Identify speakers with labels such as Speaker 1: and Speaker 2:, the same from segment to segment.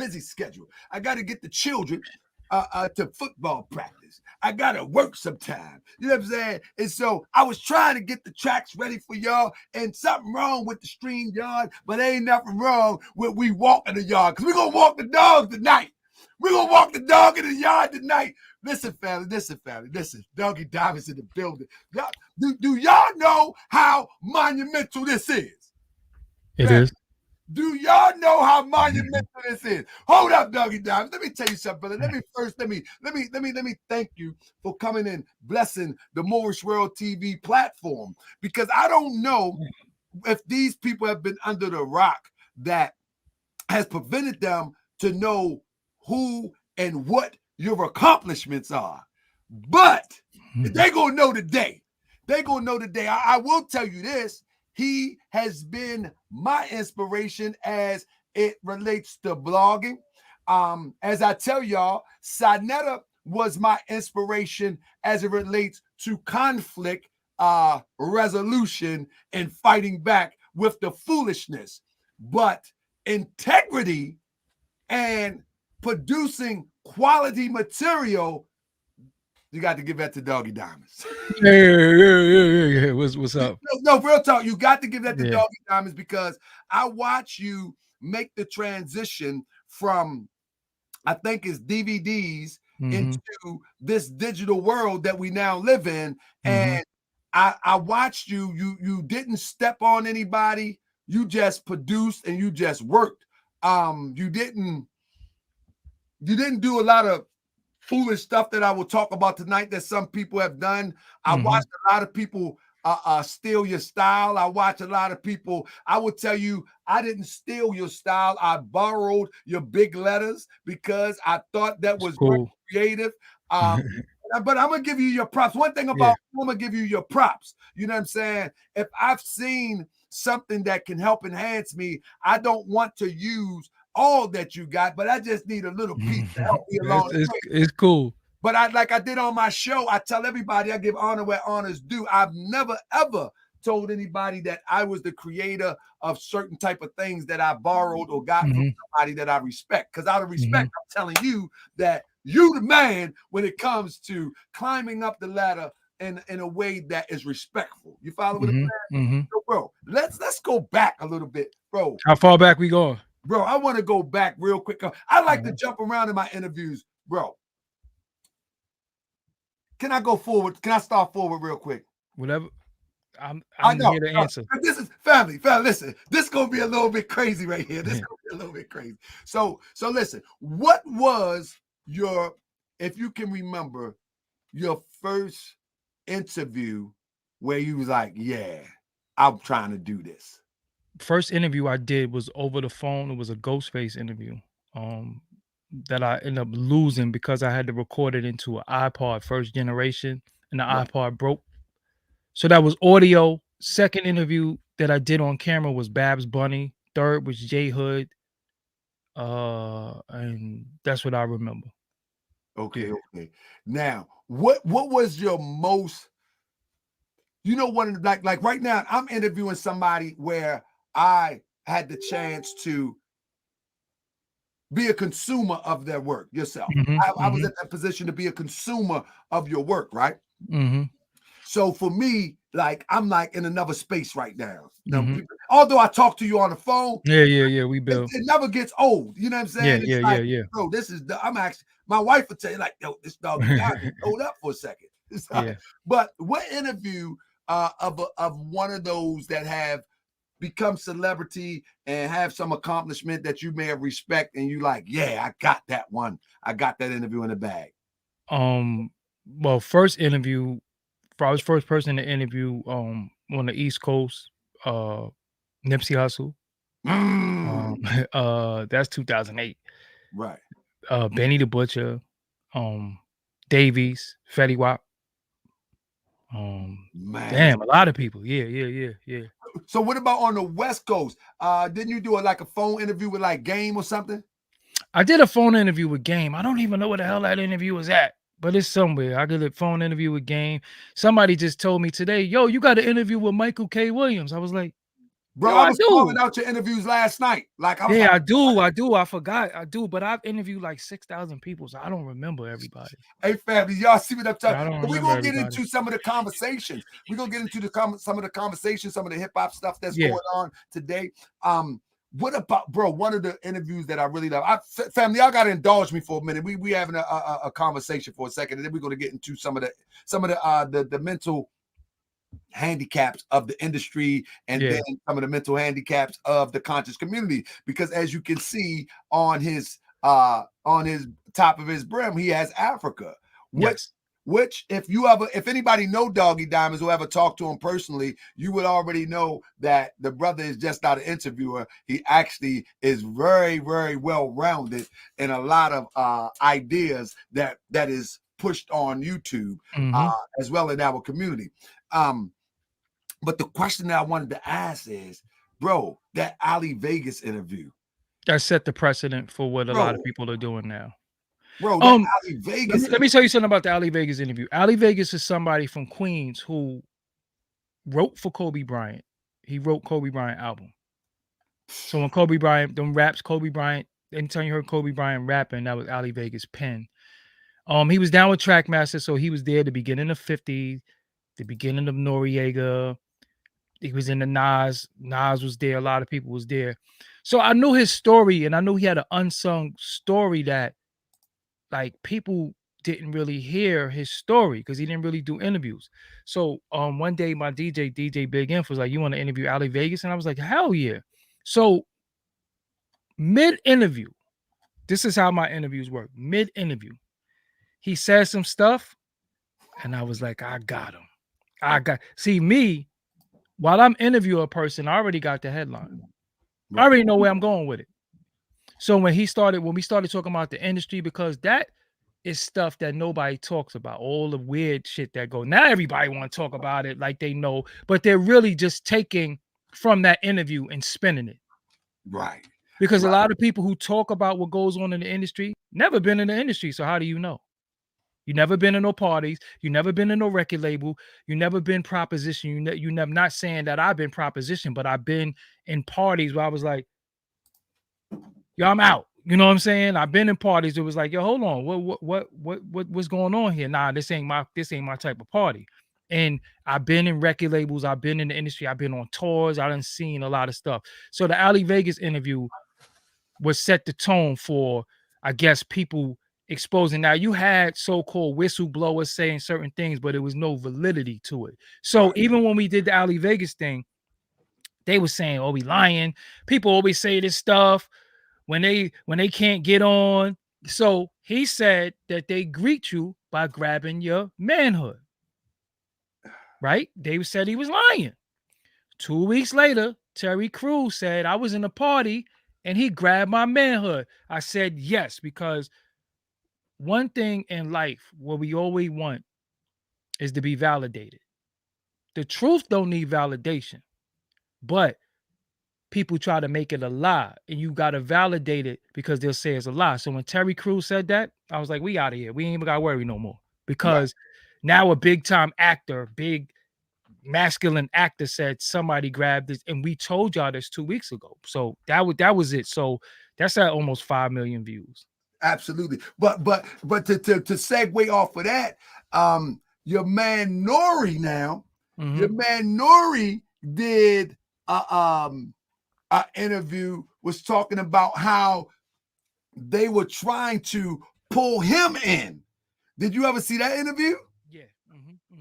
Speaker 1: busy schedule. I got to get the children to football practice. I got to work sometime. You know what I'm saying? And so I was trying to get the tracks ready for y'all, and something wrong with the stream yard, but ain't nothing wrong with we walking the yard, because we're going to walk the dog tonight. We're going to walk the dog in the yard tonight. Listen, family. Listen. Doggie Diamonds in the building. Do y'all know how monumental this is?
Speaker 2: It is.
Speaker 1: Do y'all know how monumental this is? Hold up, Doggie Diamonds. Let me tell you something, brother. Let me thank you for coming in, blessing the Moorish World TV platform, because I don't know if these people have been under the rock that has prevented them to know who and what your accomplishments are. But they gonna know today. I will tell you this. He has been my inspiration as it relates to blogging. As I tell y'all, Sinetta was my inspiration as it relates to conflict resolution and fighting back with the foolishness. But integrity and producing quality material, you got to give that to Doggie Diamonds.
Speaker 2: Yeah. What's up?
Speaker 1: No, real talk. You got to give that to Doggie Diamonds, because I watch you make the transition from, I think it's DVDs into this digital world that we now live in. And I watched you. You didn't step on anybody. You just produced and you just worked. You didn't do a lot of foolish stuff that I will talk about tonight that some people have done. I watched a lot of people steal your style. I watch a lot of people. I will tell you, I didn't steal your style. I borrowed your big letters because I thought that was cool. Creative. But I'm going to give you your props. One thing about I'm going to give you your props. You know what I'm saying? If I've seen something that can help enhance me, I don't want to use all that you got, but I just need a little piece to help me along.
Speaker 2: It's cool.
Speaker 1: But like I did on my show, I tell everybody I give honor where honor's due. I've never, ever told anybody that I was the creator of certain type of things that I borrowed or got from somebody that I respect. Because out of respect, I'm telling you that you the man when it comes to climbing up the ladder in a way that is respectful. You follow what I'm saying? So, bro, let's go back a little bit, bro.
Speaker 2: How far back we going?
Speaker 1: Bro, I want to go back real quick. I like to jump around in my interviews, bro. Can I go forward? Can I start forward real quick?
Speaker 2: Whatever. I'm here to answer.
Speaker 1: This is family. Listen, this is gonna be a little bit crazy right here. This is gonna be a little bit crazy. So listen, what was your, if you can remember, your first interview where you was like, yeah, I'm trying to do this?
Speaker 2: First interview I did was over the phone. It was a Ghostface interview that I ended up losing because I had to record it into an iPod first generation, and the iPod broke. So that was audio. Second interview that I did on camera was Babs Bunny. Third was J Hood. And that's what I remember.
Speaker 1: Okay. Now, what was your most, you know, one of the, like right now, I'm interviewing somebody where I had the chance to be a consumer of their work yourself. I was in a position to be a consumer of your work, right? So for me, like, I'm like in another space right now. Although I talk to you on the phone,
Speaker 2: we build.
Speaker 1: It never gets old. You know what I'm saying?
Speaker 2: Yeah.
Speaker 1: Bro, this is I'm actually, my wife would tell you like, yo, this dog got me. Hold up for a second. But what interview of one of those that have become celebrity and have some accomplishment that you may have respect and you like, yeah, I got that one. I got that interview in the bag.
Speaker 2: Well, first interview, I was first person to interview on the East Coast, Nipsey Hussle. That's 2008.
Speaker 1: Right.
Speaker 2: Benny the Butcher, Davies, Fetty Wap. Damn, a lot of people. Yeah.
Speaker 1: So what about on the West Coast? Didn't you do a phone interview with like Game or something?
Speaker 2: I did a phone interview with Game. I don't even know where the hell that interview was at, but it's somewhere. I did a phone interview with Game. Somebody just told me today, yo, you got an interview with Michael K. Williams. I was like,
Speaker 1: Bro,
Speaker 2: Yo,
Speaker 1: I
Speaker 2: I
Speaker 1: was calling
Speaker 2: do.
Speaker 1: out your interviews last night. Like I was
Speaker 2: Yeah,
Speaker 1: like,
Speaker 2: I do. I forgot. I do, but I've interviewed like 6,000 people, so I don't remember everybody.
Speaker 1: hey family, y'all see what I'm talking.
Speaker 2: Yeah, I don't
Speaker 1: But we're
Speaker 2: remember
Speaker 1: gonna get
Speaker 2: everybody.
Speaker 1: into some of the conversations. We're gonna get into some of the conversations, some of the hip-hop stuff that's
Speaker 2: Yeah.
Speaker 1: going on today. What about, bro? One of the interviews that I really love. Family, y'all gotta indulge me for a minute. We having a conversation for a second, and then we're gonna get into some of the mental handicaps of the industry, and
Speaker 2: Yeah.
Speaker 1: then some of the mental handicaps of the conscious community. Because as you can see on his top of his brim, he has Africa.
Speaker 2: Yes.
Speaker 1: Which if anybody know Doggie Diamonds or ever talked to him personally, you would already know that the brother is just not an interviewer. He actually is very, very well rounded in a lot of ideas that is pushed on YouTube, as well in our community. But the question that I wanted to ask is, bro, that Ali Vegas interview,
Speaker 2: That set the precedent for what a lot of
Speaker 1: bro,
Speaker 2: people are doing now.
Speaker 1: that Ali
Speaker 2: Let
Speaker 1: Vegas.
Speaker 2: me tell you something about the Ali Vegas interview. Ali Vegas is somebody from Queens who wrote for Kobe Bryant. He wrote Kobe Bryant album. So when Kobe Bryant, them raps, Kobe Bryant, anytime you heard Kobe Bryant rapping, that was Ali Vegas' pen. He was down with Trackmaster, so he was there at the beginning of 50, the beginning of Noriega. He was in the Nas. Nas was there. A lot of people was there. So I knew his story, and I knew he had an unsung story that like people didn't really hear his story because he didn't really do interviews. So one day my DJ Big Inf was like, "You want to interview Ali Vegas?" And I was like, "Hell yeah!" So mid interview, this is how my interviews work. Mid interview, he said some stuff, and I was like, "I got him. See me." While I'm interviewing a person, I already got the headline. I already know where I'm going with it. So when we started talking about the industry, because that is stuff that nobody talks about, all the weird shit that go. Now everybody want to talk about it like they know, but they're really just taking from that interview and spinning it.
Speaker 1: Right.
Speaker 2: Because a lot of people who talk about what goes on in the industry never been in the industry. So how do you know? You never been in no parties. You never been in no record label. You never been proposition. You never, not saying that I've been proposition, but I've been in parties where I was like, yo, I'm out. You know what I'm saying? I've been in parties. It was like, yo, hold on, what's going on here? Nah, this ain't my type of party. And I've been in record labels. I've been in the industry. I've been on tours. I done seen a lot of stuff. So the Ali Vegas interview was set the tone for, I guess, people exposing. Now you had so-called whistleblowers saying certain things, but it was no validity to it. So even when we did the Ali Vegas thing, they were saying, "Oh, we lying." People always say this stuff when they can't get on. So he said that they greet you by grabbing your manhood. Right? They said he was lying. 2 weeks later, Terry Crews said I was in a party and he grabbed my manhood. I said yes, because one thing in life what we always want is to be validated. The truth don't need validation, but people try to make it a lie, and you got to validate it because they'll say it's a lie. So when Terry Crews said that, I was like, we out of here. We ain't even got to worry no more, because now a big time actor, big masculine actor said somebody grabbed this, and we told y'all this 2 weeks ago. So that was it. So that's at almost 5 million views.
Speaker 1: Absolutely. But to segue off of that, your man NORE now, your man NORE did an interview, was talking about how they were trying to pull him in. Did you ever see that interview?
Speaker 2: Yeah.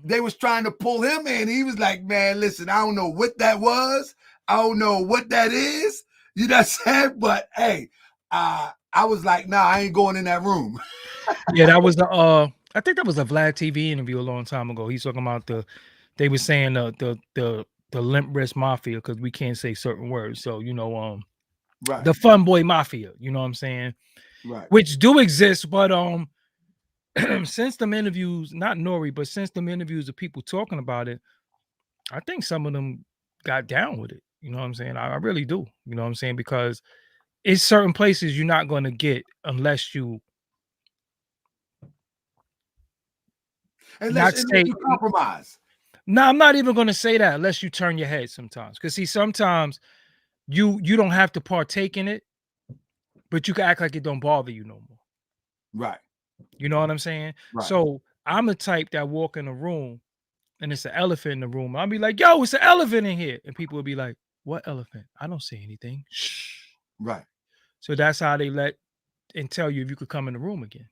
Speaker 1: They was trying to pull him in. He was like, man, listen, I don't know what that was. I don't know what that is. You know what I'm saying? But hey, I was like, nah, I ain't going in that room.
Speaker 2: Yeah, that was the I think that was a Vlad TV interview a long time ago. He's talking about they were saying the limp wrist mafia, because we can't say certain words. So, the fun boy mafia, you know what I'm saying?
Speaker 1: Right.
Speaker 2: Which do exist, but since them interviews, not NORE, but since them interviews of people talking about it, I think some of them got down with it. You know what I'm saying? I really do. You know what I'm saying? Because it's certain places you're not going to get unless you
Speaker 1: unless you compromise.
Speaker 2: No, I'm not even gonna say that unless you turn your head sometimes. Because see, sometimes you don't have to partake in it, but you can act like it don't bother you no more.
Speaker 1: Right.
Speaker 2: You know what I'm saying?
Speaker 1: Right.
Speaker 2: So I'm the type that walk in a room and it's an elephant in the room. I'll be like, yo, it's an elephant in here. And people will be like, what elephant? I don't see anything. Shh.
Speaker 1: Right.
Speaker 2: So that's how they let and tell you if you could come in the room again.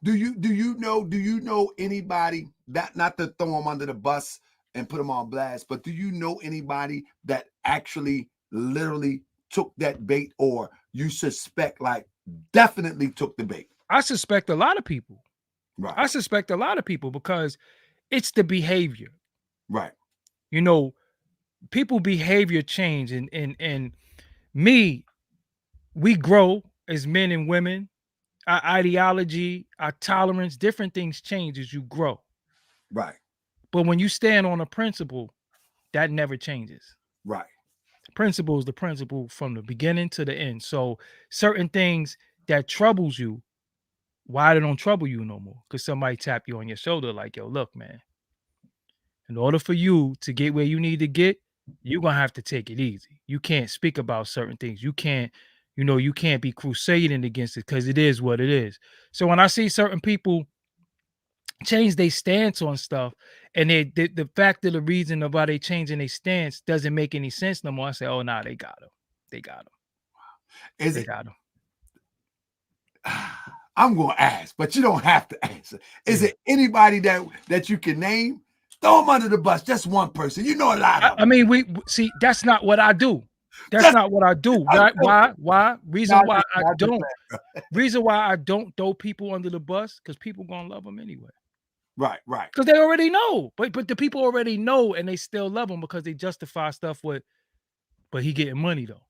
Speaker 1: Do you know anybody that, not to throw them under the bus and put them on blast, but do you know anybody that actually literally took that bait, or you suspect like definitely took the bait?
Speaker 2: I suspect a lot of people.
Speaker 1: Right.
Speaker 2: I suspect a lot of people because it's the behavior.
Speaker 1: Right.
Speaker 2: You know, people behavior change and me, we grow as men and women. Our ideology, our tolerance, different things change as you grow.
Speaker 1: Right.
Speaker 2: But when you stand on a principle, that never changes.
Speaker 1: Right.
Speaker 2: Principle is the principle from the beginning to the end. So certain things that troubles you, why they don't trouble you no more? Because somebody tap you on your shoulder like, yo, look, man, in order for you to get where you need to get, you're gonna have to take it easy. You can't speak about certain things. You can't, you can't be crusading against it because it is what it is. So when I see certain people change their stance on stuff, and the fact of the reason of why they changing their stance doesn't make any sense no more, I say, oh nah, they got him. They got him.
Speaker 1: Is
Speaker 2: They
Speaker 1: it?
Speaker 2: got him.
Speaker 1: I'm going to ask, but you don't have to answer. Is
Speaker 2: Yeah.
Speaker 1: it anybody that you can name? Throw them under the bus. Just one person. You know a lot of them.
Speaker 2: I mean, we see that's not what I do. That's
Speaker 1: Just,
Speaker 2: not what I do.
Speaker 1: I'm
Speaker 2: Why? Why? Reason
Speaker 1: not
Speaker 2: why
Speaker 1: just-
Speaker 2: I
Speaker 1: not just
Speaker 2: don't.
Speaker 1: that.
Speaker 2: Reason why I don't throw people under the bus because people gonna love them anyway.
Speaker 1: Right. Right.
Speaker 2: Because they already know. But the people already know, and they still love him because they justify stuff with. But he getting money though.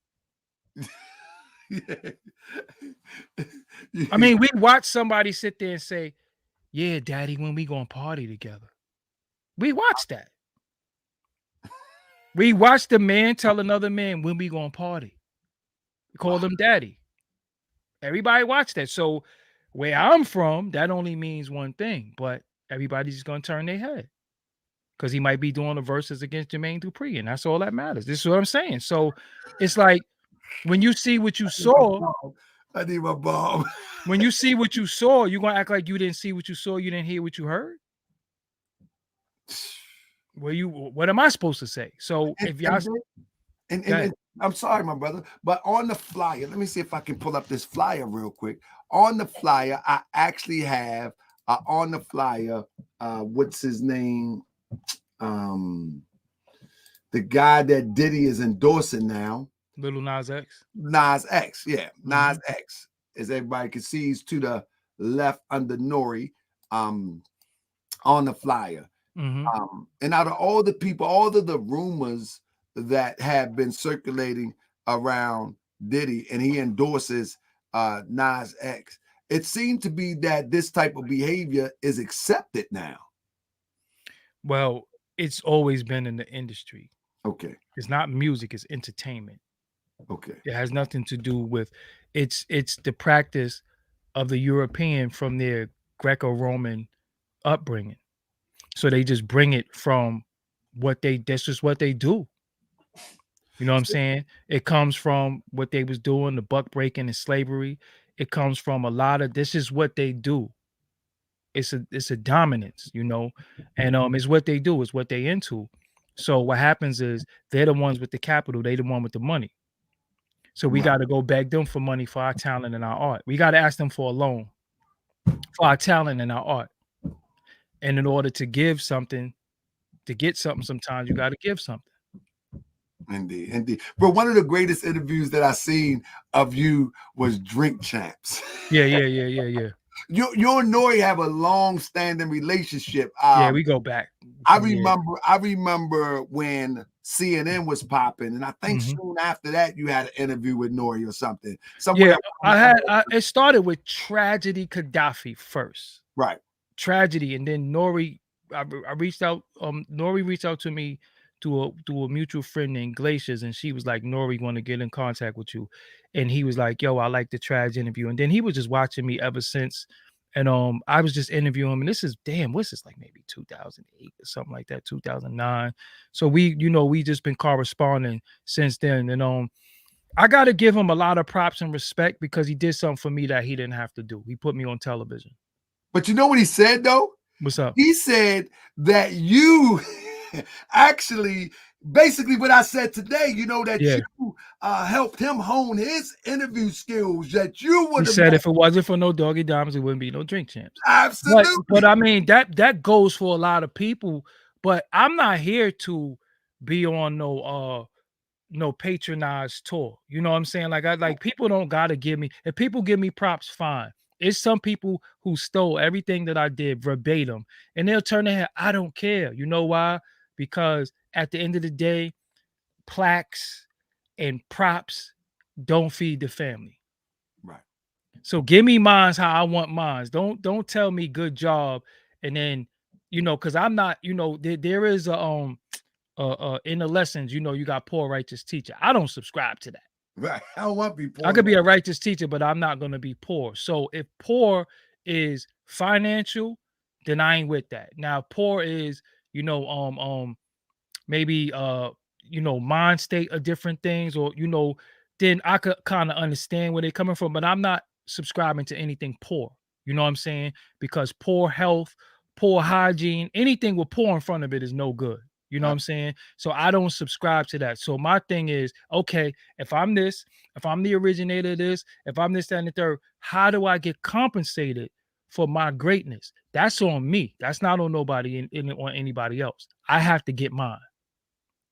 Speaker 2: I mean, we watch somebody sit there and say, "Yeah, Daddy, when we gonna party together?" We watch that. We watch the man tell another man when we gonna party. We call them Daddy. Everybody watch that. So where I'm from, that only means one thing, but everybody's just gonna turn their head because he might be doing the verses against Jermaine Dupri, and that's all that matters. This is what I'm saying. So it's like when you see what you saw,
Speaker 1: I need my bomb.
Speaker 2: when you see what you saw, you're gonna act like you didn't see what you saw, you didn't hear what you heard. What am I supposed to say? So if y'all
Speaker 1: And I'm sorry, my brother, but on the flyer, let me see if I can pull up this flyer real quick. On the flyer, I actually have on the flyer, what's his name? The guy that Diddy is endorsing now.
Speaker 2: Little Nas X.
Speaker 1: Nas X, yeah. Nas X. As everybody can see, he's to the left under NORE on the flyer. And out of all the people, all of the rumors that have been circulating around Diddy, and he endorses Nas X, it seemed to be that this type of behavior is accepted now.
Speaker 2: Well, it's always been in the industry.
Speaker 1: Okay.
Speaker 2: It's not music, it's entertainment.
Speaker 1: Okay.
Speaker 2: It has nothing to do with it's the practice of the European from their Greco-Roman upbringing. So they just bring it from that's just what they do. You know what I'm saying? It comes from what they was doing, the buck breaking and slavery. It comes from a lot of this is what they do. It's a dominance, and it's what they do, it's what they into. So what happens is they're the ones with the capital, they the one with the money. So we got to go beg them for money for our talent and our art. We got to ask them for a loan for our talent and our art. And in order to give something, to get something, sometimes you got to give something.
Speaker 1: Indeed. But one of the greatest interviews that I seen of you was Drink Champs.
Speaker 2: Yeah.
Speaker 1: You and NORE have a long-standing relationship.
Speaker 2: Yeah, we go back.
Speaker 1: I remember when CNN was popping, and I think soon after that you had an interview with NORE or something.
Speaker 2: It started with Tragedy Gaddafi first.
Speaker 1: Right.
Speaker 2: Tragedy, and then NORE. I reached out. NORE reached out to me through a mutual friend named Glaciers, and she was like, "NORE want to get in contact with you," and he was like, "Yo, I like the Trag interview," and then he was just watching me ever since, And I was just interviewing him, and this is what's this, like maybe 2008 or something like that, 2009. So we just been corresponding since then. And I gotta give him a lot of props and respect because he did something for me that he didn't have to do. He put me on television.
Speaker 1: But you know what he said though?
Speaker 2: What's up?
Speaker 1: He said that you actually, basically what I said today, that
Speaker 2: Yeah.
Speaker 1: you helped him hone his interview skills, that you would
Speaker 2: He
Speaker 1: have
Speaker 2: said if it wasn't for no Doggie Diamonds, it wouldn't be no Drink Champs.
Speaker 1: absolutely.
Speaker 2: But I mean that goes for a lot of people. But I'm not here to be on no patronized tour. You know what I'm saying? Like people don't gotta give me, if people give me props, fine. It's some people who stole everything that I did verbatim and they'll turn their head. I don't care. You know why? Because at the end of the day, plaques and props don't feed the family.
Speaker 1: Right.
Speaker 2: So give me mines how I want mines. Don't tell me good job and then because I'm not, there is a in the lessons, you got poor righteous teacher. I don't subscribe to that.
Speaker 1: Right. I don't want to be poor.
Speaker 2: I could be a righteous teacher, but I'm not gonna be poor. So if poor is financial, then I ain't with that. Now, poor is, maybe mind state of different things, or then I could kind of understand where they're coming from, but I'm not subscribing to anything poor. You know what I'm saying? Because poor health, poor hygiene, anything with poor in front of it is no good. You know what I'm saying? So I don't subscribe to that. So my thing is, okay, if I'm the originator of this, if I'm this, that, and the third, how do I get compensated for my greatness? That's on me. That's not on nobody on anybody else. I have to get mine.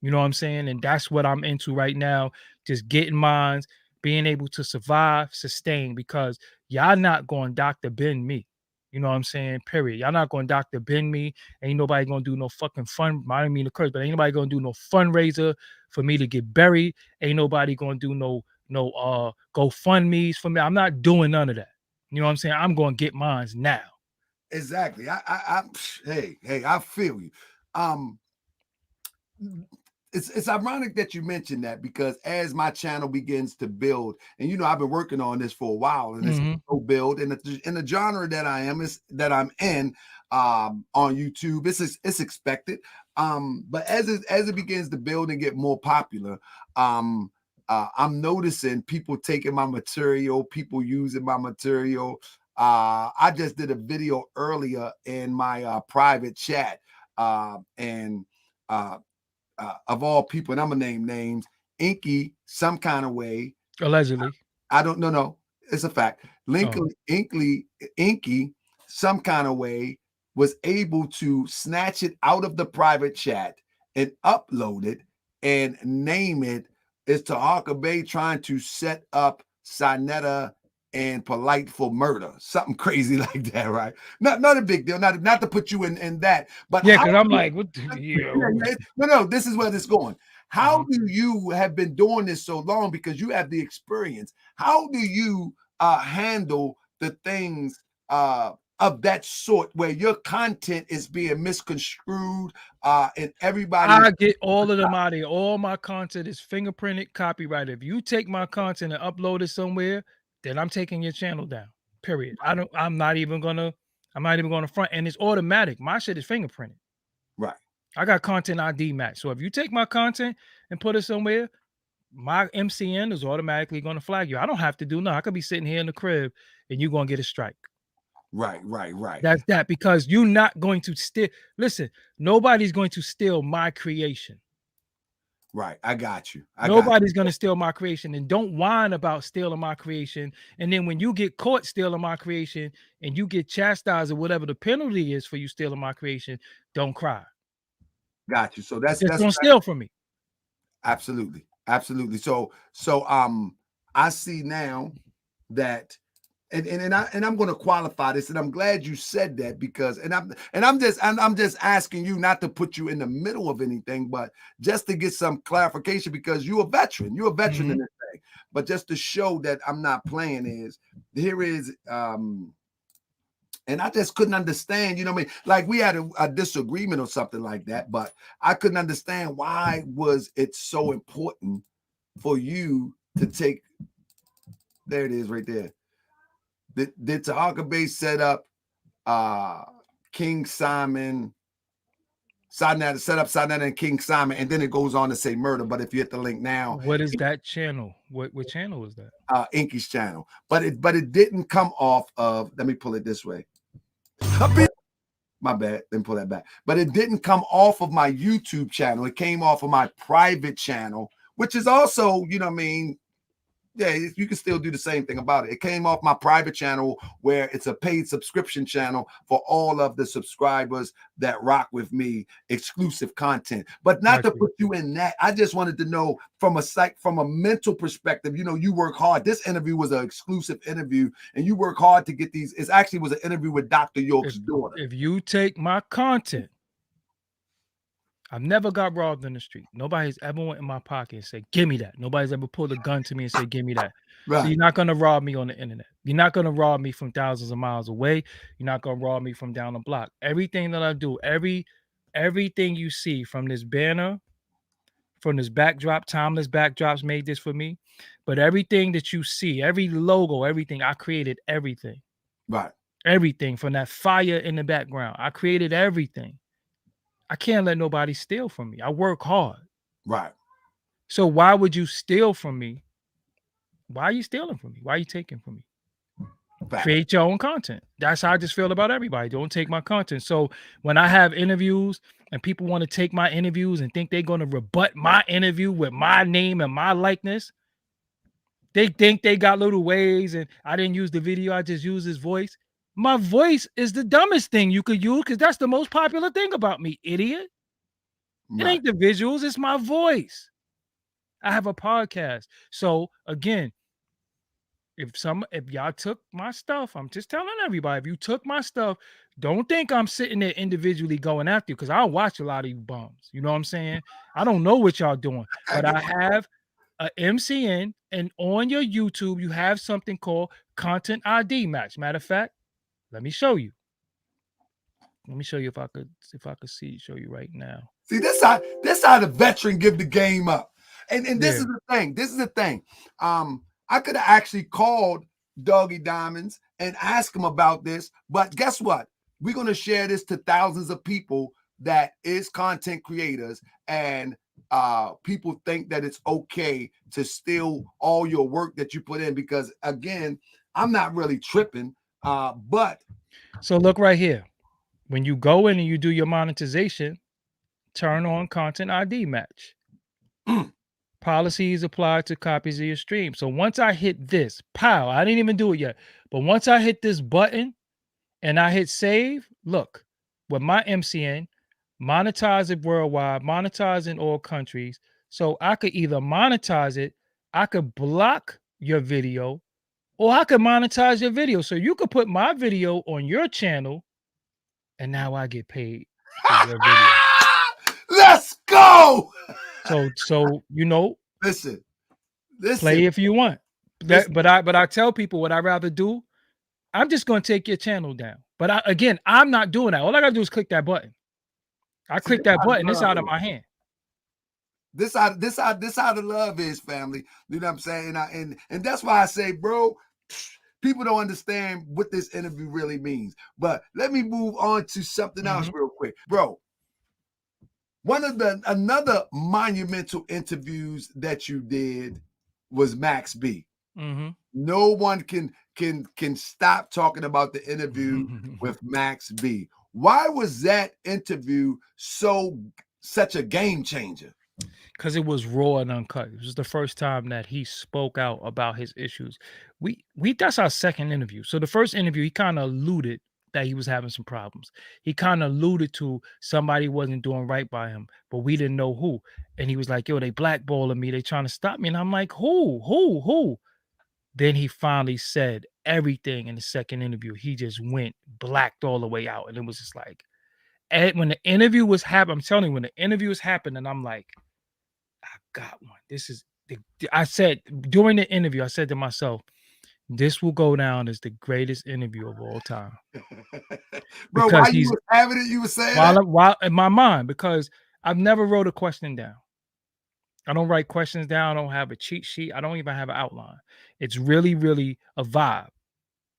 Speaker 2: You know what I'm saying? And that's what I'm into right now. Just getting mines, being able to survive, sustain, because y'all not going to Dr. Ben me. You know what I'm saying? Period. Y'all not going to Dr. Ben me. Ain't nobody going to do no fucking fun. I didn't mean to curse, but ain't nobody going to do no fundraiser for me to get buried. Ain't nobody going to do no GoFundMe's for me. I'm not doing none of that. You know what I'm saying? I'm going to get mines now.
Speaker 1: Exactly. Hey, I feel you. It's ironic that you mentioned that, because as my channel begins to build, and I've been working on this for a while, and it's build in the genre that I'm in on YouTube. It's expected. But as it begins to build and get more popular, I'm noticing people taking my material, people using my material. I just did a video earlier in my private chat, and of all people, and I'm gonna name names, Inky, some kind of way.
Speaker 2: Allegedly.
Speaker 1: I don't know. No, it's a fact. Inky, some kind of way, was able to snatch it out of the private chat and upload it and name it. It's Tahaka Bay trying to set up Sinetta and Polite for murder, something crazy like that, right? Not a big deal, not to put you in that, but
Speaker 2: yeah, because I'm like, what?
Speaker 1: No, this is where this is going. How do you have been doing this so long, because you have the experience? How do you handle the things of that sort where your content is being misconstrued and everybody?
Speaker 2: I get all of them out of here. All my content is fingerprinted, copyrighted. If you take my content and upload it somewhere, then I'm taking your channel down. Period. I'm not even gonna front, and it's automatic. My shit is fingerprinted.
Speaker 1: Right.
Speaker 2: I got content ID match. So if you take my content and put it somewhere, my MCN is automatically going to flag you. I don't have to do nothing. I could be sitting here in the crib and you're going to get a strike.
Speaker 1: Right.
Speaker 2: That's that, because you're not going to steal. Listen, nobody's going to steal my creation.
Speaker 1: Right. I got you.
Speaker 2: Nobody's going to steal my creation. And don't whine about stealing my creation. And then when you get caught stealing my creation and you get chastised or whatever the penalty is for you stealing my creation, don't cry.
Speaker 1: Got you. So that's
Speaker 2: don't steal from me.
Speaker 1: Absolutely. So I see now that, and I'm going to qualify this, and I'm glad you said that, because I'm just asking you not to put you in the middle of anything, but just to get some clarification, because you're a veteran in this thing, but just to show that I'm not playing here is and I just couldn't understand, you know what I mean? Like we had a disagreement or something like that, but I couldn't understand why was it so important for you to take. There it is right there. Did Tahaka Bay set up King Simon, Sinat, set up Sinat and King Simon, and then it goes on to say murder. But if you hit the link now,
Speaker 2: What is that channel? What channel is that?
Speaker 1: Inky's channel. But it didn't come off of. Let me pull it this way. My bad. Let me pull that back. But it didn't come off of my YouTube channel. It came off of my private channel, which is also, you know what I mean? Yeah, you can still do the same thing about it. It came off my private channel where it's a paid subscription channel for all of the subscribers that rock with me, exclusive content. But not to put you in that. I just wanted to know from a mental perspective, you know, you work hard. This interview was an exclusive interview and you work hard to get these. It actually was an interview with Dr. York's daughter.
Speaker 2: If you take my content, I've never got robbed in the street. Nobody's ever went in my pocket and said, give me that. Nobody's ever pulled a gun to me and said, give me that. Right. So you're not going to rob me on the internet. You're not going to rob me from thousands of miles away. You're not going to rob me from down the block. Everything that I do, everything you see from this banner, from this backdrop, timeless backdrops made this for me. But everything that you see, every logo, everything, I created everything.
Speaker 1: Right.
Speaker 2: Everything from that fire in the background. I created everything. I can't let nobody steal from me. I work hard.
Speaker 1: Right.
Speaker 2: So why would you steal from me? Why are you stealing from me? Why are you taking from me? Fact. Create your own content. That's how I just feel about everybody. Don't take my content. So when I have interviews and people want to take my interviews and think they're going to rebut my interview with my name and my likeness, they think they got little ways and I didn't use the video. I just used his voice. My voice is the dumbest thing you could use because that's the most popular thing about me, idiot. Right. It ain't the visuals, it's my voice. I have a podcast. So again, if y'all took my stuff, I'm just telling everybody, if you took my stuff, don't think I'm sitting there individually going after you because I watch a lot of you bums. You know what I'm saying? I don't know what y'all doing, but I have a MCN, and on your YouTube, you have something called Content ID Match. Matter of fact, let me show you. Let me show you if I could show you right now.
Speaker 1: See, this how the veteran give the game up. And this is the thing. This is the thing. I could have actually called Doggie Diamonds and asked him about this, but guess what? We're going to share this to thousands of people that is content creators, and people think that it's okay to steal all your work that you put in because, again, I'm not really tripping, but.
Speaker 2: So look right here. When you go in and you do your monetization, turn on Content ID Match. Policies apply to copies of your stream. So once I hit this, pow, I didn't even do it yet. But once I hit this button and I hit save, look, with my MCN, monetize it worldwide, monetize in all countries. So I could either monetize it, I could block your video, or I could monetize your video. So you could put my video on your channel, and now I get paid for your video.
Speaker 1: Let's go.
Speaker 2: So you know,
Speaker 1: listen,
Speaker 2: play if you want. But I tell people what I'd rather do. I'm just gonna take your channel down. But I'm not doing that. All I gotta do is click that button. I click that button. It's out of my hand.
Speaker 1: This how the love is, family. You know what I'm saying? And that's why I say, bro, people don't understand what this interview really means. But let me move on to something else real quick, bro. Another monumental interviews that you did was Max B. No one can stop talking about the interview with Max B. Why was that interview such a game changer?
Speaker 2: Because it was raw and uncut. It was the first time that he spoke out about his issues. That's our second interview. So the first interview, he kind of alluded that he was having some problems. He kind of alluded to somebody wasn't doing right by him, but we didn't know who. And he was like, yo, they blackballing me. They trying to stop me. And I'm like, who? Then he finally said everything in the second interview. He just went blacked all the way out. And it was just like, when the interview was happening, I'm telling you, when the interview was happening, I'm like, I got one. I said during the interview, I said to myself, this will go down as the greatest interview of all time.
Speaker 1: Bro, while you were having it, you were saying
Speaker 2: while in my mind, because I've never wrote a question down. I don't write questions down. I don't have a cheat sheet. I don't even have an outline. It's really, really a vibe.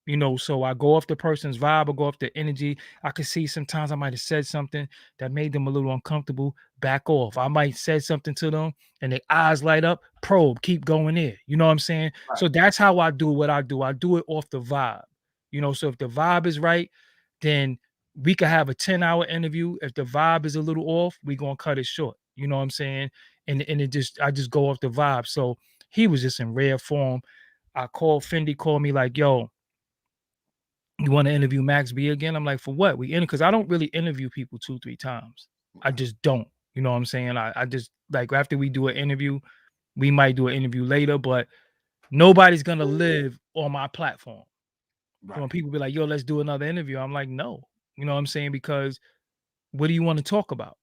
Speaker 2: You know, so I go off the person's vibe, I go off the energy. I could see sometimes I might have said something that made them a little uncomfortable. Back off. I might said something to them and their eyes light up, probe, keep going there. You know what I'm saying?
Speaker 1: Right.
Speaker 2: So that's how I do what I do. I do it off the vibe. You know, so if the vibe is right, then we could have a 10-hour interview. If the vibe is a little off, we gonna cut it short. You know what I'm saying? And it just I just go off the vibe. So he was just in rare form. I called Fendi, called me like, yo, you want to interview Max B again? I'm like, for what? We in because I don't really interview people 2-3 times. I just don't. You know what I'm saying? I just like after we do an interview, we might do an interview later, but nobody's gonna live on my platform.
Speaker 1: Right.
Speaker 2: So when people be like, yo, let's do another interview, I'm like, no. You know what I'm saying? Because what do you want to talk about?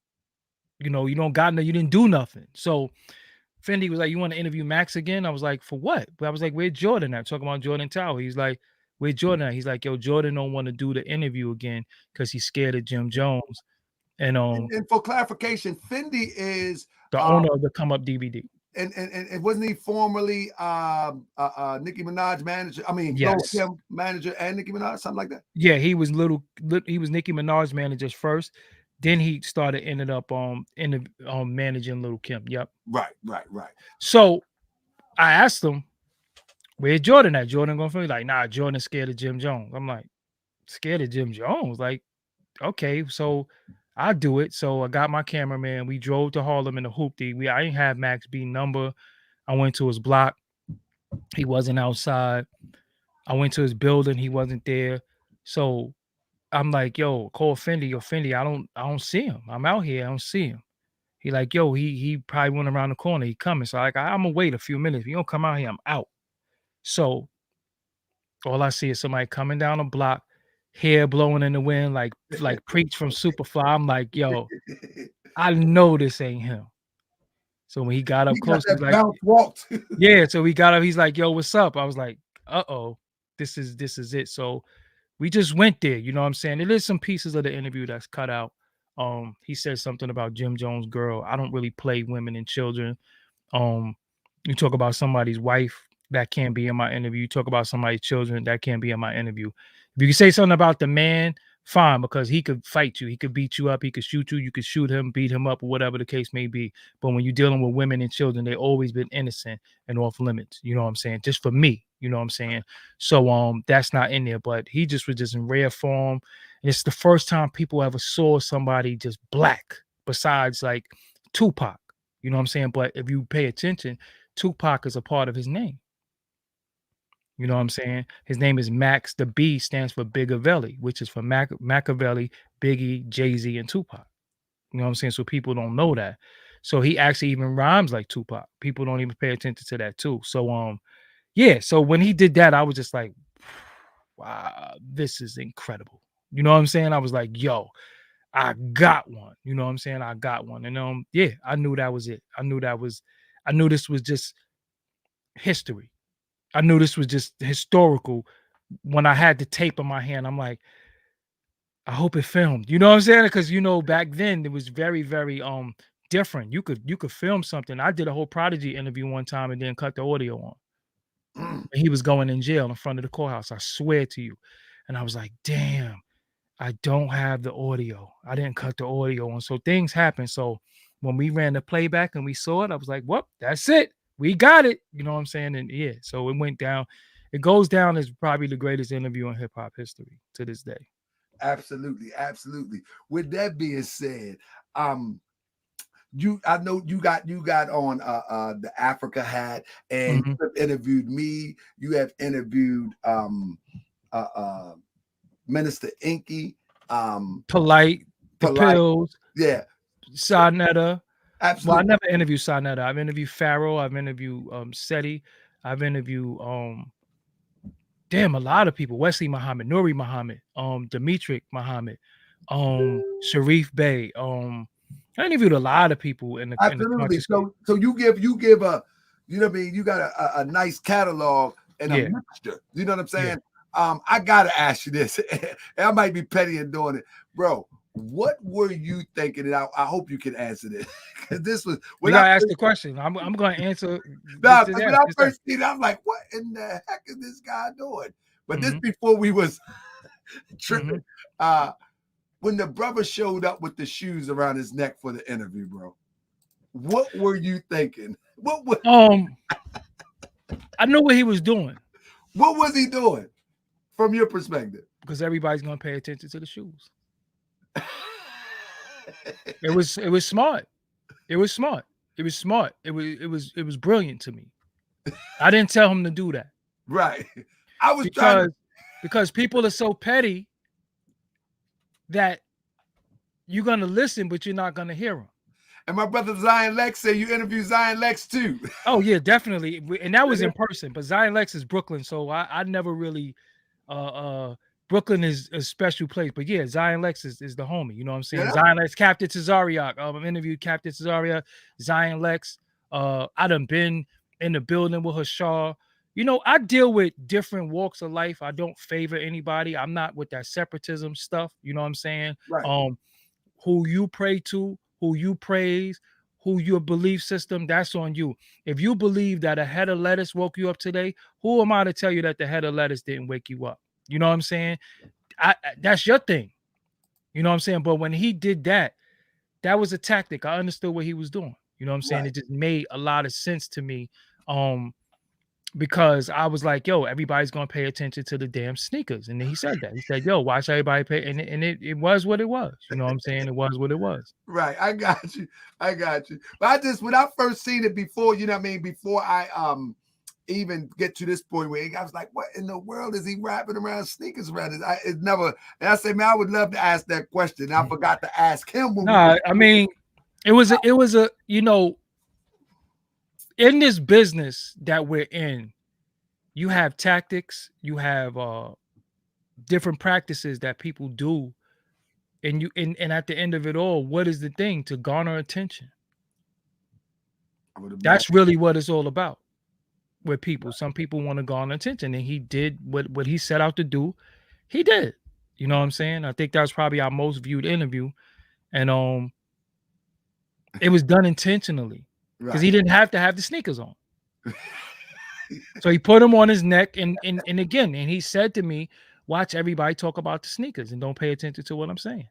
Speaker 2: You know, you don't got no, you didn't do nothing. So Fendi was like, you want to interview Max again? I was like, for what? But I was like, where Jordan at? Talking about Jordan Tower. He's like, where Jordan at? He's like, yo, Jordan don't want to do the interview again because he's scared of Jim Jones. And
Speaker 1: And for clarification, Fendi is
Speaker 2: the owner of the Come Up DVD.
Speaker 1: And wasn't he formerly Nicki Minaj manager? I mean,
Speaker 2: Yes.
Speaker 1: Kim manager and Nicki Minaj, something like that.
Speaker 2: Yeah, he was he was Nicki Minaj manager first. Then he ended up managing Little Kim. Yep.
Speaker 1: Right.
Speaker 2: So I asked him, where's Jordan at? Jordan gonna feel like, nah, Jordan's scared of Jim Jones. I'm like, scared of Jim Jones? Like, okay, so I do it. So I got my cameraman. We drove to Harlem in a hoopty. I didn't have Max B number. I went to his block. He wasn't outside. I went to his building. He wasn't there. So I'm like, yo, call Fendi. Yo, Fendi, I don't see him. I'm out here. I don't see him. He like, yo, he probably went around the corner. He coming. So I'm gonna wait a few minutes. If you don't come out here, I'm out. So all I see is somebody coming down the block, hair blowing in the wind, like Preach from Superfly. I'm like, yo, I know this ain't him. So when he got up close, he's like,
Speaker 1: walked.
Speaker 2: yeah. So he got up. He's like, yo, what's up? I was like, uh-oh, this is it. So we just went there. You know what I'm saying? There is some pieces of the interview that's cut out. He said something about Jim Jones' girl. I don't really play women and children. You talk about somebody's wife, that can't be in my interview. You talk about somebody's children, that can't be in my interview. If you can say something about the man, fine, because he could fight you, he could beat you up, he could shoot you could shoot him, beat him up, or whatever the case may be. But when you're dealing with women and children, they've always been innocent and off limits. You know what I'm saying? Just for me, you know what I'm saying? So that's not in there, but he just was just in rare form. And it's the first time people ever saw somebody just black besides like Tupac. You know what I'm saying? But if you pay attention, Tupac is a part of his name. You know what I'm saying? His name is Max. The B stands for Bigavelli, which is for Machiavelli, Biggie, Jay-Z, and Tupac. You know what I'm saying? So people don't know that. So he actually even rhymes like Tupac. People don't even pay attention to that too. So yeah. So when he did that, I was just like, wow, this is incredible. You know what I'm saying? I was like, yo, I got one. You know what I'm saying? I got one. And yeah, I knew that was it. I knew this was just history. I knew this was just historical. When I had the tape in my hand, I'm like, I hope it filmed. You know what I'm saying? Because back then it was very, very different. You could film something. I did a whole Prodigy interview one time and then cut the audio on. He was going in jail in front of the courthouse. I swear to you. And I was like, damn, I don't have the audio. I didn't cut the audio on. So things happen. So when we ran the playback and we saw it, I was like, well, that's it. We got it. You know what I'm saying? And yeah, so it went down. It goes down as probably the greatest interview in hip hop history to this day.
Speaker 1: Absolutely. With that being said, I know you got on the Africa hat, and you have interviewed me. You have interviewed Minister Inky,
Speaker 2: Polite, the Pills,
Speaker 1: yeah,
Speaker 2: Sarnetta.
Speaker 1: Absolutely.
Speaker 2: Well, I never interviewed Sarnetta. I've interviewed Pharaoh. I've interviewed Seti. I've interviewed a lot of people. Wesley Muhammad, Nuri Muhammad, Dimitri Muhammad, Sharif Bey. I interviewed a lot of people in the
Speaker 1: absolutely. So you give a, you know what I mean, you got a nice catalog and a mixture. You know what I'm saying? Yeah. I gotta ask you this. I might be petty in doing it, bro. What were you thinking? And I hope you can answer this, because this was
Speaker 2: when I asked the question. I'm going to answer.
Speaker 1: When I first seen it, I'm like, what in the heck is this guy doing? But this before we was tripping. When the brother showed up with the shoes around his neck for the interview, bro, what were you thinking? What was
Speaker 2: I knew what he was doing.
Speaker 1: What was he doing from your perspective?
Speaker 2: Because everybody's gonna pay attention to the shoes. It was smart. It was smart. It was smart. It was brilliant to me. I didn't tell him to do that.
Speaker 1: Right. I was
Speaker 2: because people are so petty that you're gonna listen, but you're not gonna hear them.
Speaker 1: And my brother Zion Lex said you interviewed Zion Lex too.
Speaker 2: Oh yeah, definitely. And that was in person. But Zion Lex is Brooklyn, so I never really Brooklyn is a special place. But yeah, Zion Lex is the homie. You know what I'm saying? Yeah. Zion Lex, Captain Tazariak. I've interviewed Captain Tazariak, Zion Lex. I done been in the building with Hashar. You know, I deal with different walks of life. I don't favor anybody. I'm not with that separatism stuff. You know what I'm saying?
Speaker 1: Right.
Speaker 2: Who you pray to, who you praise, who your belief system, that's on you. If you believe that a head of lettuce woke you up today, who am I to tell you that the head of lettuce didn't wake you up? You know what I'm saying? That's your thing. You know what I'm saying? But when he did that, that was a tactic. I understood what he was doing. You know what I'm saying? Right. It just made a lot of sense to me. Because I was like, yo, everybody's gonna pay attention to the damn sneakers. And then he said that. He said, yo, why should everybody pay? And it was what it was. You know what I'm saying? It was what it was.
Speaker 1: Right. I got you. But when I first seen it before, you know what I mean, before I even get to this point where I was like, what in the world is he wrapping around sneakers around it? It never, and I say, man, I would love to ask that question. I forgot to ask him.
Speaker 2: I mean, it was a, you know, in this business that we're in, you have tactics, you have different practices that people do, and at the end of it all, what is the thing? To garner attention. That's really what it's all about with people. Right. Some people want to garner attention, and he did what he set out to do. He did. You know what I'm saying? I think that was probably our most viewed interview, and it was done intentionally. Because he didn't have to have the sneakers on. So he put them on his neck, and again, and he said to me, watch everybody talk about the sneakers and don't pay attention to what I'm saying.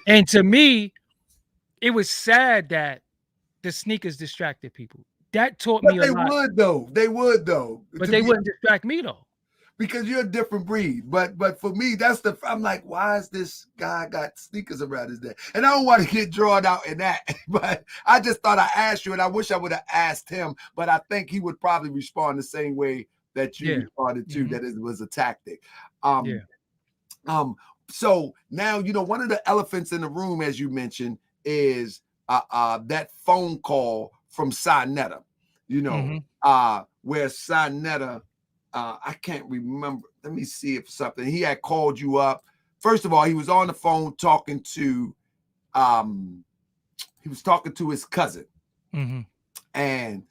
Speaker 2: And to me, it was sad that the sneakers distracted people. That taught me a lot.
Speaker 1: They would though.
Speaker 2: But they wouldn't distract me though.
Speaker 1: Because you're a different breed. But for me, I'm like, why is this guy got sneakers around his neck? And I don't want to get drawn out in that, but I just thought I asked you, and I wish I would have asked him, but I think he would probably respond the same way that you responded to, that it was a tactic. So now, you know, one of the elephants in the room, as you mentioned, is that phone call from Sinetta, you know, where Sinetta, I can't remember. Let me see if something. He had called you up. First of all, he was on the phone talking to his cousin. And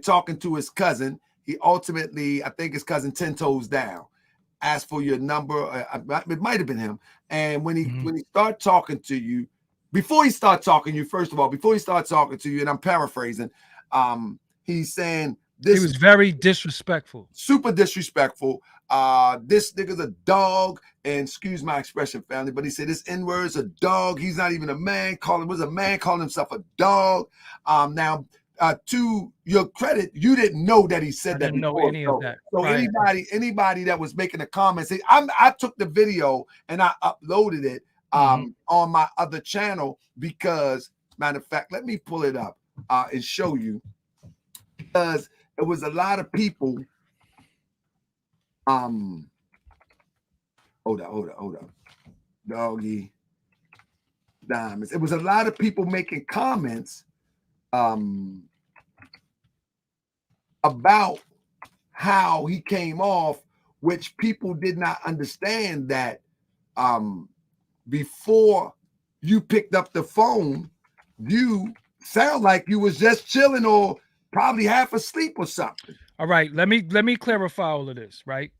Speaker 1: talking to his cousin, he ultimately, I think his cousin 10 toes down, asked for your number. It might have been him. And when he started talking to you, before he started talking to you, and I'm paraphrasing, he's saying,
Speaker 2: he was very disrespectful.
Speaker 1: Super disrespectful. This nigga's a dog, and excuse my expression, family, but he said this N-word is a dog. He's not even a man. Calling himself a dog. Now, to your credit, you didn't know that he said that.
Speaker 2: I didn't know any of that.
Speaker 1: So anybody that was making a comment, I took the video and I uploaded it on my other channel because, matter of fact, let me pull it up and show you, because it was a lot of people. Hold up. Doggie Diamonds. It was a lot of people making comments about how he came off, which people did not understand that before you picked up the phone, you sound like you was just chilling or probably half asleep or something.
Speaker 2: All right, let me clarify all of this, right?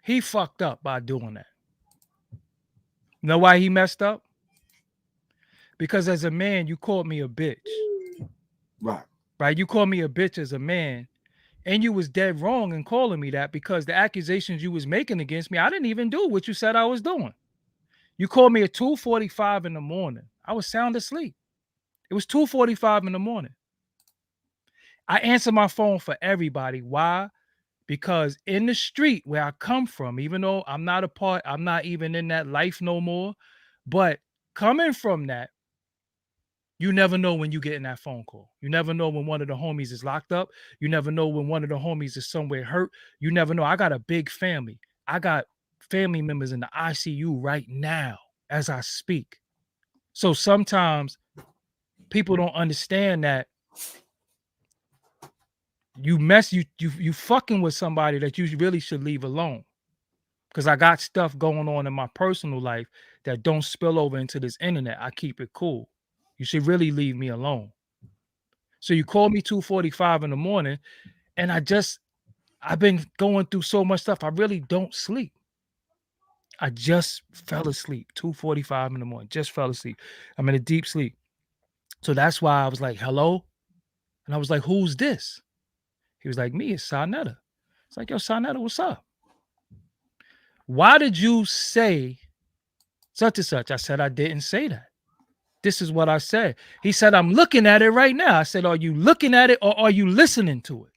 Speaker 2: He fucked up by doing that. You know why he messed up? Because as a man, you called me a bitch.
Speaker 1: Right.
Speaker 2: Right? You called me a bitch as a man. And you was dead wrong in calling me that, because the accusations you was making against me, I didn't even do what you said I was doing. You called me at 2:45 in the morning. I was sound asleep. It was 2:45 in the morning. I answer my phone for everybody. Why? Because in the street where I come from, even though I'm not even in that life no more, but coming from that, you never know when you get in that phone call. You never know when one of the homies is locked up. You never know when one of the homies is somewhere hurt. You never know. I got a big family. I got family members in the ICU right now as I speak. So sometimes people don't understand that you fucking with somebody that you really should leave alone. Because I got stuff going on in my personal life that don't spill over into this internet. I keep it cool. You should really leave me alone. So you call me 2:45 in the morning, and I've been going through so much stuff. I really don't sleep. I just fell asleep 2:45 in the morning. Just fell asleep. I'm in a deep sleep. So that's why I was like, hello. And I was like, who's this? He was like, me, it's Sarnetta. It's like, yo, Sarnetta, what's up? Why did you say such and such? I said, I didn't say that. This is what I said. He said, I'm looking at it right now. I said, are you looking at it or are you listening to it?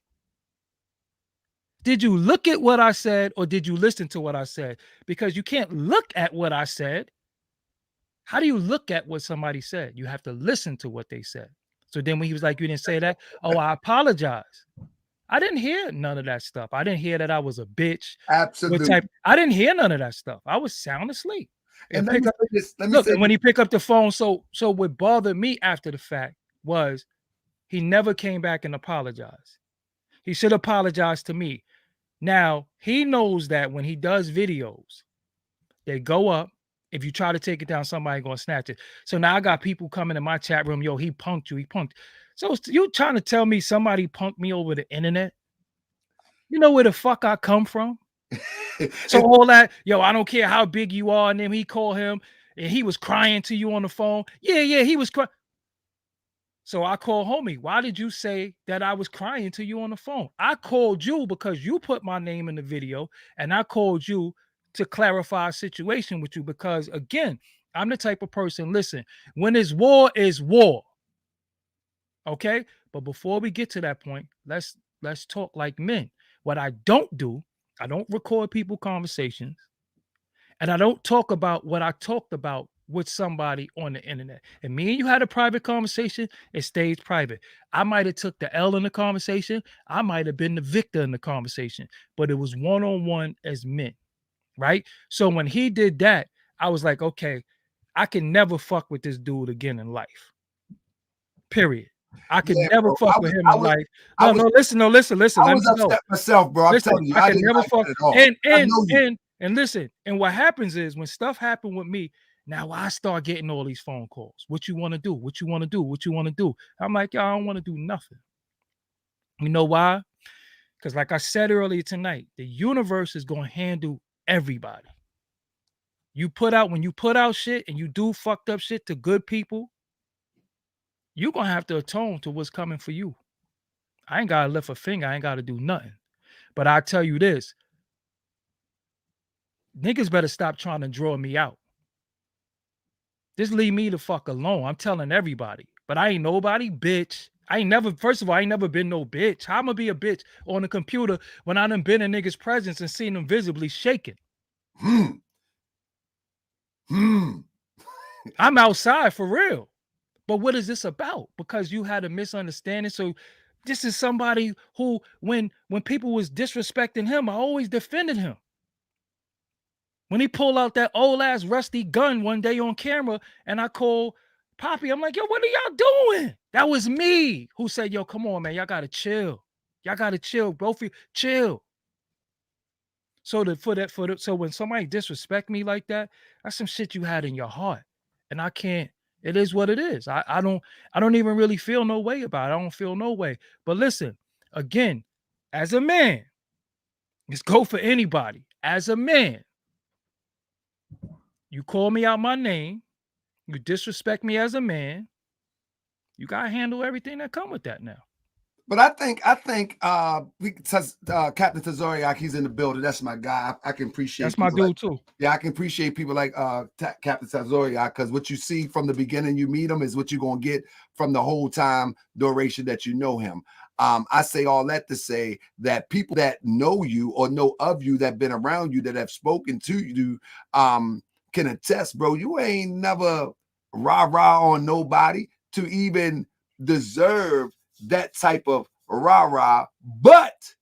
Speaker 2: Did you look at what I said or did you listen to what I said? Because you can't look at what I said. How do you look at what somebody said? You have to listen to what they said. So then when he was like, you didn't say that. Oh, I apologize. I didn't hear none of that stuff. I didn't hear that I was a bitch.
Speaker 1: Absolutely.
Speaker 2: I didn't hear none of that stuff. I was sound asleep.
Speaker 1: And
Speaker 2: Pick up, look, and when he picked up the phone, so what bothered me after the fact was he never came back and apologized. He should apologize to me. Now, he knows that when he does videos, they go up. If you try to take it down, somebody gonna snatch it. So now I got people coming in my chat room. Yo, he punked you. He punked. So you trying to tell me somebody punked me over the internet? You know where the fuck I come from? So all that, yo, I don't care how big you are. And then he called him and he was crying to you on the phone. Yeah, he was crying. So I called homie. Why did you say that I was crying to you on the phone? I called you because you put my name in the video, and I called you to clarify a situation with you because, again, I'm the type of person, listen, when it's war, is war. Okay? But before we get to that point, let's talk like men. What I don't do, I don't record people conversations, and I don't talk about what I talked about with somebody on the internet. And me and you had a private conversation, it stays private. I might have took the L in the conversation, I might have been the victor in the conversation, but it was one-on-one as men, right? So when he did that, I was like, okay, I can never fuck with this dude again in life. Period. I can never fuck with him in life. No, listen.
Speaker 1: I was upset myself, bro. I'm telling you,
Speaker 2: I can never fuck. And listen, and what happens is when stuff happened with me, now I start getting all these phone calls. What you want to do? What you want to do? What you want to do? I'm like, yo, I don't want to do nothing. You know why? Because like I said earlier tonight, the universe is going to handle everybody. When you put out shit and you do fucked up shit to good people, you're going to have to atone to what's coming for you. I ain't got to lift a finger. I ain't got to do nothing. But I tell you this, niggas better stop trying to draw me out. Just leave me the fuck alone. I'm telling everybody. But I ain't nobody, bitch. First of all, I ain't never been no bitch. How I'm gonna be a bitch on the computer when I done been in niggas' presence and seen them visibly shaking? I'm outside for real. But what is this about? Because you had a misunderstanding. So this is somebody who, when people was disrespecting him, I always defended him. When he pulled out that old ass rusty gun one day on camera and I called Poppy, I'm like, yo, what are y'all doing? That was me who said, yo, come on, man. Y'all got to chill. Y'all got to chill. Both of you, chill. So so when somebody disrespect me like that, that's some shit you had in your heart. And I can't, it is what it is. I don't even really feel no way about it. I don't feel no way. But listen, again, as a man, let's go for anybody. As a man, you call me out my name, you disrespect me as a man, you gotta handle everything that come with that now.
Speaker 1: But I think Captain Tazoriak, he's in the building. That's my guy. I can appreciate
Speaker 2: That's my dude too.
Speaker 1: Yeah, I can appreciate people like Captain Tazoriak, because what you see from the beginning you meet him is what you're gonna get from the whole time duration that you know him. I say all that to say that people that know you or know of you, that been around you, that have spoken to you, can attest, bro. You ain't never rah-rah on nobody to even deserve that type of rah-rah. But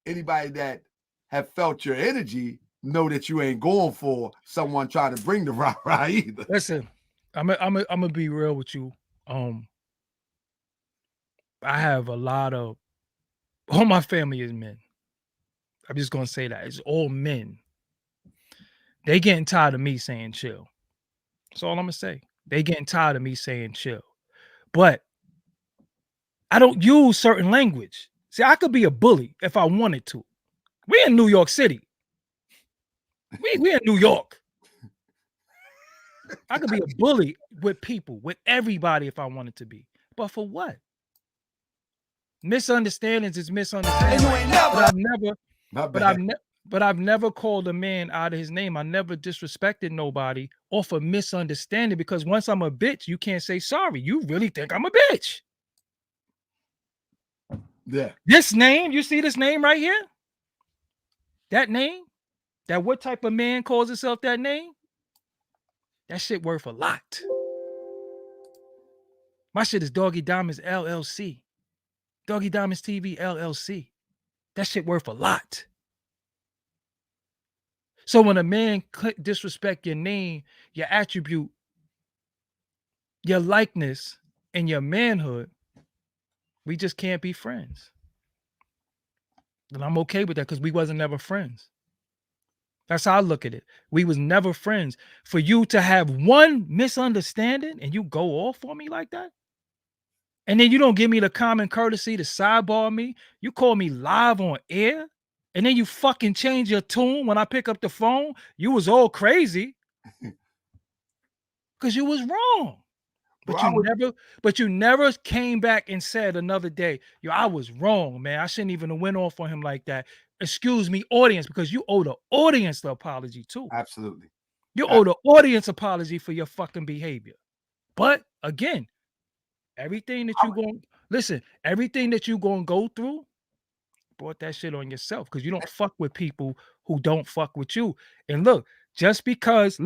Speaker 1: anybody that have felt your energy know that you ain't going for someone trying to bring the rah-rah either.
Speaker 2: Listen, I'm gonna be real with you. I have a lot of all my family is men. I'm just gonna say that. It's all men. They getting tired of me saying chill. That's all I'm gonna say. They getting tired of me saying chill. But I don't use certain language. See, I could be a bully if I wanted to. We in New York City. We in New York. I could be a bully with people, with everybody if I wanted to be. But for what? Misunderstandings is misunderstandings. But I've never called a man out of his name. I never disrespected nobody off of misunderstanding, because once I'm a bitch, you can't say sorry. You really think I'm a bitch.
Speaker 1: Yeah.
Speaker 2: This name, you see this name right here? That name? That what type of man calls himself that name? That shit worth a lot. My shit is Doggie Diamonds LLC. Doggie Diamonds TV LLC. That shit worth a lot. So when a man disrespect your name, your attribute, your likeness, and your manhood, we just can't be friends. And I'm okay with that, because we wasn't never friends. That's how I look at it. We was never friends. For you to have one misunderstanding and you go off on me like that, and then you don't give me the common courtesy to sidebar me, you call me live on air, and then you fucking change your tune when I pick up the phone, you was all crazy because you was wrong. But you never came back and said another day, yo, I was wrong, man. I shouldn't even have went off on him like that. Excuse me, audience, because you owe the audience the apology too.
Speaker 1: Absolutely.
Speaker 2: You owe the audience apology for your fucking behavior. But again, everything that you going everything that you gonna go through, brought that shit on yourself, because you don't fuck with people who don't fuck with you. And look, just because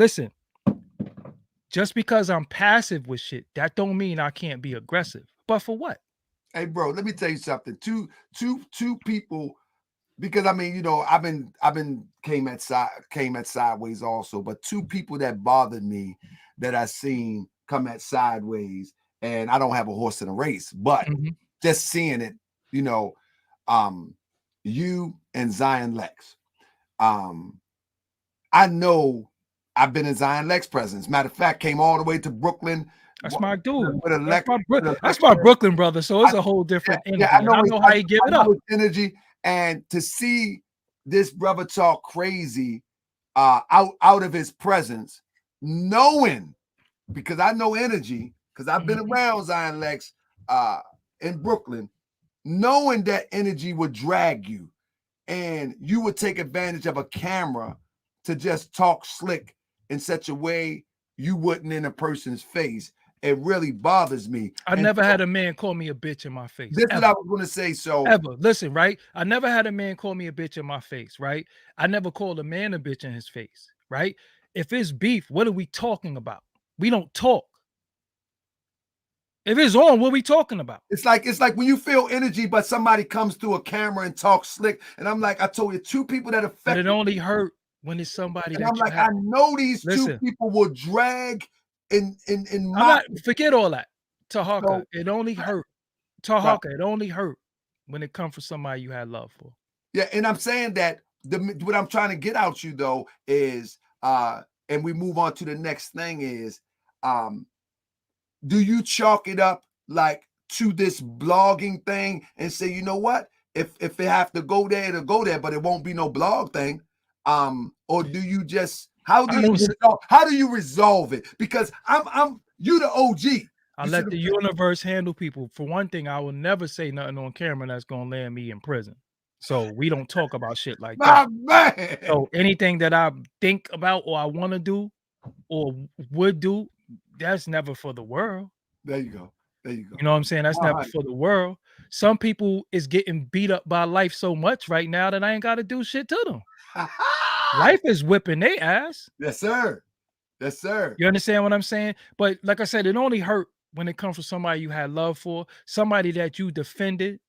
Speaker 2: I'm passive with shit, that don't mean I can't be aggressive. But for what?
Speaker 1: Hey, bro, let me tell you something. Two people, because I mean, you know, I've been came at sideways also, but two people that bothered me that I seen come at sideways, and I don't have a horse in a race, but just seeing it, you know, you and Zion Lex. I know I've been in Zion Lex presence. Matter of fact, came all the way to Brooklyn.
Speaker 2: That's my dude. That's my Brooklyn brother. So it's a whole different energy. Yeah, I know how you give it up.
Speaker 1: Energy, and to see this brother talk crazy out of his presence, knowing, because I know energy, because I've been around Zion Lex in Brooklyn, knowing that energy would drag you, and you would take advantage of a camera to just talk slick in such a way you wouldn't in a person's face. It really bothers me.
Speaker 2: I never had a man call me a bitch in my face.
Speaker 1: This is what I was going to say. So
Speaker 2: ever. Listen, right? I never had a man call me a bitch in my face, right? I never called a man a bitch in his face, right? If it's beef, what are we talking about? We don't talk. If it's on, what are we talking about?
Speaker 1: It's like when you feel energy, but somebody comes through a camera and talks slick, and I'm like, I told you, two people that affect.
Speaker 2: But it only hurt when it's somebody.
Speaker 1: And that I'm like, I know these two people will drag in my.
Speaker 2: Forget all that. Tahaka, it only hurt. Tahaka, it only hurt when it comes from somebody you had love for.
Speaker 1: Yeah, and I'm saying that what I'm trying to get out you though is, and we move on to the next thing is, do you chalk it up like to this blogging thing and say, you know what, if it have to go there, it'll go there, but it won't be no blog thing, or do you just how do you resolve it? Because I'm you the OG.
Speaker 2: I
Speaker 1: You
Speaker 2: let
Speaker 1: should
Speaker 2: the
Speaker 1: have.
Speaker 2: universe handle people. For one thing, I will never say nothing on camera that's gonna land me in prison. So we don't talk about shit like that.
Speaker 1: My man.
Speaker 2: So anything that I think about or I want to do or would do, that's never for the world.
Speaker 1: There you go. There you go.
Speaker 2: You know what I'm saying? That's never for the world. Some people is getting beat up by life so much right now that I ain't got to do shit to them. Life is whipping their ass.
Speaker 1: Yes, sir. Yes, sir.
Speaker 2: You understand what I'm saying? But like I said, it only hurt when it comes from somebody you had love for, somebody that you defended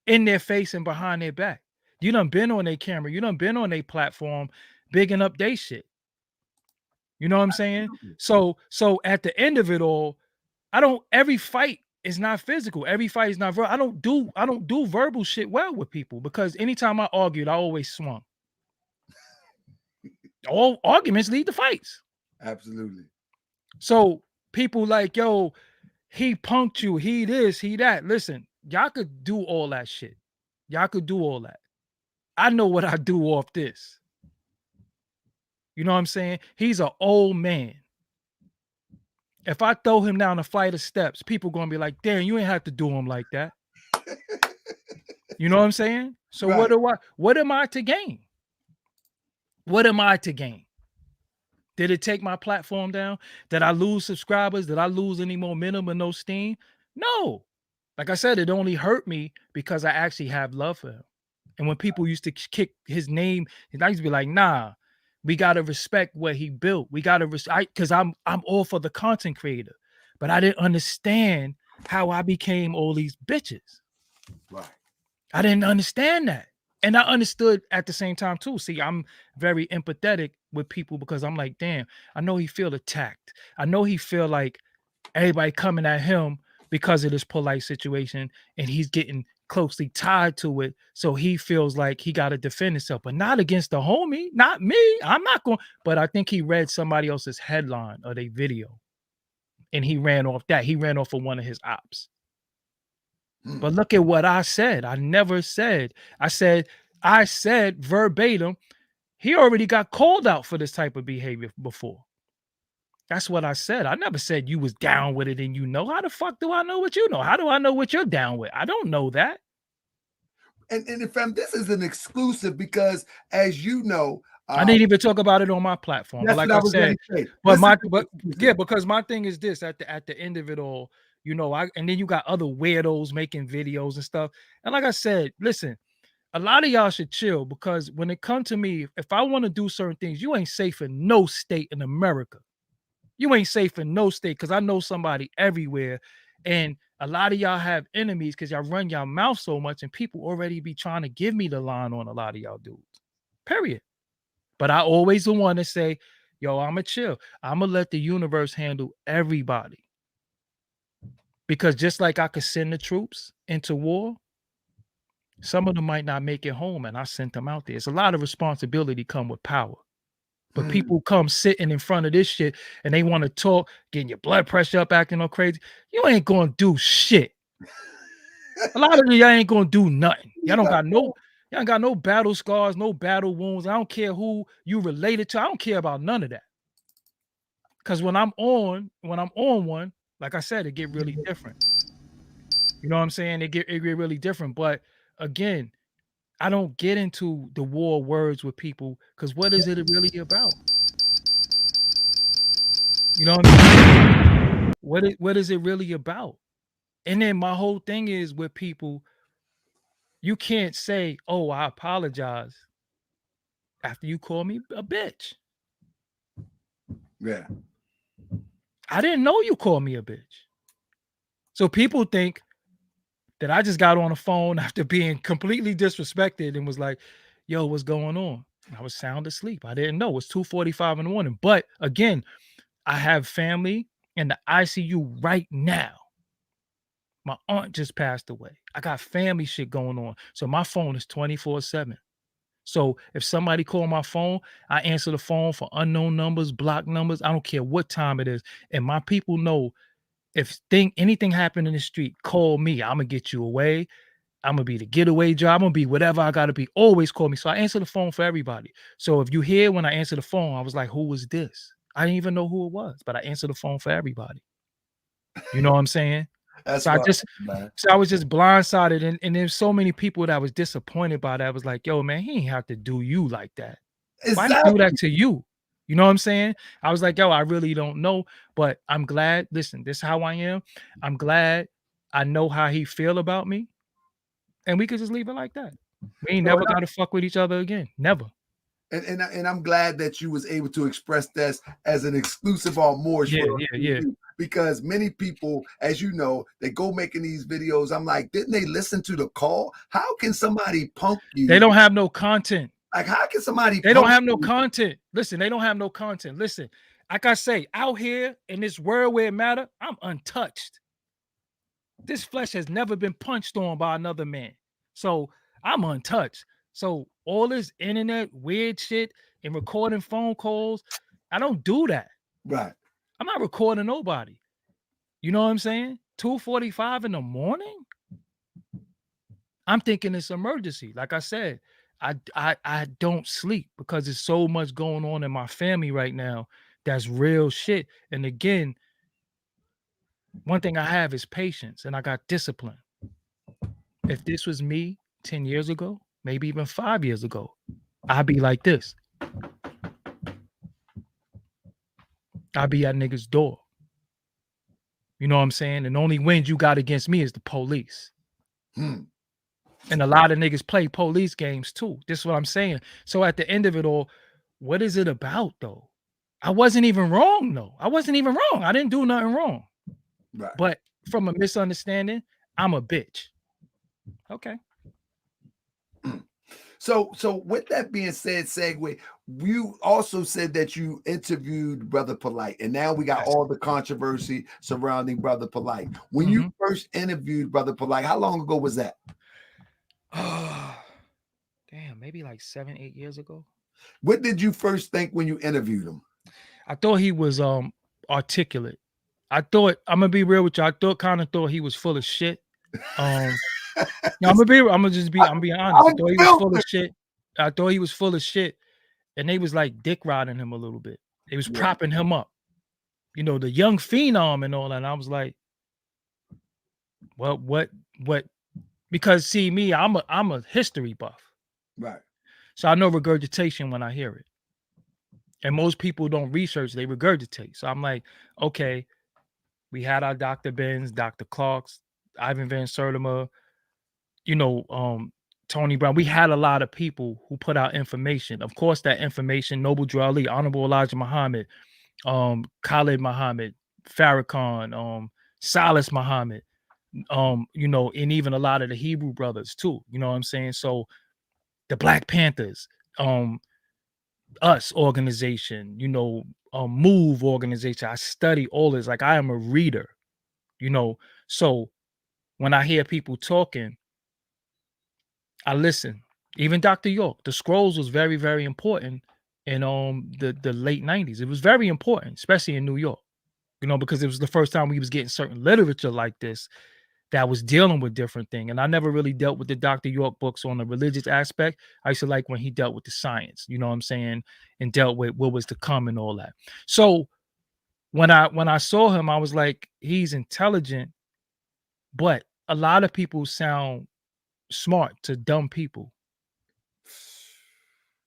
Speaker 2: in their face and behind their back. You done been on their camera. You done been on their platform, bigging up they shit. You know what I'm saying? So at the end of it all, every fight is not physical. Every fight is not verbal. I don't do verbal shit well with people because anytime I argued, I always swung. All arguments lead to fights.
Speaker 1: Absolutely.
Speaker 2: So people like, yo, he punked you, he this, he that. Listen, y'all could do all that shit. Y'all could do all that. I know what I do off this. You know what I'm saying? He's an old man. If I throw him down a flight of steps, people gonna be like, damn, you ain't have to do him like that. You know what I'm saying? So
Speaker 1: Right.
Speaker 2: what am I to gain? What am I to gain? Did it take my platform down? Did I lose subscribers? Did I lose any momentum and no steam? No. Like I said, it only hurt me because I actually have love for him. And when people used to kick his name, I used to be like, nah, we gotta respect what he built. We gotta respect because I'm all for the content creator, but I didn't understand how I became all these bitches.
Speaker 1: Right.
Speaker 2: I didn't understand that. And I understood at the same time too. See, I'm very empathetic with people because I'm like, damn, I know he feel attacked. I know he feel like everybody coming at him because of this polite situation and he's getting closely tied to it. So he feels like he got to defend himself, but not against the homie, not me. I'm not going, but I think he read somebody else's headline or their video and he ran off that. He ran off of one of his ops. But look at what I said. I never said, I said verbatim, he already got called out for this type of behavior before. That's what I said. I never said you was down with it and you know. How the fuck do I know what you know? How do I know what you're down with? I don't know that.
Speaker 1: And fam, this is an exclusive because, as you know,
Speaker 2: I didn't even talk about it on my platform. But like I said, because my thing is this: at the end of it all, you know, and then you got other weirdos making videos and stuff. And like I said, listen, a lot of y'all should chill because when it comes to me, if I want to do certain things, you ain't safe in no state in America. You ain't safe in no state because I know somebody everywhere. And a lot of y'all have enemies because y'all run your mouth so much and people already be trying to give me the line on a lot of y'all dudes. Period. But I always the one to say, yo, I'ma chill. I'ma let the universe handle everybody. Because just like I could send the troops into war, some of them might not make it home and I sent them out there. It's a lot of responsibility come with power. But people come sitting in front of this shit and they want to talk, getting your blood pressure up, acting all crazy. You ain't gonna do shit. A lot of y'all ain't gonna do nothing. Y'all ain't got no battle scars, no battle wounds. I don't care who you related to. I don't care about none of that. Because when I'm on one, like I said, it get really different. You know what I'm saying? It get really different. But again, I don't get into the war words with people because what is it really about? You know what I mean? What is it really about? And then my whole thing is with people, you can't say, oh, I apologize after you call me a bitch.
Speaker 1: Yeah.
Speaker 2: I didn't know you called me a bitch. So people think that I just got on the phone after being completely disrespected and was like, yo, what's going on? I was sound asleep. I didn't know. It was 2:45 in the morning. But again, I have family in the ICU right now. My aunt just passed away. I got family shit going on. So my phone is 24/7. So if somebody call my phone, I answer the phone for unknown numbers, block numbers. I don't care what time it is. And my people know if anything happened in the street, call me. I'm gonna get you away. I'm gonna be the getaway job. I'm gonna be whatever I gotta be. Always call me. So I answer the phone for everybody. So if you hear when I answer the phone, I was like, who was this? I didn't even know who it was, but I answered the phone for everybody. You know what I'm saying?
Speaker 1: That's
Speaker 2: So I
Speaker 1: fine,
Speaker 2: just
Speaker 1: man.
Speaker 2: so I was just blindsided, and there's so many people that was disappointed by that. I was like, yo, man, he ain't have to do you like that. Why he do
Speaker 1: Exactly.
Speaker 2: that to you? You know what I'm saying? I was like, yo, I really don't know, but I'm glad. Listen, this is how I am. I'm glad I know how he feel about me, and we could just leave it like that. We ain't
Speaker 1: No,
Speaker 2: never got to fuck with each other again. Never.
Speaker 1: and I'm glad that you was able to express this as an exclusive on Moorish
Speaker 2: Yeah,
Speaker 1: World
Speaker 2: yeah, yeah.
Speaker 1: TV, because many people, as you know, they go making these videos. I'm like, didn't they listen to the call? How can somebody punk
Speaker 2: They
Speaker 1: you?
Speaker 2: don't have no content.
Speaker 1: Like, how can somebody
Speaker 2: They don't
Speaker 1: punk
Speaker 2: have no
Speaker 1: you?
Speaker 2: content. Listen, they don't have no content. Listen, like I say, out here in this world where it matter, I'm untouched. This flesh has never been punched on by another man. So I'm untouched. So all this internet weird shit and recording phone calls, I don't do that.
Speaker 1: Right.
Speaker 2: I'm not recording nobody. You know what I'm saying? 2:45 in the morning? I'm thinking it's emergency. Like I said, I don't sleep because there's so much going on in my family right now that's real shit. And again, one thing I have is patience and I got discipline. If this was me 10 years ago, maybe even 5 years ago, I'd be like this. I'd be at niggas' door. You know what I'm saying? And the only wind you got against me is the police.
Speaker 1: Hmm.
Speaker 2: And a lot of niggas play police games too. This is what I'm saying. So at the end of it all, what is it about though? I wasn't even wrong though. I wasn't even wrong. I didn't do nothing wrong.
Speaker 1: Right.
Speaker 2: But from a misunderstanding, I'm a bitch. Okay.
Speaker 1: So with that being said, segue, you also said that you interviewed Brother Polite, and now we got
Speaker 2: Yes.
Speaker 1: all the controversy surrounding Brother Polite. When you first interviewed Brother Polite, how long ago was that?
Speaker 2: Damn, maybe like 7, 8 years ago.
Speaker 1: What did you first think when you interviewed him?
Speaker 2: I thought he was articulate. I thought, I'm gonna be real with you. I thought he was full of shit. No, I'm being honest. I thought he was full of shit. I thought he was full of shit, and they was like dick riding him a little bit. They was
Speaker 1: Yeah.
Speaker 2: propping him up, you know, the young phenom and all that. And I was like, well, what? Because see, me, I'm a history buff,
Speaker 1: Right.
Speaker 2: so I know regurgitation when I hear it. And most people don't research; they regurgitate. So I'm like, okay, we had our Dr. Benz, Dr. Clarks, Ivan Van Sertima, you know, Tony Brown. We had a lot of people who put out information. Of course, that information, Noble Drew Ali, Honorable Elijah Muhammad, Khalid Muhammad, Farrakhan, Silas Muhammad, you know, and even a lot of the Hebrew brothers too. You know what I'm saying? So the Black Panthers, us organization, you know, Move organization. I study all this. Like I am a reader, you know. So when I hear people talking, I listen. Even Dr. York, the scrolls was very, very important in the late 90s. It was very important, especially in New York, you know, because it was the first time we was getting certain literature like this that was dealing with different things. And I never really dealt with the Dr. York books on the religious aspect. I used to like when he dealt with the science, you know what I'm saying, and dealt with what was to come and all that. So when I saw him, I was like, he's intelligent, but a lot of people sound smart to dumb people.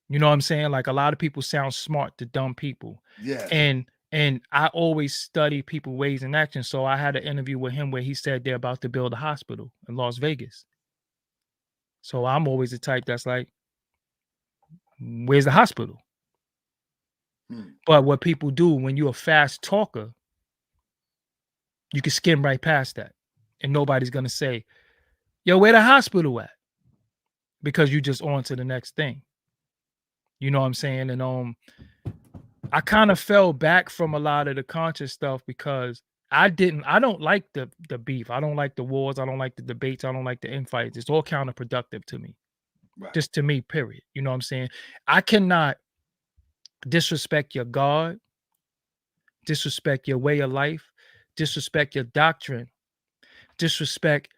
Speaker 2: You know what I'm saying? Like a lot of people sound smart to dumb people.
Speaker 1: Yeah.
Speaker 2: And I always study people ways and actions. So I had an interview with him where he said they're about to build a hospital in Las Vegas. So I'm always the type that's like, where's the hospital? But what people do when you're a fast talker, you can skim right past that. And nobody's gonna say, yo, where the hospital at? Because you just on to the next thing. You know what I'm saying? And I kind of fell back from a lot of the conscious stuff because I don't like the beef. I don't like the wars. I don't like the debates. I don't like the infights. It's all counterproductive to me.
Speaker 1: Right.
Speaker 2: Just to me, period. You know what I'm saying? I cannot disrespect your God, disrespect your way of life, disrespect your doctrine, disrespect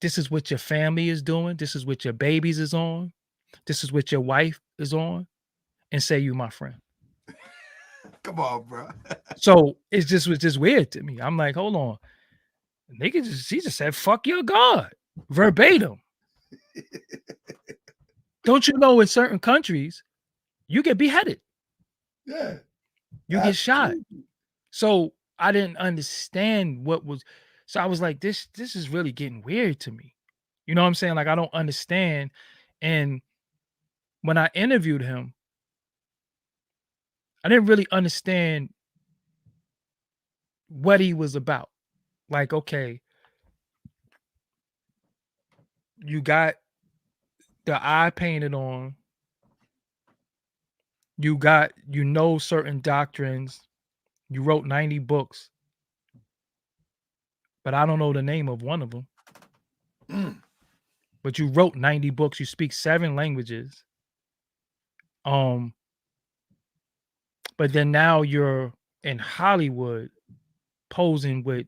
Speaker 2: this is what your family is doing, this is what your babies is on, this is what your wife is on, and say you my friend.
Speaker 1: Come on, bro.
Speaker 2: So it just was just weird to me. I'm like, hold on. He just said, fuck your God, verbatim. Don't you know in certain countries, you get beheaded.
Speaker 1: Yeah.
Speaker 2: You get shot. So I didn't understand what was, so I was like, this is really getting weird to me. You know what I'm saying? Like, I don't understand. And when I interviewed him, I didn't really understand what he was about. Like, okay, you got the eye painted on, you got, certain doctrines, you wrote 90 books, but I don't know the name of one of them. But you wrote 90 books, you speak 7 languages. But then now you're in Hollywood posing with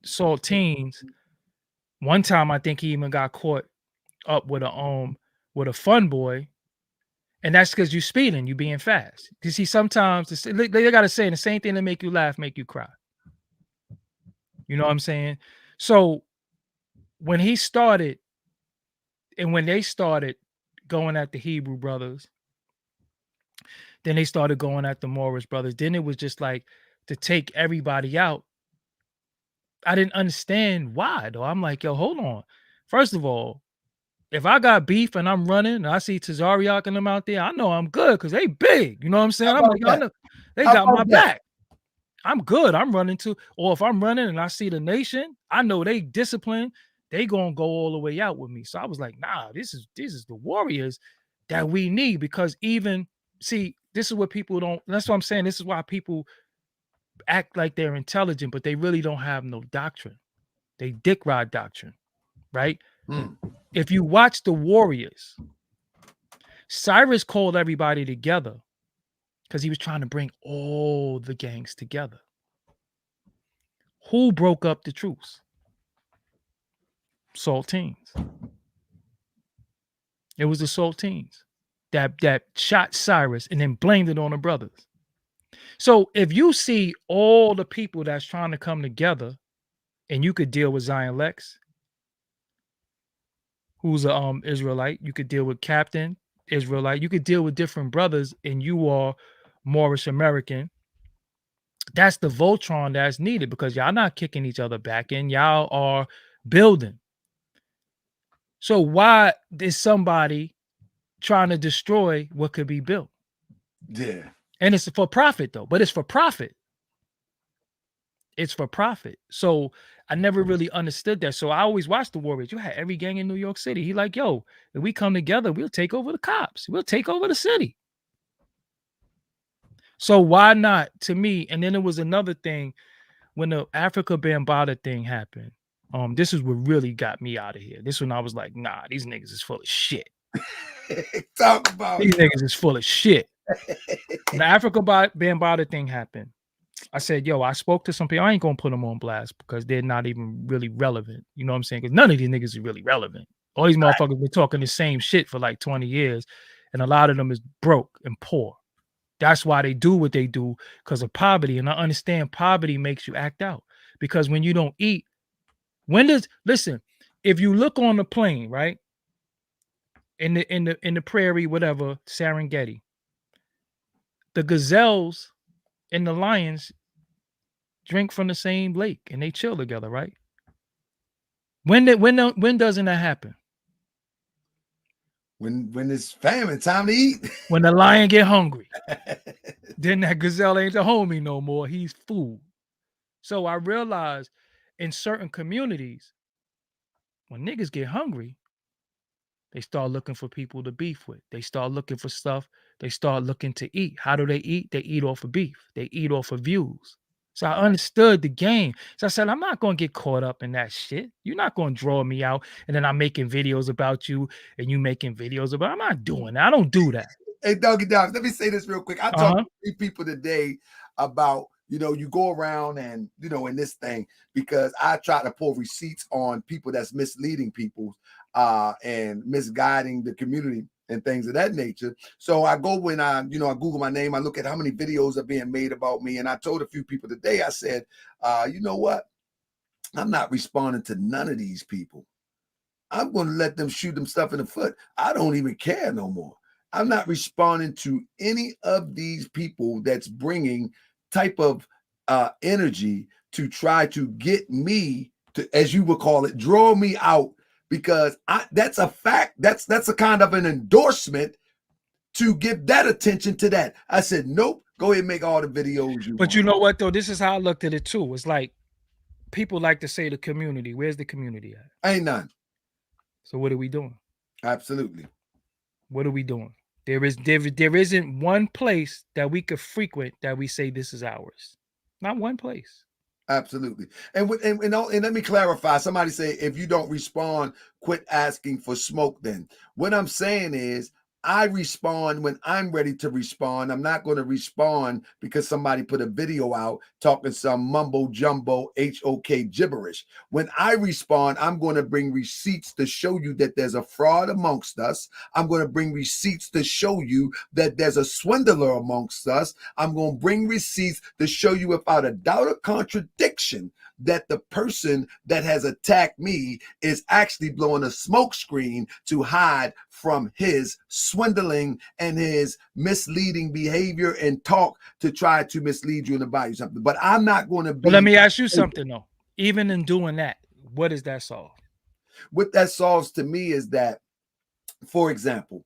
Speaker 2: saltines. One time I think he even got caught up with a fun boy. And that's because you speeding, you being fast. You see, sometimes they gotta say the same thing that make you laugh, make you cry. You know what I'm saying? So when he started, and when they started going at the Hebrew brothers, then they started going at the Moorish brothers. Then it was just like to take everybody out. I didn't understand why though. I'm like, yo, hold on. First of all, if I got beef and I'm running and I see Tazariak and them out there, I know I'm good because they big. You know what I'm saying? I'm like, I know they got my back. I'm good. I'm running too. Or if I'm running and I see the nation, I know they disciplined. They gonna go all the way out with me. So I was like, nah, this is the warriors that we need, because even see, this is what people don't. That's what I'm saying. This is why people act like they're intelligent, but they really don't have no doctrine. They dick ride doctrine, right? If you watch the Warriors, Cyrus called everybody together because he was trying to bring all the gangs together. Who broke up the truce? Saltines. It was the Saltines that shot Cyrus and then blamed it on the brothers. So if you see all the people that's trying to come together, and you could deal with Zion Lex, who's a Israelite, you could deal with Captain Israelite, you could deal with different brothers, and you are Moorish American. That's the Voltron that's needed, because y'all not kicking each other back in, y'all are building. So why is somebody trying to destroy what could be built?
Speaker 1: Yeah.
Speaker 2: And it's for profit though, but it's for profit. It's for profit. So I never really understood that. So I always watched the Warriors. You had every gang in New York City. He like, yo, if we come together, we'll take over the cops. We'll take over the city. So why not, to me? And then there was another thing when the Africa Bambaataa thing happened. This is what really got me out of here. This one I was like, nah, these niggas is full of shit.
Speaker 1: Talk about
Speaker 2: these niggas is full of shit. When the Africa Bambaataa thing happened, I said, yo, I spoke to some people. I ain't gonna put them on blast because they're not even really relevant. You know what I'm saying? Because none of these niggas is really relevant. All these motherfuckers been talking the same shit for like 20 years, and a lot of them is broke and poor. That's why they do what they do, because of poverty. And I understand poverty makes you act out, because when you don't eat, listen, if you look on the plain, right, in the prairie, whatever, Serengeti, the gazelles and the lions drink from the same lake and they chill together, right? When doesn't that happen?
Speaker 1: When it's famine time to eat.
Speaker 2: When the lion get hungry. Then that gazelle ain't the homie no more. He's food. So I realized in certain communities, when niggas get hungry, they start looking for people to beef with. They start looking for stuff. They start looking to eat. How do they eat? They eat off of beef. They eat off of views. So I understood the game. So I said, I'm not going to get caught up in that shit. You're not going to draw me out. And then I'm making videos about you and you making videos about, I'm not doing that. I don't do that.
Speaker 1: Hey, Doggie Diamonds, let me say this real quick. I talked to 3 people today about, you go around and, in this thing, because I try to pull receipts on people that's misleading people and misguiding the community. and things of that nature. So I go when I Google my name, I look at how many videos are being made about me. And I told a few people today, I said, you know what? I'm not responding to none of these people. I'm going to let them shoot them stuff in the foot. I don't even care no more. I'm not responding to any of these people that's bringing type of energy to try to get me to, as you would call it, draw me out, because that's a fact. That's a kind of an endorsement to give that attention to that. I said, nope, go ahead and make all the videos you want.
Speaker 2: But you know what, though? This is how I looked at it, too. It's like people like to say the community. Where's the community at?
Speaker 1: Ain't none.
Speaker 2: So what are we doing?
Speaker 1: Absolutely.
Speaker 2: What are we doing? There isn't one place that we could frequent that we say this is ours. Not one place.
Speaker 1: Absolutely. And let me clarify. Somebody say, if you don't respond, quit asking for smoke then. What I'm saying is, I respond when I'm ready to respond. I'm not going to respond because somebody put a video out talking some mumbo jumbo HOK gibberish. When I respond, I'm going to bring receipts to show you that there's a fraud amongst us. I'm going to bring receipts to show you that there's a swindler amongst us. I'm going to bring receipts to show you without a doubt or contradiction that the person that has attacked me is actually blowing a smoke screen to hide from his swindling and his misleading behavior and talk to try to mislead you and to buy you something. But I'm not going to be.
Speaker 2: But let me ask you something, though. Even in doing that, what does that solve?
Speaker 1: What that solves to me is that, for example,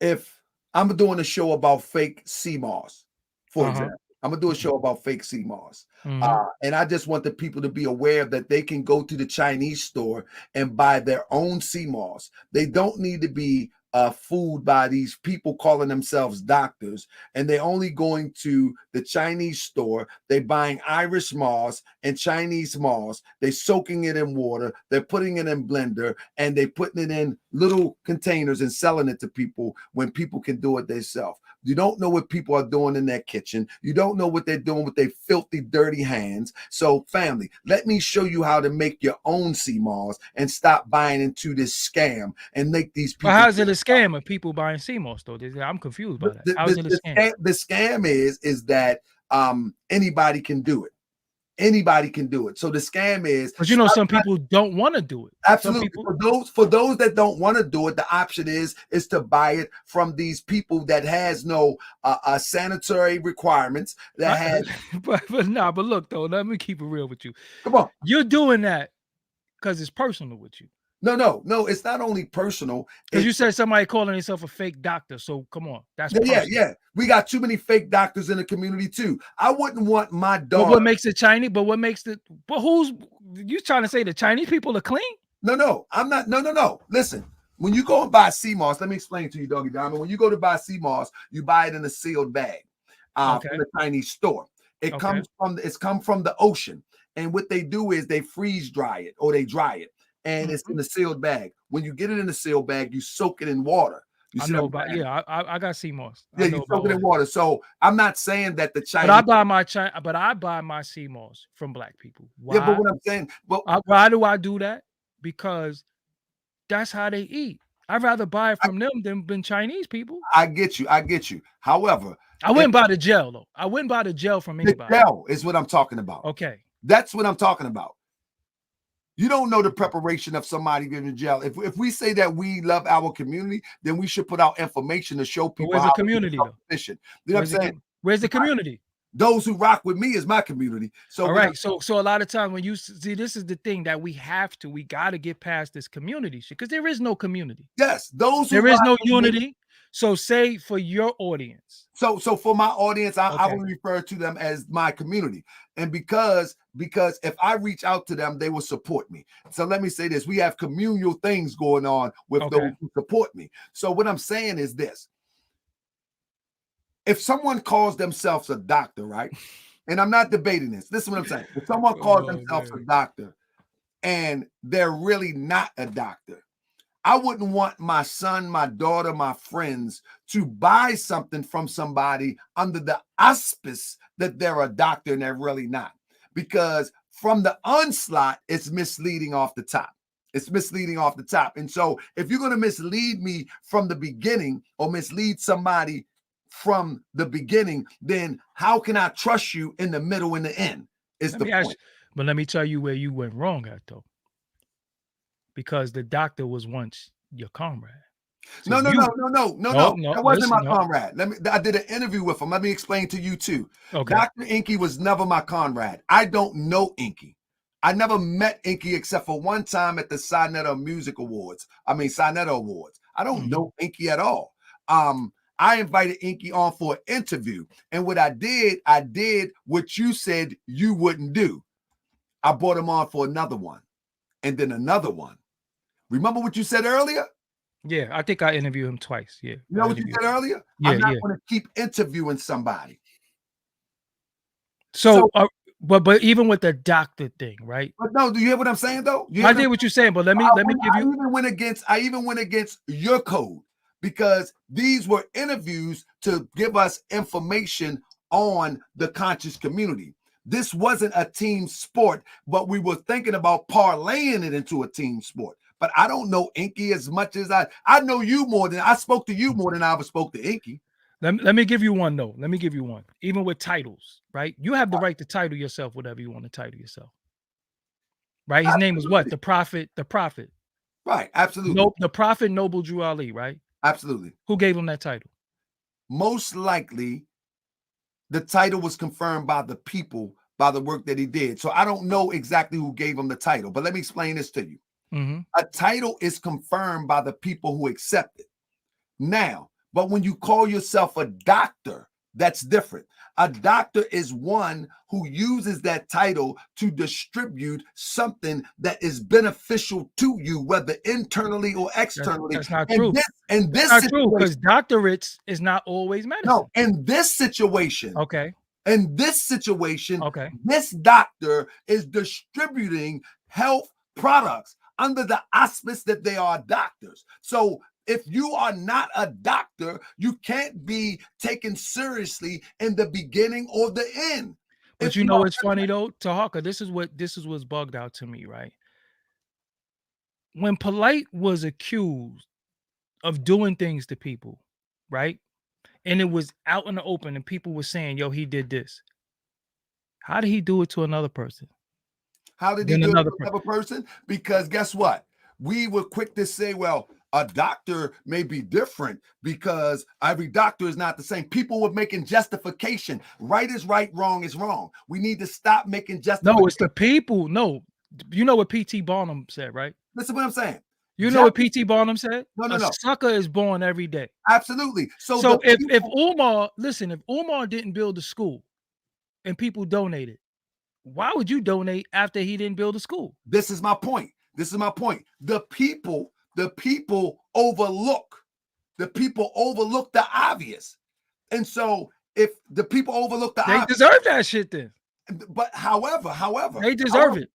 Speaker 1: if I'm doing a show about fake CMOS, for example, I'm going to do a show about fake CMOS. And I just want the people to be aware that they can go to the Chinese store and buy their own CMOS. They don't need to be fooled by these people calling themselves doctors, and they're only going to the Chinese store. They're buying Irish moss and Chinese moss. They're soaking it in water. They're putting it in blender, and they're putting it in little containers and selling it to people when people can do it themselves. You don't know what people are doing in their kitchen. You don't know what they're doing with their filthy, dirty hands. So, family, let me show you how to make your own CMOS and stop buying into this scam and make these people.
Speaker 2: But how's it a scam of people buying CMOS, though? I'm confused by that. How's it a scam?
Speaker 1: The scam is that anybody can do it. Anybody can do it. So the scam is,
Speaker 2: but you know, some people don't want to do it.
Speaker 1: Absolutely. For those that don't want to do it, the option is to buy it from these people that has no sanitary requirements. That has,
Speaker 2: but look though, let me keep it real with you.
Speaker 1: Come on,
Speaker 2: you're doing that because it's personal with you.
Speaker 1: No, it's not only personal.
Speaker 2: Because you said somebody calling himself a fake doctor. So come on, that's
Speaker 1: yeah. We got too many fake doctors in the community too. I wouldn't want my daughter.
Speaker 2: But what makes it Chinese? But who's you trying to say the Chinese people are clean?
Speaker 1: No, I'm not. No. Listen, when you go and buy CMOS, let me explain to you, Doggie Diamond. When you go to buy CMOS, you buy it in a sealed bag from the Chinese store. It comes from the ocean, and what they do is they freeze dry it or they dry it. And it's in the sealed bag. When you get it in the sealed bag, you soak it in water.
Speaker 2: I know about I got CMOS.
Speaker 1: Yeah, you soak it in water. So I'm not saying that the Chinese.
Speaker 2: But I buy my CMOS from black people. Why?
Speaker 1: Yeah, but what I'm saying,
Speaker 2: why do I do that? Because that's how they eat. I'd rather buy it from them than Chinese people.
Speaker 1: I get you. However,
Speaker 2: I wouldn't buy the gel though. I wouldn't buy the gel from anybody.
Speaker 1: The gel is what I'm talking about.
Speaker 2: Okay,
Speaker 1: that's what I'm talking about. You don't know the preparation of somebody getting in jail. If we say that we love our community, then we should put out information to show people.
Speaker 2: Where's the community though?
Speaker 1: You know what I'm saying?
Speaker 2: Where's the community?
Speaker 1: Those who rock with me is my community. So
Speaker 2: all right. So a lot of times when you see, this is the thing that we got to get past this community shit because there is no community.
Speaker 1: Yes, there
Speaker 2: is no unity. So say for your audience.
Speaker 1: So for my audience, I will refer to them as my community. And because if I reach out to them, they will support me. So let me say this. We have communal things going on with those who support me. So what I'm saying is this. If someone calls themselves a doctor, right? And I'm not debating this. This is what I'm saying. If someone calls themselves a doctor and they're really not a doctor, I wouldn't want my son, my daughter, my friends to buy something from somebody under the auspice that they're a doctor and they're really not. Because from the onslaught, it's misleading off the top. It's misleading off the top. And so if you're going to mislead me from the beginning or mislead somebody from the beginning, then how can I trust you in the middle and the end is
Speaker 2: Let
Speaker 1: the
Speaker 2: me ask,
Speaker 1: point.
Speaker 2: but let me tell you where you went wrong at though, because the doctor was once your comrade. So
Speaker 1: No. That wasn't
Speaker 2: Listen,
Speaker 1: my
Speaker 2: no.
Speaker 1: comrade. I did an interview with him. Let me explain to you too.
Speaker 2: Okay.
Speaker 1: Dr. Inky was never my comrade. I don't know Inky. I never met Inky except for one time at the Sinetta Music Awards. Sinetta Awards. I don't know Inky at all. I invited Inky on for an interview. And what I did what you said you wouldn't do. I brought him on for another one and then another one. Remember what you said earlier?
Speaker 2: Yeah, I think I interviewed him twice. Yeah.
Speaker 1: You know what you said earlier?
Speaker 2: Yeah,
Speaker 1: I'm not going to keep interviewing somebody.
Speaker 2: So but even with the doctor thing, right?
Speaker 1: But no, do you hear what I'm saying though?
Speaker 2: I did what you're saying, but let me give you.
Speaker 1: I even went against your code because these were interviews to give us information on the conscious community. This wasn't a team sport, but we were thinking about parlaying it into a team sport. But I don't know Inky as much as I know you more than I spoke to you more than I ever spoke to Inky.
Speaker 2: Let me give you one though. Let me give you one. Even with titles, right? You have the right to title yourself whatever you want to title yourself. Right? His name is what? The Prophet. The Prophet.
Speaker 1: Right. Absolutely.
Speaker 2: No, the Prophet Noble Drew Ali, right?
Speaker 1: Absolutely.
Speaker 2: Who gave him that title?
Speaker 1: Most likely, the title was confirmed by the people by the work that he did. So I don't know exactly who gave him the title, but let me explain this to you. A title is confirmed by the people who accept it. Now, but when you call yourself a doctor, that's different. A doctor is one who uses that title to distribute something that is beneficial to you, whether internally or externally.
Speaker 2: That's not true.
Speaker 1: That's
Speaker 2: not true because doctorates is not always medicine.
Speaker 1: No, in this situation.
Speaker 2: Okay.
Speaker 1: In this situation,
Speaker 2: okay,
Speaker 1: this doctor is distributing health products under the auspice that they are doctors. So if you are not a doctor, you can't be taken seriously in the beginning or the end.
Speaker 2: But you know what's funny though, Tahaka, this is what's bugged out to me, right? When Polite was accused of doing things to people, right? And it was out in the open and people were saying, yo, he did this. How did he do it to another person?
Speaker 1: How did he do it to another person? Because guess what? We were quick to say, well, a doctor may be different because every doctor is not the same. People were making justification. Right is right, wrong is wrong. We need to stop making justification.
Speaker 2: No, it's the people. No, you know what P.T. Barnum said, right?
Speaker 1: Listen to what I'm saying.
Speaker 2: You know what P.T. Barnum said?
Speaker 1: No.
Speaker 2: A sucker is born every day.
Speaker 1: Absolutely.
Speaker 2: So if Umar didn't build a school and people donated, why would you donate after he didn't build a school?
Speaker 1: This is my point. The people overlook the obvious. And so if the people overlook the obvious,
Speaker 2: they deserve that shit then.
Speaker 1: But however,
Speaker 2: they deserve it.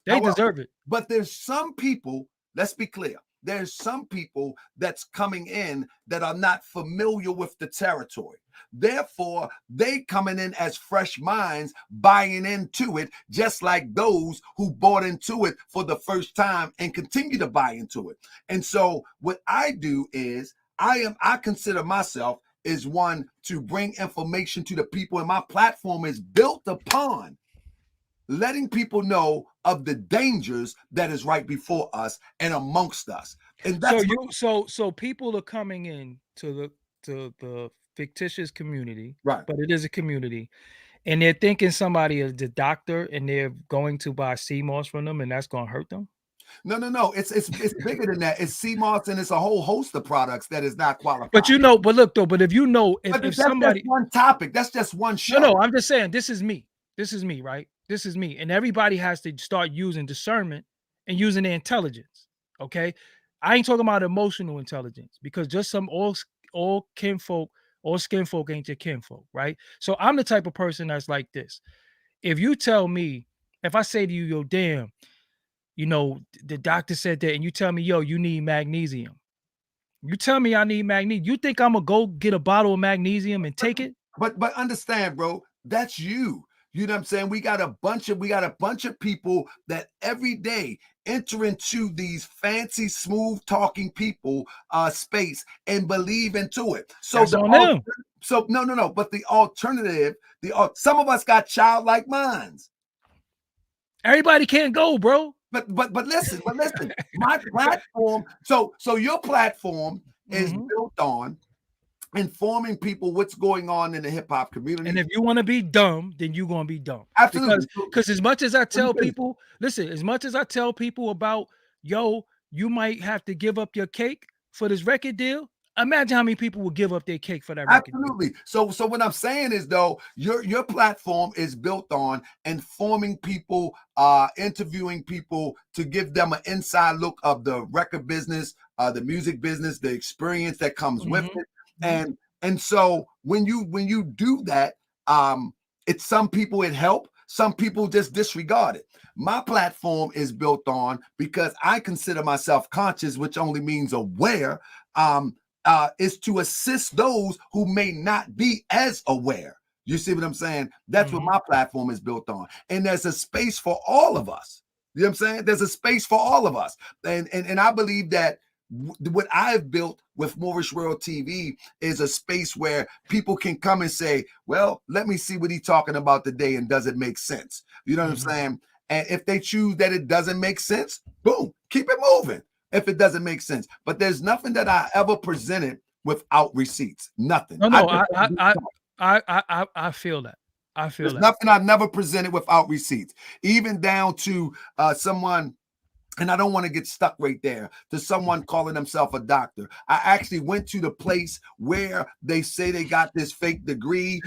Speaker 1: They
Speaker 2: deserve it.
Speaker 1: But there's some people, let's be clear. There's some people that's coming in that are not familiar with the territory. Therefore, they coming in as fresh minds, buying into it, just like those who bought into it for the first time and continue to buy into it. And so what I do is I consider myself is one to bring information to the people, and my platform is built upon letting people know of the dangers that is right before us and amongst us. And that's
Speaker 2: so people are coming in to the fictitious community,
Speaker 1: right?
Speaker 2: But it is a community, and they're thinking somebody is the doctor, and they're going to buy CMOS from them, and that's going to hurt them.
Speaker 1: No. It's bigger than that. It's CMOS, and it's a whole host of products that is not qualified.
Speaker 2: But look though. But if you know, if somebody,
Speaker 1: just one topic, that's just one show.
Speaker 2: No. I'm just saying, this is me, right? This is me, and everybody has to start using discernment and using their intelligence. Okay, I ain't talking about emotional intelligence because just some all kinfolk, all skin folk ain't your kinfolk, right? So I'm the type of person that's like this. If you tell me, if I say to you, yo, damn, you know, the doctor said that, and you tell me, yo, you need magnesium. You tell me I need magnesium. You think I'm gonna go get a bottle of magnesium and take it?
Speaker 1: But understand, bro, that's you. You know what I'm saying? We got a bunch of people that every day enter into these fancy, smooth talking people space and believe into it. So
Speaker 2: That's on them.
Speaker 1: So no. But the alternative, some of us got childlike minds.
Speaker 2: Everybody can't go, bro.
Speaker 1: But listen, my platform. So your platform is built on informing people what's going on in the hip hop community.
Speaker 2: And if you want to be dumb, then you're gonna be dumb.
Speaker 1: Absolutely.
Speaker 2: Because as much as I tell people, listen, as much as I tell people about, yo, you might have to give up your cake for this record deal. Imagine how many people will give up their cake for that record.
Speaker 1: Absolutely. So what I'm saying is, though, your platform is built on informing people, interviewing people to give them an inside look of the record business, the music business, the experience that comes with it. And so when you do that, it's some people it help, some people just disregard it. My platform is built on, because I consider myself conscious, which only means aware, is to assist those who may not be as aware. You see what I'm saying? That's what my platform is built on. And there's a space for all of us. You know what I'm saying? There's a space for all of us. And I believe that what I've built with Moorish World TV is a space where people can come and say, well, let me see what he's talking about today, and does it make sense? You know what I'm saying? And if they choose that it doesn't make sense, boom, keep it moving. If it doesn't make sense. But there's nothing that I ever presented without receipts. Nothing.
Speaker 2: No, I feel that.
Speaker 1: There's nothing I've never presented without receipts. Even down to someone, and I don't want to get stuck right there, to someone calling themselves a doctor. I actually went to the place where they say they got this fake degree.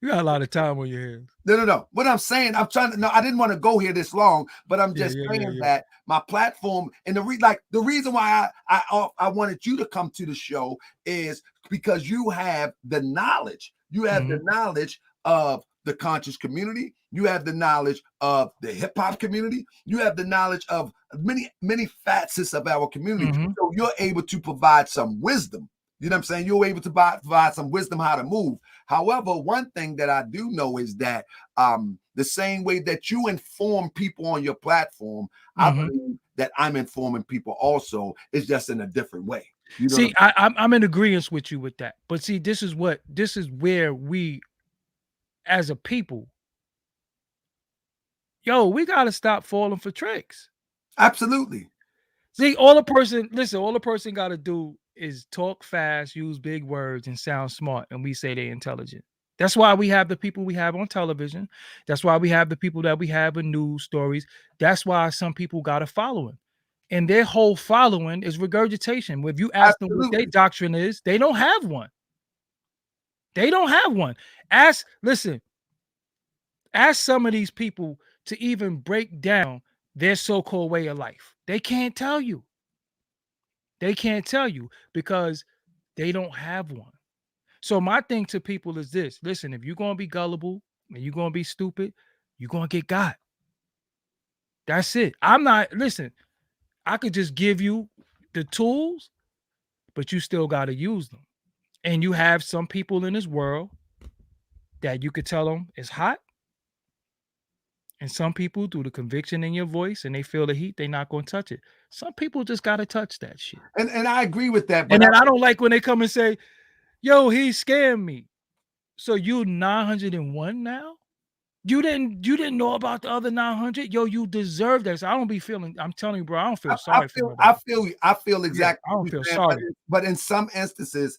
Speaker 2: You got a lot of time on your hands.
Speaker 1: No. What I'm saying, I didn't want to go here this long, but I'm just saying that my platform, and the reason why I wanted you to come to the show is because you have the knowledge. You have the knowledge of the conscious community. You have the knowledge of the hip hop community. You have the knowledge of many facets of our community. So you're able to provide some wisdom. You know what I'm saying? You're able to provide some wisdom how to move. However, one thing that I do know is that the same way that you inform people on your platform, I believe that I'm informing people also. It's just in a different way. You know,
Speaker 2: see, I'm in agreement with you with that. But see, this is where we, as a people, we got to stop falling for tricks.
Speaker 1: Absolutely.
Speaker 2: See, all a person got to do is talk fast, use big words, and sound smart, and we say they're intelligent. That's why we have the people we have on television. That's why we have the people that we have in news stories. That's why some people got a following. And their whole following is regurgitation. If you ask them what their doctrine is, they don't have one. They don't have one. Ask some of these people to even break down their so-called way of life. They can't tell you. They can't tell you because they don't have one. So my thing to people is this: listen, if you're gonna be gullible and you're gonna be stupid, you're gonna get got. That's it. I could just give you the tools, but you still got to use them. And you have some people in this world that you could tell them is hot. And some people, through the conviction in your voice and they feel the heat, they're not going to touch it. Some people just got to touch that shit.
Speaker 1: And I agree with that. But
Speaker 2: and then I don't like when they come and say, yo, he scammed me. So you 901 now? You didn't know about the other 900? Yo, you deserve that. So I don't be feeling, I'm telling you, bro, I don't feel sorry for you.
Speaker 1: I feel exactly.
Speaker 2: I don't feel sorry.
Speaker 1: But in some instances,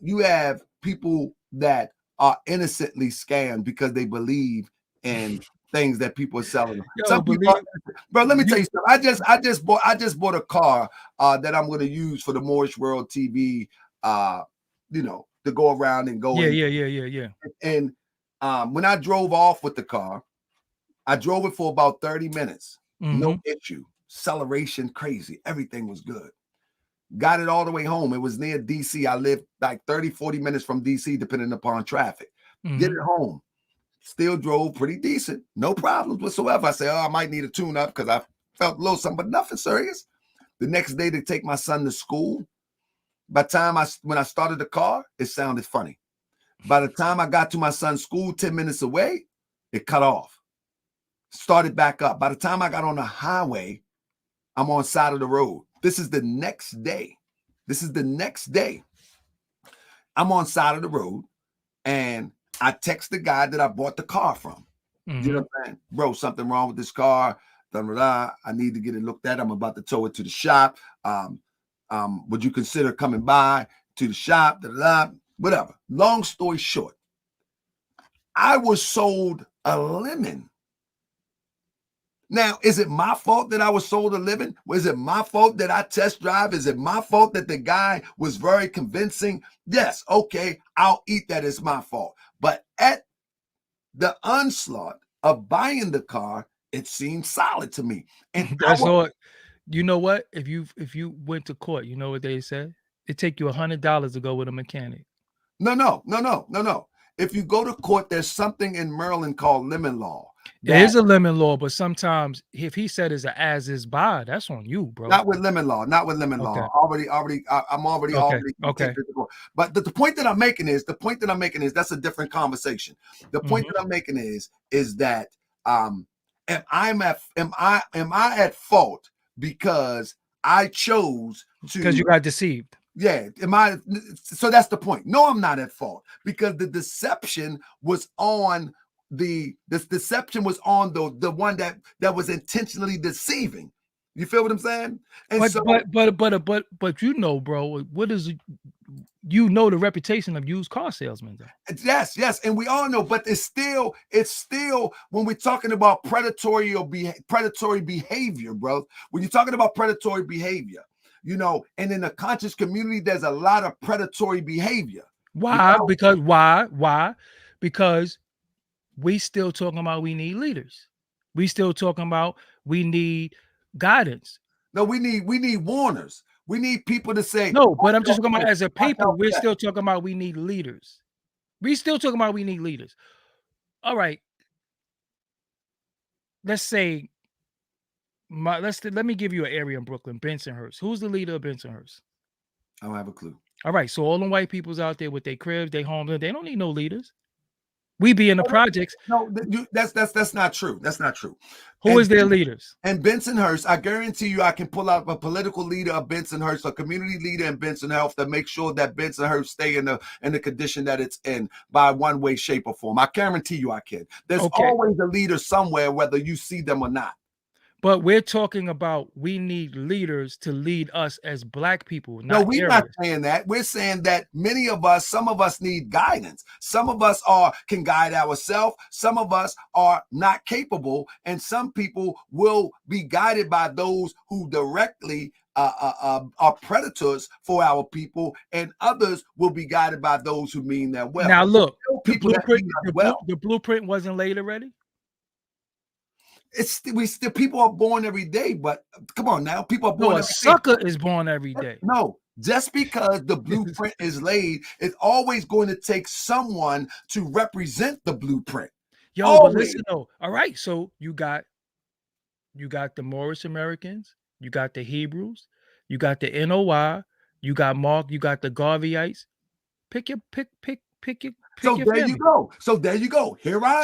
Speaker 1: you have people that are innocently scammed because they believe in things that people are selling them. Some people, bro, let me tell you something. I just bought a car that I'm going to use for the Moorish World TV, to go around and go.
Speaker 2: Yeah.
Speaker 1: And when I drove off with the car, I drove it for about 30 minutes. No issue. Acceleration, crazy. Everything was good. Got it all the way home. It was near DC. I lived like 30, 40 minutes from DC, depending upon traffic. Get it home. Still drove pretty decent. No problems whatsoever. I say, I might need a tune-up because I felt a little something, but nothing serious. The next day to take my son to school. By the time when I started the car, it sounded funny. By the time I got to my son's school 10 minutes away, it cut off. started back up. By the time I got on the highway, I'm on side of the road. This is the next day. I'm on side of the road, and I text the guy that I bought the car from. You know what I'm saying? Bro, something wrong with this car. I need to get it looked at. I'm about to tow it to the shop. Would you consider coming by to the shop? Whatever. Long story short, I was sold a lemon. Now, is it my fault that I was sold a lemon? Was it my fault that I test drive? Is it my fault that the guy was very convincing? Yes, okay, I'll eat that. It's my fault. But at the onslaught of buying the car, it seemed solid to me. And
Speaker 2: that's all. You know what? If you went to court, you know what they said? It take you $100 to go with a mechanic.
Speaker 1: No. If you go to court, there's something in Maryland called lemon law.
Speaker 2: There is a lemon law, but sometimes if he said it's an as is buy, that's on you, bro.
Speaker 1: Not with lemon law. I'm already.
Speaker 2: Okay.
Speaker 1: But the point that I'm making is that's a different conversation. The point that I'm making is that am I at fault because I chose to,
Speaker 2: because you got deceived?
Speaker 1: Yeah, so that's the point. No, I'm not at fault because the deception was on the one that was intentionally deceiving. You feel what I'm saying? And
Speaker 2: but you know, bro, what is the reputation of used car salesmen though?
Speaker 1: Yes, and we all know, but it's still when we're talking about predatory behavior, bro. When you're talking about predatory behavior, you know, and in the conscious community, there's a lot of predatory behavior.
Speaker 2: Why? You know? Why? Because we still talking about we need leaders. We still talking about we need guidance.
Speaker 1: No, we need warners. We need people to say
Speaker 2: no, but I'm just talking about as a people, we're still talking about we need leaders. We still talking about we need leaders. All right. Let's say let me give you an area in Brooklyn, Bensonhurst. Who's the leader of Bensonhurst?
Speaker 1: I don't have a clue.
Speaker 2: All right, so all them white people's out there with their cribs, their homes, they don't need no leaders. We be in the projects.
Speaker 1: No, that's not true. That's not true.
Speaker 2: Who is their leaders?
Speaker 1: And Bensonhurst, I guarantee you, I can pull out a political leader of Bensonhurst, a community leader in Bensonhurst to make sure that Bensonhurst stay in the condition that it's in by one way, shape, or form. I guarantee you, I can. There's always a leader somewhere, whether you see them or not.
Speaker 2: But we're talking about we need leaders to lead us as Black people.
Speaker 1: No, we're not saying that. We're saying that some of us need guidance. Some of us can guide ourselves. Some of us are not capable. And some people will be guided by those who directly are predators for our people. And others will be guided by those who mean that well.
Speaker 2: Now, look, the blueprint wasn't laid already.
Speaker 1: People are born every day, but come on now, people are born.
Speaker 2: No, a sucker is born every day.
Speaker 1: No, just because the blueprint is laid, it's always going to take someone to represent the blueprint.
Speaker 2: Yo, but listen though. All right, so you got the Moorish Americans, you got the Hebrews, you got the NORE, you got Mark, you got the Garveyites. Pick your
Speaker 1: So there family. You go. So there you go. Here I
Speaker 2: am.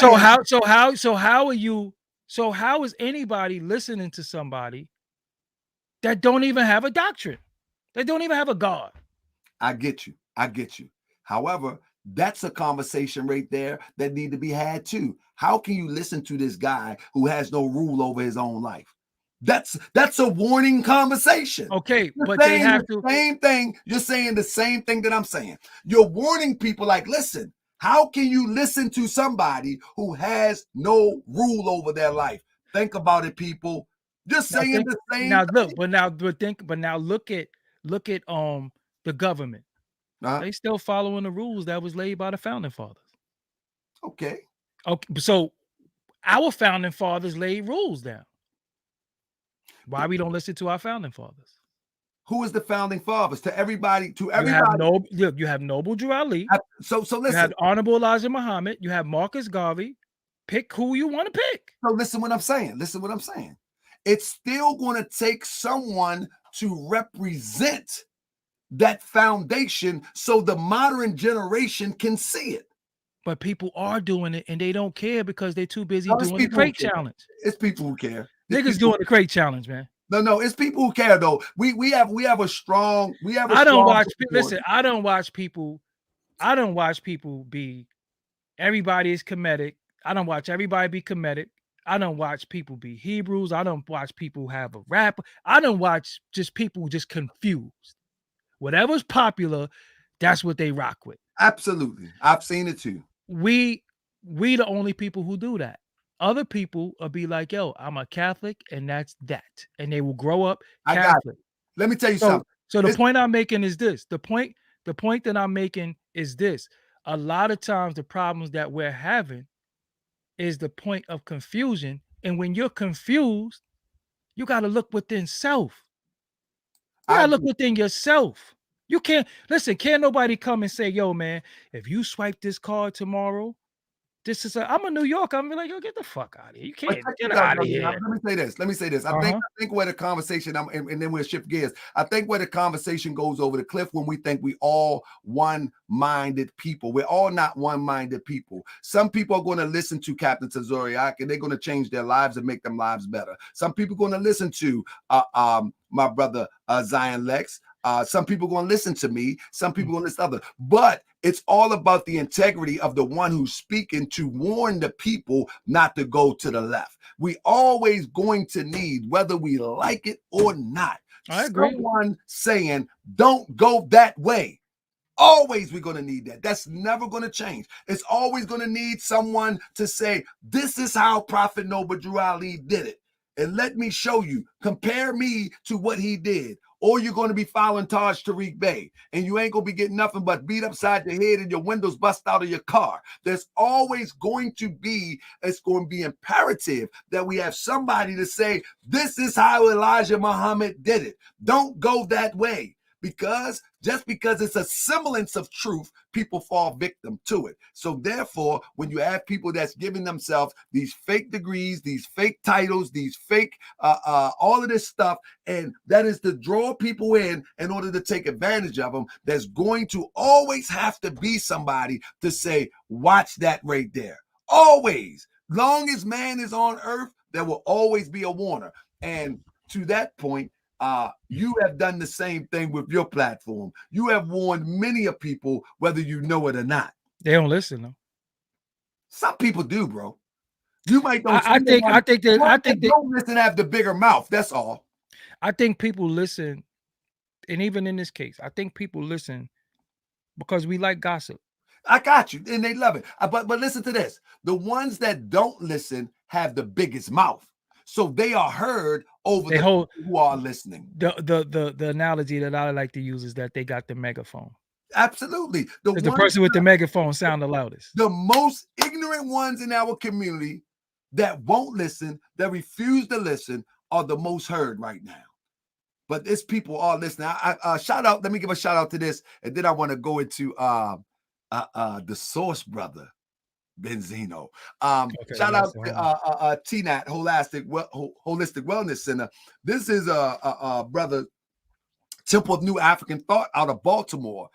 Speaker 2: So how is anybody listening to somebody that don't even have a doctrine? They don't even have a God.
Speaker 1: I get you. However, that's a conversation right there that need to be had too. How can you listen to this guy who has no rule over his own life? That's a warning conversation.
Speaker 2: Okay, but they have
Speaker 1: the same thing. You're saying the same thing that I'm saying. You're warning people like, listen, how can you listen to somebody who has no rule over their life? Think about it, people. You're saying the same.
Speaker 2: Now look, but now look at the government. They still following the rules that was laid by the founding fathers.
Speaker 1: Okay.
Speaker 2: So our founding fathers laid rules down. Why we don't listen to our founding fathers?
Speaker 1: Who is the founding fathers? To everybody.
Speaker 2: You have Noble Drew Ali.
Speaker 1: So listen.
Speaker 2: You have Honorable Elijah Muhammad. You have Marcus Garvey. Pick who you want to pick.
Speaker 1: So listen what I'm saying. It's still going to take someone to represent that foundation so the modern generation can see it.
Speaker 2: but people are doing it and they don't care because they're too busy
Speaker 1: No, it's
Speaker 2: doing the
Speaker 1: people who
Speaker 2: crate
Speaker 1: care.
Speaker 2: challenge.
Speaker 1: It's people who care. It's
Speaker 2: Niggas
Speaker 1: people.
Speaker 2: doing the crate challenge, man.
Speaker 1: No, it's people who care though. We have a strong
Speaker 2: I don't watch.
Speaker 1: support.
Speaker 2: Listen, I don't watch people. I don't watch people be. Everybody is comedic. I don't watch everybody be comedic. I don't watch people be Hebrews. I don't watch people have a rap. I don't watch just people just confused. Whatever's popular, that's what they rock with.
Speaker 1: Absolutely, I've seen it too.
Speaker 2: We the only people who do that. Other people will be like, "Yo, I'm a Catholic, and that's that," and they will grow up Catholic.
Speaker 1: Let me tell you
Speaker 2: So,
Speaker 1: something.
Speaker 2: so the point I'm making is this. The point that I'm making is this. A lot of times the problems that we're having is the point of confusion. And when you're confused, you got to look within self. You got to look within yourself. You can't nobody come and say, yo, man, if you swipe this card tomorrow, this is I'm a New Yorker. I'm like, yo, get the fuck out of here. You can't get out of here.
Speaker 1: Let me say this. I think where the conversation, and then we'll shift gears. I think where the conversation goes over the cliff when we think we all one-minded people. We're all not one-minded people. Some people are going to listen to Captain Tazoriak and they're going to change their lives and make them lives better. Some people are going to listen to my brother Zion Lex. Some people going to listen to me. Some people going to listen to others. But it's all about the integrity of the one who's speaking to warn the people not to go to the left. We always going to need, whether we like it or not, someone saying, don't go that way. Always we're going to need that. That's never going to change. It's always going to need someone to say, this is how Prophet Noble Drew Ali did it. And let me show you. Compare me to what he did. Or you're going to be following Taj Tariq Bey, and you ain't going to be getting nothing but beat upside your head and your windows bust out of your car. There's always going to be, it's going to be imperative that we have somebody to say, this is how Elijah Muhammad did it. Don't go that way. Because just because it's a semblance of truth, people fall victim to it. So therefore, when you have people that's giving themselves these fake degrees, these fake titles, these fake, all of this stuff, and that is to draw people in order to take advantage of them, there's going to always have to be somebody to say, watch that right there. Always. Long as man is on earth, there will always be a warner. And to that point, you have done the same thing with your platform. You have warned many of people, whether you know it or not.
Speaker 2: They don't listen though.
Speaker 1: Some people do, bro. You might don't.
Speaker 2: I think they
Speaker 1: don't listen, have the bigger mouth. That's all.
Speaker 2: I think people listen, and even in this case, I think people listen because we like gossip.
Speaker 1: I got you, and they love it. But listen to this: the ones that don't listen have the biggest mouth. So they are heard over the people who are listening.
Speaker 2: The analogy that I like to use is that they got the megaphone.
Speaker 1: Absolutely.
Speaker 2: The person with the megaphone sound the loudest.
Speaker 1: The most ignorant ones in our community that won't listen, that refuse to listen, are the most heard right now. But this people are listening. Shout out. Let me give a shout out to this, and then I want to go into the Source brother. Benzino. Shout out to TNAT, Holistic Wellness Center. This is a brother, Temple of New African Thought out of Baltimore.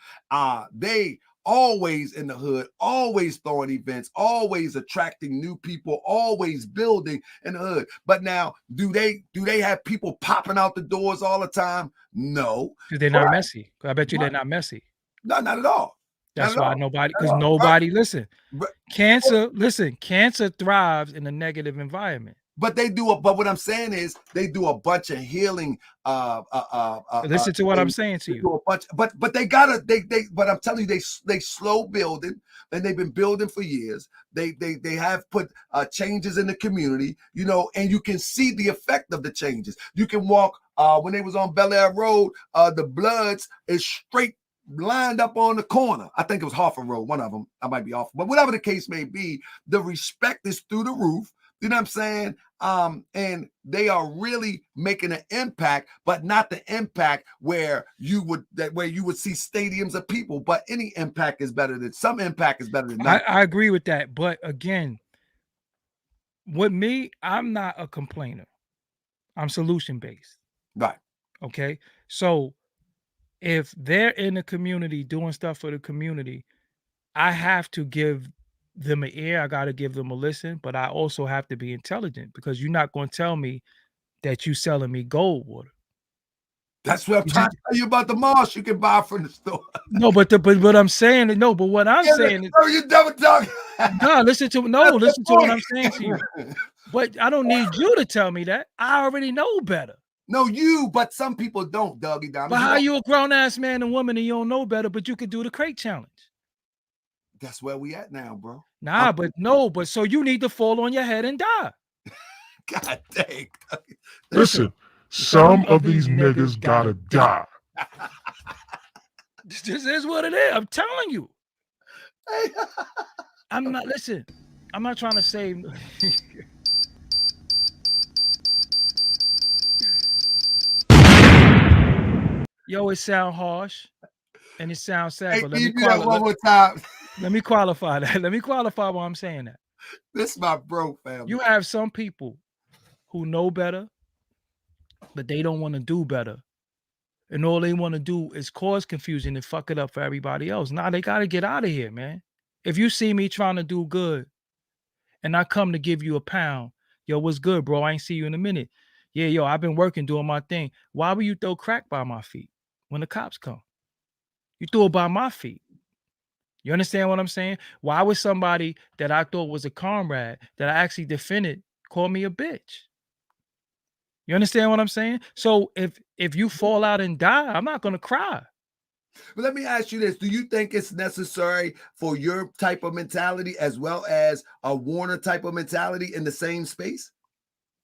Speaker 1: They always in the hood, always throwing events, always attracting new people, always building in the hood. But now, do they have people popping out the doors all the time? No.
Speaker 2: Because they're not messy. I bet you they're not messy.
Speaker 1: No, not at all.
Speaker 2: That's why nobody listen. Cancer thrives in a negative environment.
Speaker 1: But they do but what I'm saying is they do a bunch of healing.
Speaker 2: Listen to what I'm saying to you.
Speaker 1: But they but I'm telling you, they slow building, and they've been building for years. They have put changes in the community, and you can see the effect of the changes. You can walk when they was on Bel Air Road, the Bloods is straight lined up on the corner. I think it was Harford Road, one of them. I might be off, but whatever the case may be, the respect is through the roof. You know what I'm saying? And they are really making an impact, but not the impact where you would see stadiums of people. But any impact is better than some impact is better than nothing.
Speaker 2: I agree with that. But again, with me, I'm not a complainer. I'm solution based.
Speaker 1: Right.
Speaker 2: Okay. So if they're in the community doing stuff for the community, I have to give them an ear. I got to give them a listen, but I also have to be intelligent because you're not going to tell me that you selling me gold water.
Speaker 1: That's what I'm trying to tell you about the moss you can buy from the store.
Speaker 2: No, but I'm saying no, but what I'm saying is,
Speaker 1: you double talk.
Speaker 2: listen to what I'm saying to you. But I don't need you to tell me that. I already know better.
Speaker 1: No, you, but some people don't, Doggie Diamonds.
Speaker 2: But how you a grown ass man and woman and you don't know better, but you could do the crate challenge?
Speaker 1: That's where we at now, bro.
Speaker 2: Nah, but so you need to fall on your head and die.
Speaker 1: God dang.
Speaker 3: Listen, some of these niggas gotta die.
Speaker 2: This is what it is. I'm telling you. I'm not trying to say. Yo, it sound harsh and it sounds sad, but let me qualify that. Let me qualify why I'm saying that.
Speaker 1: This is my bro, family.
Speaker 2: You have some people who know better, but they don't want to do better. And all they want to do is cause confusion and fuck it up for everybody else. Nah, they got to get out of here, man. If you see me trying to do good and I come to give you a pound, yo, what's good, bro? I ain't see you in a minute. Yeah, yo, I've been working, doing my thing. Why would you throw crack by my feet when the cops come? You threw it by my feet. You understand what I'm saying? Why would somebody that I thought was a comrade that I actually defended call me a bitch? You understand what I'm saying? So if you fall out and die, I'm not going to cry.
Speaker 1: But let me ask you this. Do you think it's necessary for your type of mentality as well as a Warner type of mentality in the same space?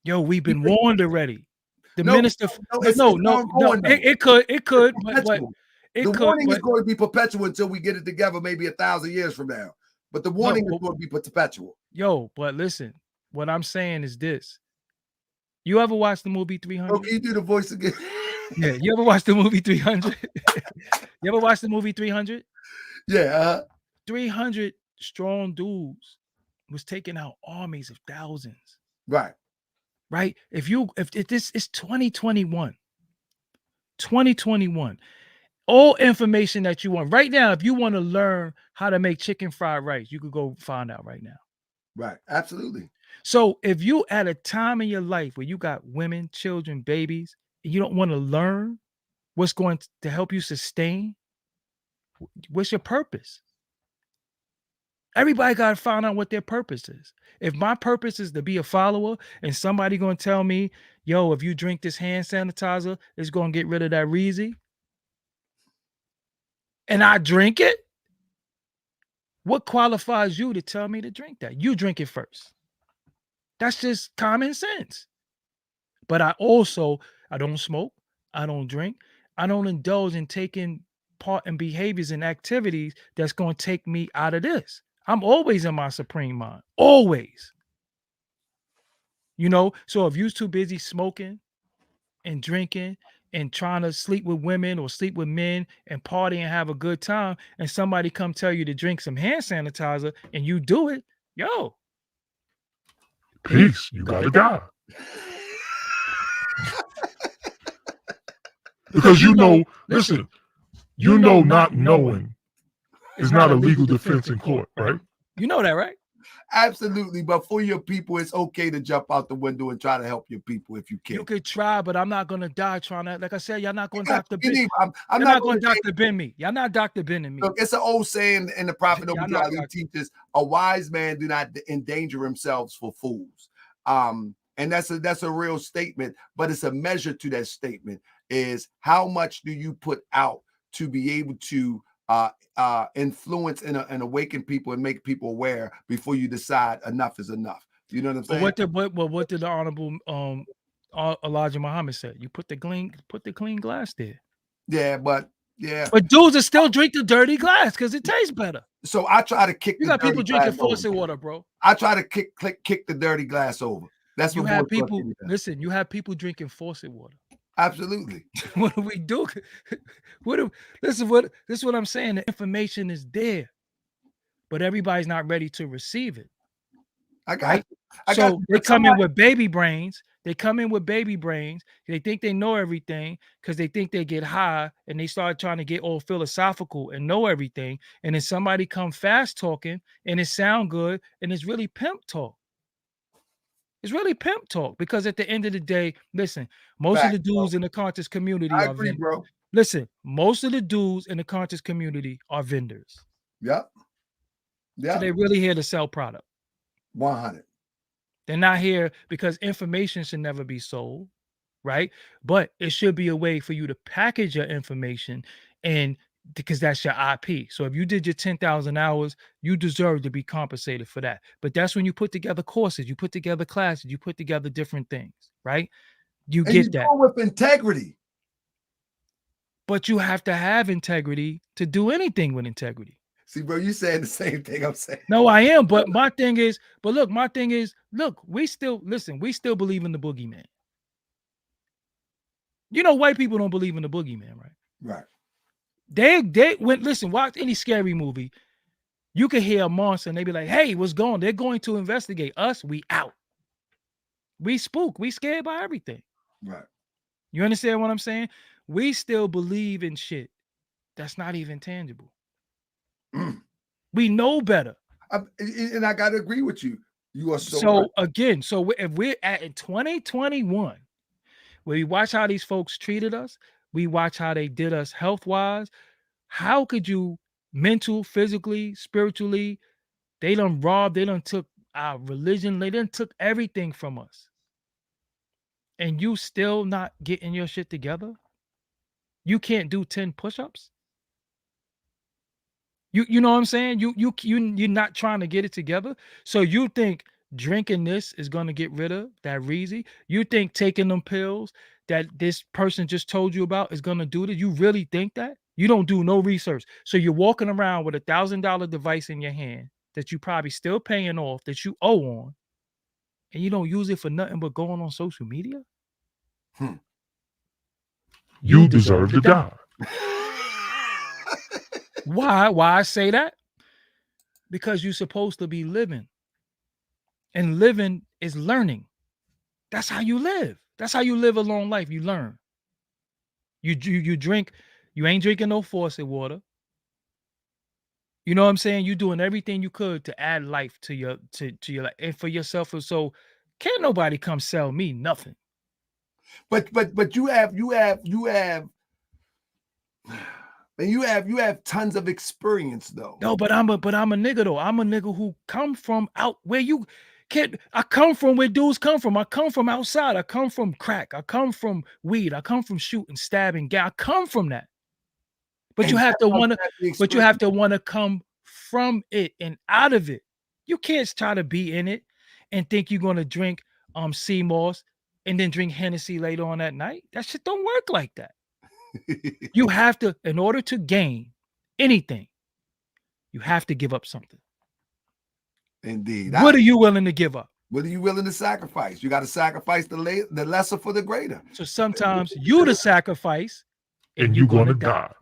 Speaker 2: Yo, we've been warned already. The minister. It could, but
Speaker 1: the warning is going to be perpetual until we get it together, maybe 1,000 years from now. But the warning is going to be perpetual.
Speaker 2: Yo, but listen, what I'm saying is this. You ever watch the movie 300?
Speaker 1: Okay, you do the voice again.
Speaker 2: Yeah, you ever watch the movie 300? You ever watch the movie 300?
Speaker 1: Yeah.
Speaker 2: 300 strong dudes was taking out armies of thousands.
Speaker 1: Right.
Speaker 2: Right? If this is 2021. 2021. All information that you want right now, if you want to learn how to make chicken fried rice, you could go find out right now.
Speaker 1: Right. Absolutely.
Speaker 2: So if you at a time in your life where you got women, children, babies, and you don't want to learn what's going to help you sustain, what's your purpose? Everybody got to find out what their purpose is. If my purpose is to be a follower and somebody going to tell me, yo, if you drink this hand sanitizer, it's going to get rid of that Reezy, and I drink it, what qualifies you to tell me to drink that? You drink it first. That's just common sense. But I don't smoke. I don't drink. I don't indulge in taking part in behaviors and activities that's going to take me out of this. I'm always in my supreme mind. Always. You know, so if you're too busy smoking and drinking and trying to sleep with women or sleep with men and party and have a good time, and somebody come tell you to drink some hand sanitizer and you do it, yo.
Speaker 3: Peace. You gotta die. Because listen, not knowing is not a legal defense in court, right?
Speaker 2: You know that, right?
Speaker 1: Absolutely. But for your people, it's okay to jump out the window and try to help your people if you can.
Speaker 2: You could try, but I'm not going to die trying to. Like I said, y'all not going to Dr. Ben.
Speaker 1: I'm
Speaker 2: not going to Dr. Ben me. Y'all not Dr. Ben me.
Speaker 1: Look, it's an old saying in the Prophet Obadiah teaches, a wise man do not endanger themselves for fools. And that's a real statement, but it's a measure to that statement is how much do you put out to be able to influence and awaken people and make people aware before you decide enough is enough. You know what I'm saying?
Speaker 2: What did the Honorable Elijah Muhammad say? You put the clean glass there.
Speaker 1: Yeah, but
Speaker 2: dudes are still drink the dirty glass because it tastes better.
Speaker 1: So I try to kick.
Speaker 2: You got people drinking faucet water, bro.
Speaker 1: I try to kick the dirty glass over. That's what
Speaker 2: you have people. Listen, you have people drinking faucet water.
Speaker 1: Absolutely.
Speaker 2: What do we do? This is what I'm saying. The information is there, but everybody's not ready to receive it.
Speaker 1: I got
Speaker 2: so they come in with baby brains They come in with baby brains. They think they know everything because they think they get high, and they start trying to get all philosophical and know everything. And then somebody come fast talking and it sound good, and it's really pimp talk. It's really pimp talk, because at the end of the day, listen, most of the dudes in the conscious community
Speaker 1: I
Speaker 2: are
Speaker 1: agree, bro.
Speaker 2: listen, most of the dudes in the conscious community are vendors.
Speaker 1: Yep.
Speaker 2: So
Speaker 1: Yeah.
Speaker 2: they're really here to sell product.
Speaker 1: 100.
Speaker 2: They're not here because information should never be sold, right? But it should be a way for you to package your information, and because that's your IP. So if you did your 10,000 hours, you deserve to be compensated for that. But that's when you put together courses, you put together classes, you put together different things, right? You
Speaker 1: And
Speaker 2: get
Speaker 1: you
Speaker 2: that.
Speaker 1: do it with integrity.
Speaker 2: But you have to have integrity to do anything with integrity.
Speaker 1: See, bro, you saying the same thing I'm saying.
Speaker 2: No, I am. But my thing is, look, we still believe in the boogeyman. You know, white people don't believe in the boogeyman, right?
Speaker 1: Right.
Speaker 2: They went, listen, watch any scary movie. You can hear a monster and they be like, hey, what's going on? They're going to investigate us. We out. We spook. We scared by everything.
Speaker 1: Right.
Speaker 2: You understand what I'm saying? We still believe in shit that's not even tangible. We know better.
Speaker 1: And I got to agree with you. You are
Speaker 2: so
Speaker 1: right.
Speaker 2: Again, so if we're at in 2021, where we watch how these folks treated us, we watch how they did us health-wise, how could you mental, physically, spiritually, they done robbed, they done took our religion, they done took everything from us. And you still not getting your shit together? You can't do 10 push-ups? You know what I'm saying? You're not trying to get it together. So you think drinking this is gonna get rid of that Reezy? You think taking them pills that this person just told you about is gonna do that? You really think that? You don't do no research. So you're walking around with $1,000 device in your hand that you probably still paying off, that you owe on, and you don't use it for nothing but going on social media?
Speaker 3: You deserve to die.
Speaker 2: Why I say that? Because you're supposed to be living. And living is learning. That's how you live. That's how you live a long life. You learn. You drink. You ain't drinking no faucet water. You know what I'm saying? You're doing everything you could to add life to your life and for yourself. So can't nobody come sell me nothing.
Speaker 1: But you have and you have tons of experience though.
Speaker 2: No, but I'm a nigga though. I'm a nigga who come from out where you can't. I come from where dudes come from. I come from outside. I come from crack. I come from weed. I come from shooting, stabbing. I come from that. But
Speaker 1: And
Speaker 2: you have to want to.
Speaker 1: experience.
Speaker 2: But you have to want to come from it and out of it. You can't try to be in it and think you're gonna drink sea moss and then drink Hennessy later on that night. That shit don't work like that. You have to, in order to gain anything, you have to give up something.
Speaker 1: Indeed.
Speaker 2: What are you willing to give up?
Speaker 1: What are you willing to sacrifice? You got to sacrifice the lesser for the greater.
Speaker 2: So sometimes you the sacrifice
Speaker 3: And you're going to die.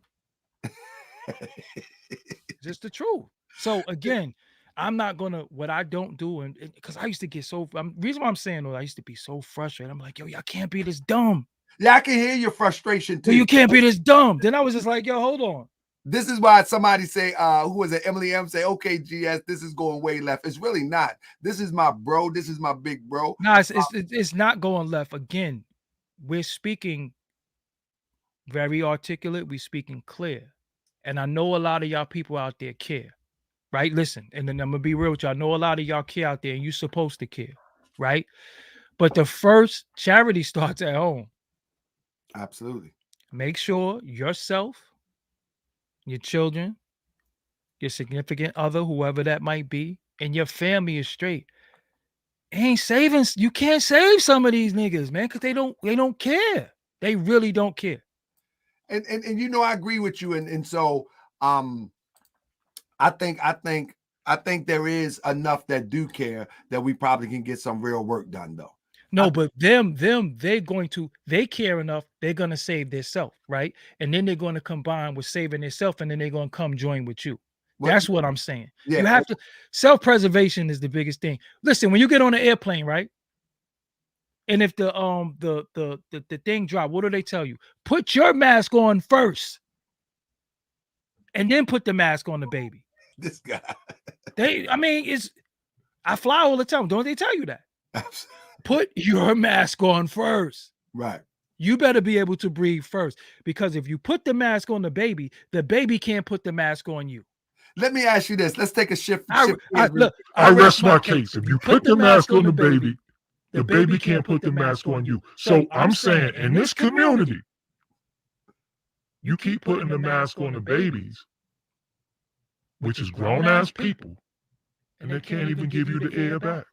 Speaker 2: Just the truth. So again, I'm not gonna, what I don't do, and because I used to get so, reason why I'm saying though, I used to be so frustrated. I'm like, yo, y'all can't be this dumb.
Speaker 1: Yeah, I can hear your frustration too.
Speaker 2: You can't be this dumb. Then I was just like, yo, hold on.
Speaker 1: This is why somebody say, who was it? Emily M say, okay, GS, this is going way left. It's really not. This is my bro. This is my big bro.
Speaker 2: No, it's not going left. Again, we're speaking very articulate. We're speaking clear. And I know a lot of y'all people out there care, right? Listen, and then I'm gonna be real with y'all. I know a lot of y'all care out there, and you're supposed to care, right? But the first charity starts at home.
Speaker 1: Absolutely.
Speaker 2: Make sure yourself, your children, your significant other, whoever that might be, and your family is straight. Ain't saving. You can't save some of these niggas, man, because they don't care. They really don't care.
Speaker 1: And you know, I agree with you. And so I think there is enough that do care that we probably can get some real work done though.
Speaker 2: No, but they care enough, they're gonna save themselves, right? And then they're gonna combine with saving themselves, and then they're gonna come join with you. That's what I'm saying.
Speaker 1: Yeah.
Speaker 2: You have to, self-preservation is the biggest thing. Listen, when you get on an airplane, right? And if the thing drop, what do they tell you? Put your mask on first, and then put the mask on the baby.
Speaker 1: This guy.
Speaker 2: I mean, I fly all the time. Don't they tell you that? Put your mask on first.
Speaker 1: Right.
Speaker 2: You better be able to breathe first, because if you put the mask on the baby can't put the mask on you.
Speaker 1: Let me ask you this. Let's take a shift.
Speaker 3: I rest my case. If you put the mask on the baby can't put the mask on you. So I'm saying, in this community, you keep putting the mask on the babies, which is grown-ass people, and they can't even give you the air back.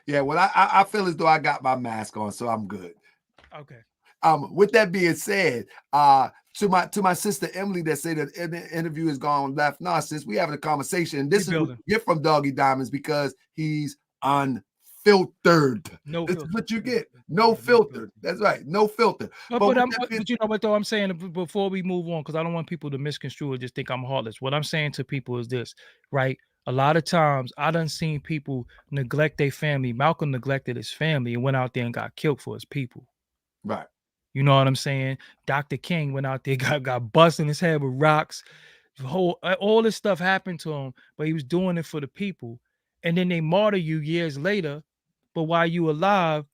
Speaker 1: Yeah, well, I feel as though I got my mask on, so I'm good.
Speaker 2: Okay.
Speaker 1: With that being said, to my sister Emily that said that the interview has gone left. No, sis, we having a conversation. And this is what you get from Doggie Diamonds, because he's unfiltered.
Speaker 2: No
Speaker 1: this
Speaker 2: filter.
Speaker 1: is what you get. No filter. That's right. No filter.
Speaker 2: But you know what though? I'm saying, before we move on, because I don't want people to misconstrue or just think I'm heartless. What I'm saying to people is this, right? A lot of times I done seen people neglect their family. Malcolm neglected his family and went out there and got killed for his people.
Speaker 1: Right.
Speaker 2: You know what I'm saying? Dr. King went out there, got busted in his head with rocks. All this stuff happened to him, but he was doing it for the people. And then they martyr you years later, but while you alive,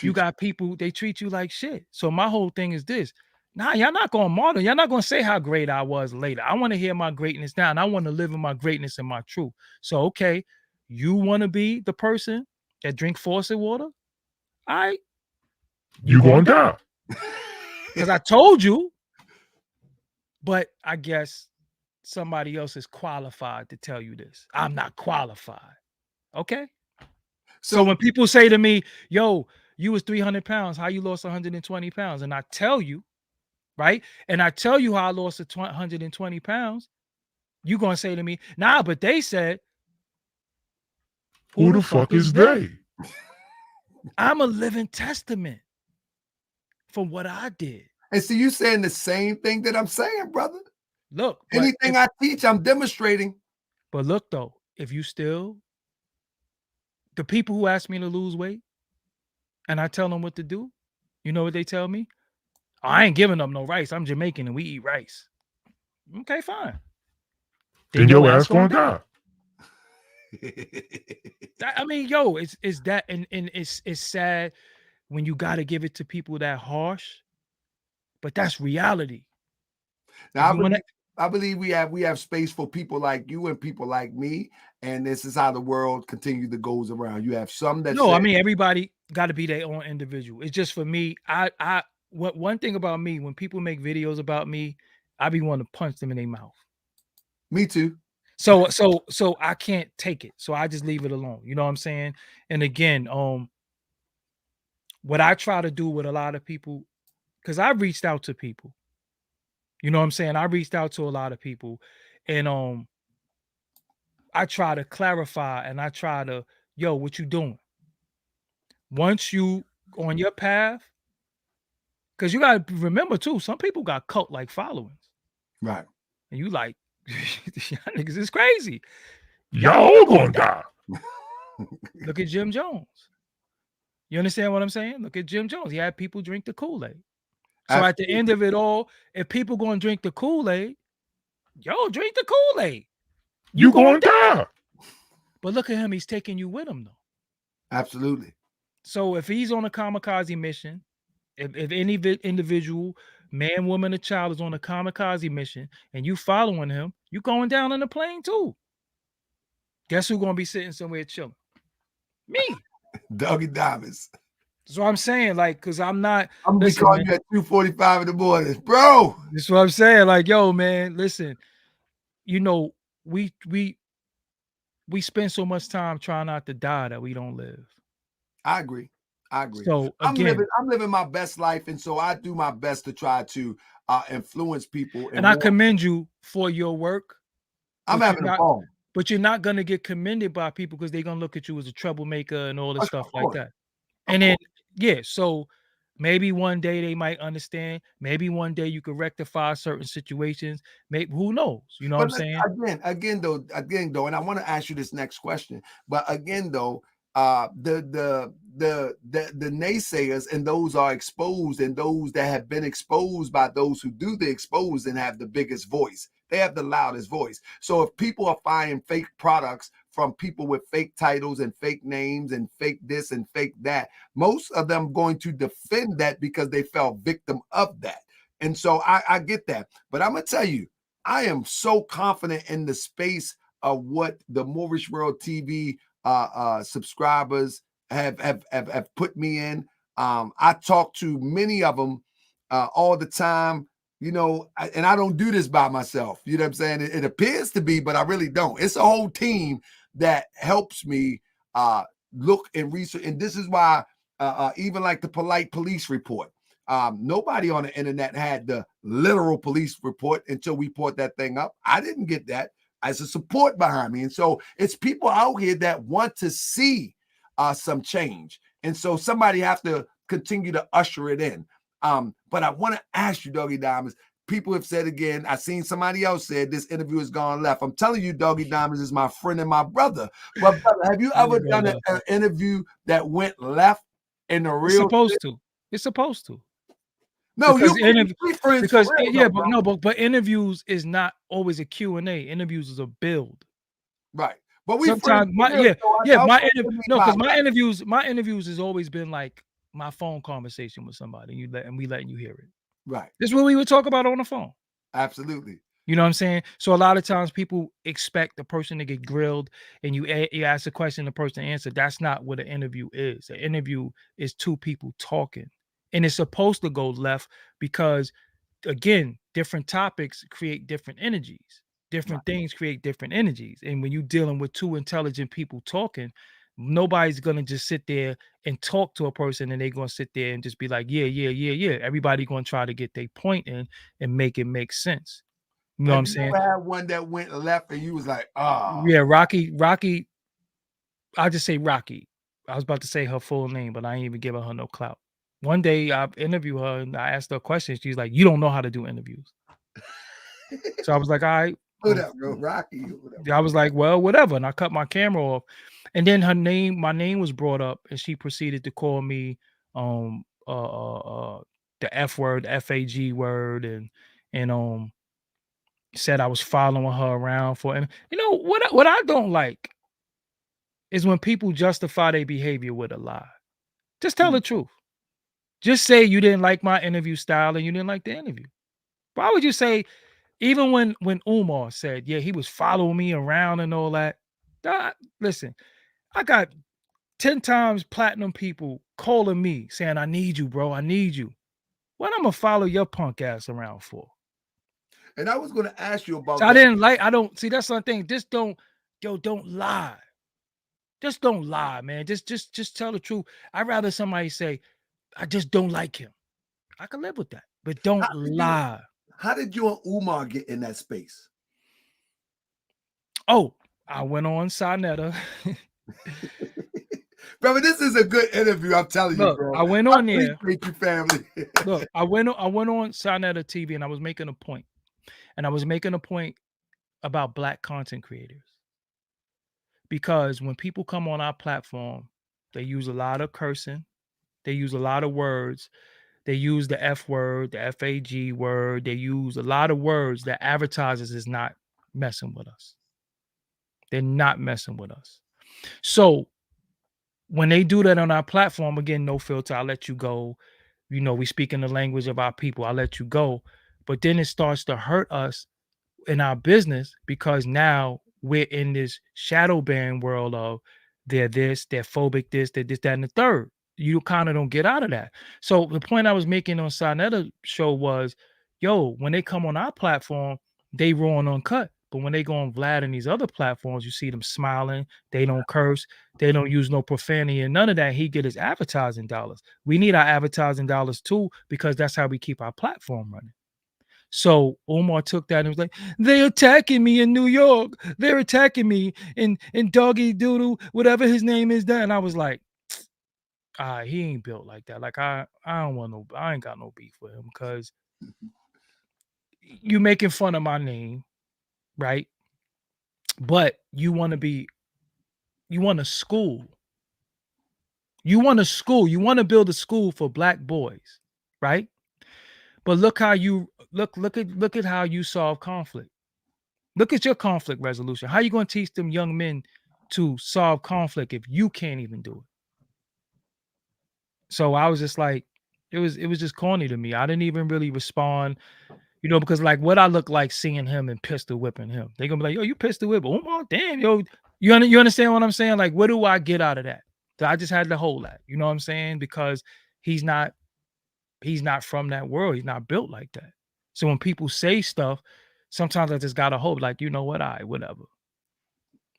Speaker 2: you got people, they treat you like shit. So my whole thing is this. Nah, y'all not going to martyr. Y'all not going to say how great I was later. I want to hear my greatness now, and I want to live in my greatness and my truth. So, okay, you want to be the person that drink faucet water? All right.
Speaker 3: You going to die.
Speaker 2: Because I told you. But I guess somebody else is qualified to tell you this. I'm not qualified. Okay? So when people say to me, yo, you was 300 pounds, how you lost 120 pounds? And I tell you, right? And I tell you how I lost 120 pounds. You going to say to me, nah, but they said.
Speaker 3: Who the fuck is they?
Speaker 2: I'm a living testament for what I did.
Speaker 1: And so you saying the same thing that I'm saying, brother.
Speaker 2: Look.
Speaker 1: Anything I teach, I'm demonstrating.
Speaker 2: But look, though, if you still, the people who ask me to lose weight and I tell them what to do, you know what they tell me? I ain't giving up no rice. I'm Jamaican and we eat rice. Okay, fine.
Speaker 3: Then your ass gonna die.
Speaker 2: I mean, yo, it's that, and it's sad when you got to give it to people that harsh, but that's reality.
Speaker 1: Now, I believe we have space for people like you and people like me, and this is how the world continues to goes around. You have some that
Speaker 2: I mean, everybody got to be their own individual. It's just for me. One thing about me, when people make videos about me, I be wanting to punch them in their mouth.
Speaker 1: Me too.
Speaker 2: So I can't take it. So I just leave it alone. You know what I'm saying? And again, what I try to do with a lot of people, because I reached out to people. You know what I'm saying? I reached out to a lot of people, and I try to clarify, and I try to, yo, what you doing? Once you on your path, because you got to remember too, some people got cult-like followings.
Speaker 1: Right.
Speaker 2: And you like, y'all niggas is crazy.
Speaker 3: Y'all gonna die.
Speaker 2: Look at Jim Jones. You understand what I'm saying? Look at Jim Jones. He had people drink the Kool-Aid. So at the end of it all, if people going to drink the Kool-Aid, yo, drink the Kool-Aid.
Speaker 3: You going to die.
Speaker 2: But look at him. He's taking you with him, though.
Speaker 1: Absolutely.
Speaker 2: So if he's on a kamikaze mission, if any individual, man, woman, or child is on a kamikaze mission and you following him, you going down in the plane too. Guess who's going to be sitting somewhere chilling? Me.
Speaker 1: Doggie Diamonds.
Speaker 2: So I'm saying, like, because I'm not.
Speaker 1: I'm going to be calling you at 2:45 in the morning. Bro.
Speaker 2: That's what I'm saying. Like, yo, man, listen, you know, we spend so much time trying not to die that we don't live.
Speaker 1: I agree.
Speaker 2: So again,
Speaker 1: I'm living my best life, and so I do my best to try to influence people.
Speaker 2: And I commend you for your work.
Speaker 1: I'm having a ball.
Speaker 2: But you're not gonna get commended by people because they're gonna look at you as a troublemaker and all this stuff like that. And then so maybe one day they might understand. Maybe one day you could rectify certain situations. Maybe, who knows? You know what I'm saying?
Speaker 1: Again though, and I want to ask you this next question. But again though, the naysayers, and those are exposed, and those that have been exposed by those who do the expose and have the biggest voice. They have the loudest voice. So if people are finding fake products from people with fake titles and fake names and fake this and fake that, most of them going to defend that because they fell victim of that. And so I get that. But I'm going to tell you, I am so confident in the space of what the Moorish World TV subscribers have put me in. I talk to many of them all the time, you know, and I don't do this by myself. You know what I'm saying? It appears to be, but I really don't. It's a whole team that helps me look and research. And this is why even like the polite police report, nobody on the internet had the literal police report until we put that thing up. I didn't get that as a support behind me. And so it's people out here that want to see some change. And so somebody have to continue to usher it in. But I want to ask you, Doggie Diamonds, people have said again, I seen somebody else said this interview has gone left. I'm telling you, Doggie Diamonds is my friend and my brother. But brother, have you ever done an interview that went left in the real?
Speaker 2: It's supposed to. It's supposed to.
Speaker 1: No,
Speaker 2: because but interviews is not always a Q&A. Interviews is a build.
Speaker 1: Right. But we
Speaker 2: sometimes my interviews has always been like my phone conversation with somebody, and we letting you hear it.
Speaker 1: Right.
Speaker 2: This is what we would talk about on the phone.
Speaker 1: Absolutely.
Speaker 2: You know what I'm saying? So a lot of times people expect the person to get grilled, and you ask a question, the person answer. That's not what an interview is. An interview is two people talking, and it's supposed to go left because, again, different topics create different energies. Different things create different energies. And when you're dealing with two intelligent people talking, nobody's going to just sit there and talk to a person and they're going to sit there and just be like, yeah. Everybody going to try to get their point in and make it make sense. You know what I'm saying?
Speaker 1: You had one that went left and you was like,
Speaker 2: yeah, Rocky. I'll just say Rocky. I was about to say her full name, but I ain't even giving her no clout. One day I interviewed her and I asked her a question. She's like, you don't know how to do interviews. So I was like, all right.
Speaker 1: What up, bro? Rocky.
Speaker 2: I was like, well, whatever. And I cut my camera off. And then my name was brought up, and she proceeded to call me the F word, FAG word, and said I was following her around for. And you know what I don't like is when people justify their behavior with a lie. Just tell the truth. Just say you didn't like my interview style and you didn't like the interview. Why would you say? Even when Umar said, yeah, he was following me around and all that. Listen, I got 10 times platinum people calling me saying, I need you, bro. I need you. What I'm going to follow your punk ass around for?
Speaker 1: And I was going to ask you about
Speaker 2: so that. I don't see, that's something. Just don't lie. Just don't lie, man. Just tell the truth. I'd rather somebody say, I just don't like him. I can live with that, but don't lie.
Speaker 1: How did you and Umar get in that space?
Speaker 2: Oh, I went on Sinetta.
Speaker 1: Brother, this is a good interview. I'm telling you, bro.
Speaker 2: I went on there.
Speaker 1: Thank you, family.
Speaker 2: Look, I went on Sinetta TV, and I was making a point. And I was making a point about Black content creators. Because when people come on our platform, they use a lot of cursing. They use a lot of words. They use the F word, the FAG word. They use a lot of words that advertisers is not messing with us. They're not messing with us. So when they do that on our platform, again, no filter, I'll let you go. You know, we speak in the language of our people. I'll let you go. But then it starts to hurt us in our business because now we're in this shadow ban world of they're this, they're phobic, they're this, that, and the third. You kind of don't get out of that. So the point I was making on Sinetta show was, yo, when they come on our platform, they raw and uncut. But when they go on Vlad and these other platforms, you see them smiling. They don't curse. They don't use no profanity and none of that. He get his advertising dollars. We need our advertising dollars too, because that's how we keep our platform running. So Omar took that and was like, they're attacking me in New York. They're attacking me in Doggie Doodle, whatever his name is. That. And I was like, he ain't built like that. Like I ain't got no beef with him because you making fun of my name, right? But you want to school You want a school. You want to build a school for black boys, right? But look how you look at how you solve conflict. Look at your conflict resolution. How you going to teach them young men to solve conflict if you can't even do it? So I was just like, it was just corny to me. I didn't even really respond, because like what I look like seeing him and pistol whipping him. They're gonna be like, yo, you pistol whip. Oh my damn, yo. You understand what I'm saying? Like, what do I get out of that? So I just had to hold that. You know what I'm saying? Because he's not from that world. He's not built like that. So when people say stuff, sometimes I just gotta hope, like, you know what, whatever.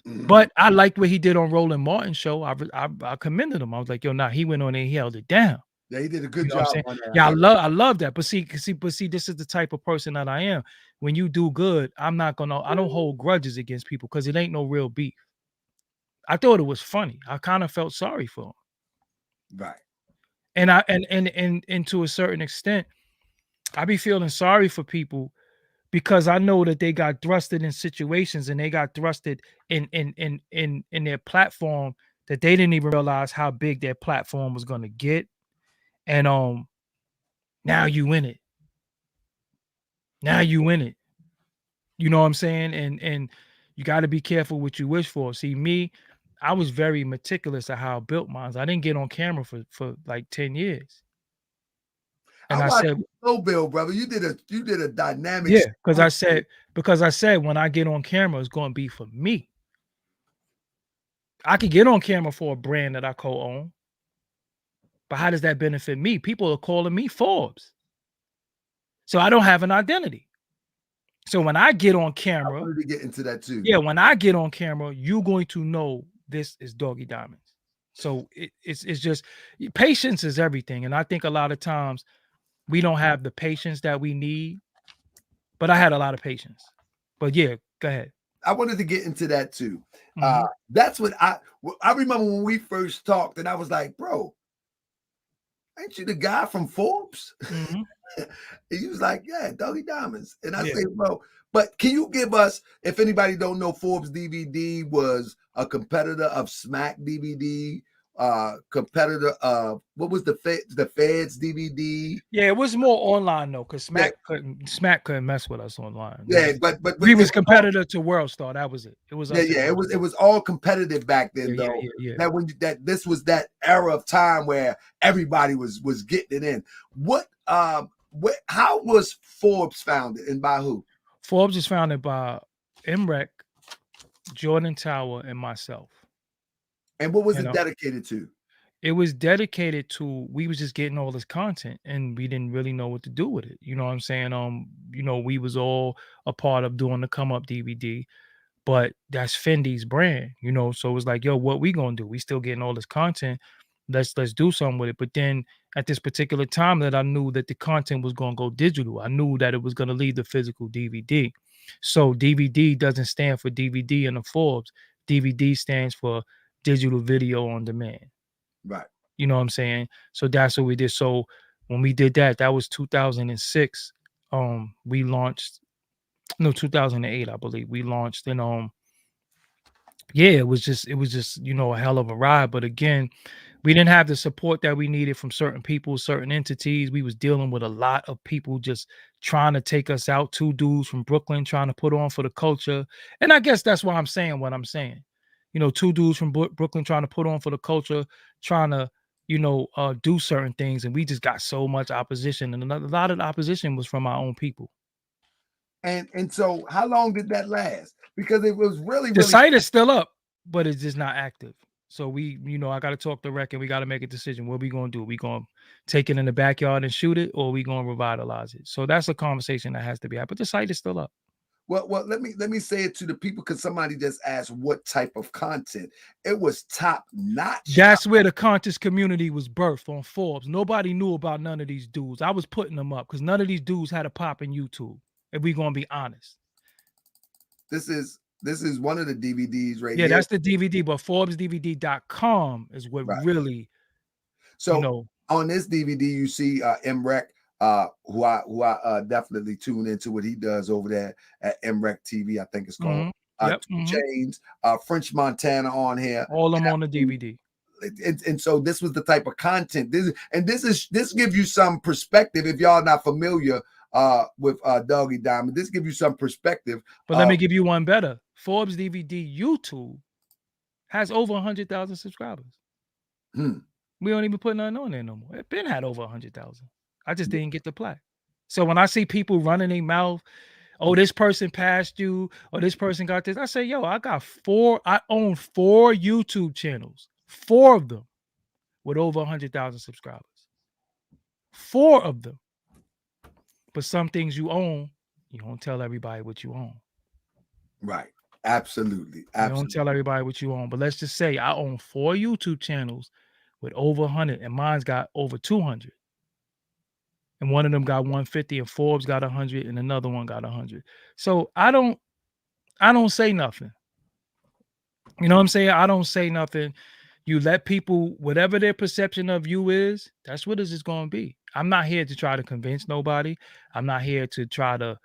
Speaker 2: But I liked what he did on Roland Martin's show. I commended him. I was like, yo, nah, he went on there, he held it down.
Speaker 1: Yeah, he did a good
Speaker 2: You know what
Speaker 1: job
Speaker 2: I'm
Speaker 1: on that.
Speaker 2: Yeah, I love that. But see, this is the type of person that I am. When you do good, I don't hold grudges against people because it ain't no real beef. I thought it was funny. I kind of felt sorry for him.
Speaker 1: Right.
Speaker 2: And and to a certain extent, I be feeling sorry for people because I know that they got thrusted in situations and they got thrusted in their platform that they didn't even realize how big their platform was gonna get. And now you in it. Now you in it. You know what I'm saying? And you got to be careful what you wish for. See, me, I was very meticulous at how I built mine. I didn't get on camera for like 10 years. And I said,
Speaker 1: "No, Bill, brother, you did a dynamic."
Speaker 2: Yeah, because I said when I get on camera, it's going to be for me. I could get on camera for a brand that I co-own, but how does that benefit me? People are calling me Forbes, so I don't have an identity. So when I get on camera,
Speaker 1: I wanted to get into that too.
Speaker 2: Yeah, when I get on camera, you're going to know this is Doggie Diamonds. So it's just patience is everything. And I think a lot of times we don't have the patience that we need. But I had a lot of patience. But yeah, go ahead.
Speaker 1: I wanted to get into that too. That's what I remember when we first talked, and I was like, bro, ain't you the guy from Forbes? And he was like, yeah, Doggie Diamonds. And I said, bro, but can you give us, if anybody don't know, Forbes DVD was a competitor of Smack DVD, competitor of, what was the Feds DVD?
Speaker 2: Yeah, it was more online though, because Smack couldn't mess with us online.
Speaker 1: Yeah, but
Speaker 2: we was competitor to World Star. That was it. It was
Speaker 1: it was all competitive back then, though. That this was that era of time where everybody was getting it in. How was Forbes founded and by who?
Speaker 2: Forbes is founded by MREC, Jordan Tower, and myself.
Speaker 1: And what was it dedicated to?
Speaker 2: It was dedicated to, we was just getting all this content and we didn't really know what to do with it. You know what I'm saying? We was all a part of doing the Come Up DVD, but that's Fendi's brand, so it was like, yo, what we gonna do? We still getting all this content. Let's do something with it. But then at this particular time that I knew that the content was gonna go digital, I knew that it was gonna leave the physical DVD. So DVD doesn't stand for DVD in the Forbes. DVD stands for digital video on demand.
Speaker 1: Right.
Speaker 2: You know what I'm saying? So that's what we did. So when we did that was 2006. We launched, 2008, I believe. We launched, and it was just a hell of a ride. But again, we didn't have the support that we needed from certain people, certain entities. We was dealing with a lot of people just trying to take us out. 2 dudes from Brooklyn trying to put on for the culture. And I guess that's why I'm saying what I'm saying. 2 dudes from Brooklyn trying to put on for the culture, trying to, do certain things. And we just got so much opposition. And a lot of the opposition was from our own people.
Speaker 1: And so how long did that last? Because it was really
Speaker 2: the site is still up, but it's just not active. So we, I got to talk to Rec and we got to make a decision. What we going to do? We going to take it in the backyard and shoot it, or we going to revitalize it? So that's a conversation that has to be had, but the site is still up.
Speaker 1: Well, let me say it to the people, because somebody just asked what type of content. It was top notch.
Speaker 2: That's where the conscious community was birthed, on Forbes. Nobody knew about none of these dudes. I was putting them up because none of these dudes had a pop in YouTube, if we're going to be honest.
Speaker 1: This is one of the DVDs right
Speaker 2: here. Yeah, that's the
Speaker 1: DVD,
Speaker 2: but ForbesDVD.com is what really.
Speaker 1: So on this DVD, you see MREC, who I definitely tune into what he does over there at MREC TV, I think it's called. James, French Montana on here.
Speaker 2: All them on the DVD.
Speaker 1: and so this was the type of content. This gives you some perspective if y'all not familiar with Doggie Diamond. This gives you some perspective.
Speaker 2: But let me give you one better. Forbes DVD YouTube has over 100,000 subscribers. We don't even put nothing on there no more. It been had over 100,000. I just didn't get the plaque. So when I see people running their mouth, oh, this person passed you, or this person got this, I say, yo, I own 4 YouTube channels, 4 of them with over 100,000 subscribers. 4 of them. But some things you own, you don't tell everybody what you own.
Speaker 1: Right. Absolutely.
Speaker 2: You don't tell everybody what you own. But let's just say I own 4 YouTube channels with over 100, and mine's got over 200. And one of them got 150, and Forbes got 100, and another one got 100. So I don't say nothing. You know what I'm saying? I don't say nothing. You let people, whatever their perception of you is, that's what it's going to be. I'm not here to try to convince nobody. I'm not here to try to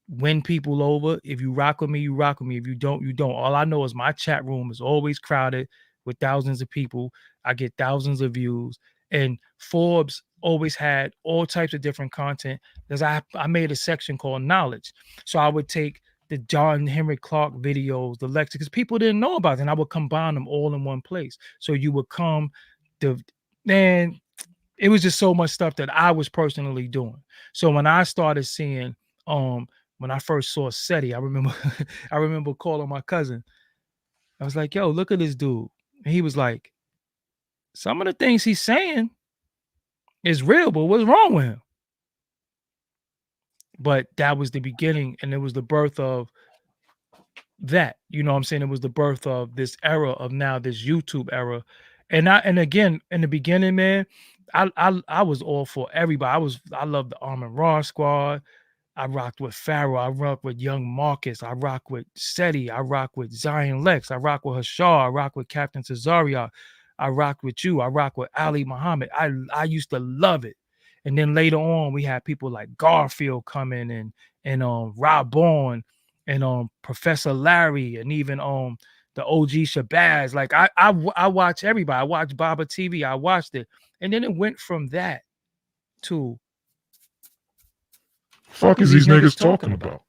Speaker 2: win people over. If you rock with me, you rock with me. If you don't, you don't. All I know is my chat room is always crowded with thousands of people. I get thousands of views. And Forbes always had all types of different content because I made a section called knowledge. So I would take the John Henry Clark videos, the lectures, because people didn't know about it, and I would combine them all in one place. So you would come, man, it was just so much stuff that I was personally doing. So when I started seeing, when I first saw SETI, I remember calling my cousin. I was like, yo, look at this dude. And he was like, some of the things he's saying is real, but what's wrong with him? But that was the beginning, and it was the birth of that. You know what I'm saying? It was the birth of this era of now this YouTube era. And again, in the beginning, man, I was all for everybody. I loved the Arm and Raw Squad. I rocked with Pharaoh. I rocked with Young Marcus. I rocked with SETI. I rocked with Zion Lex. I rocked with Hashar. I rocked with Captain Cesario. I rocked with you. I rocked with Ali Muhammad. I used to love it. And then later on, we had people like Garfield coming and Rob Bourne and Professor Larry and even the OG Shabazz. Like I watch everybody. I watched Baba TV. I watched it. And then it went from that to
Speaker 3: fuck is these niggas talking about?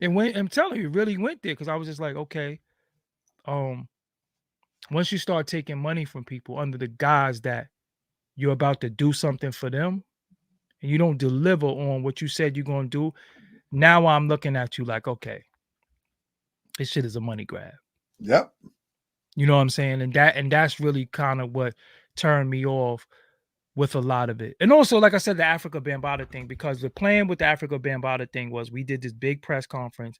Speaker 2: And when I'm telling you, it really went there because I was just like, okay, once you start taking money from people under the guise that you're about to do something for them and you don't deliver on what you said you're going to do, now I'm looking at you like, okay, this shit is a money grab.
Speaker 1: Yep.
Speaker 2: You know what I'm saying? And that's really kind of what turned me off with a lot of it. And also, like I said, the Africa Bambaataa thing, because the plan with the Africa Bambaataa thing was we did this big press conference,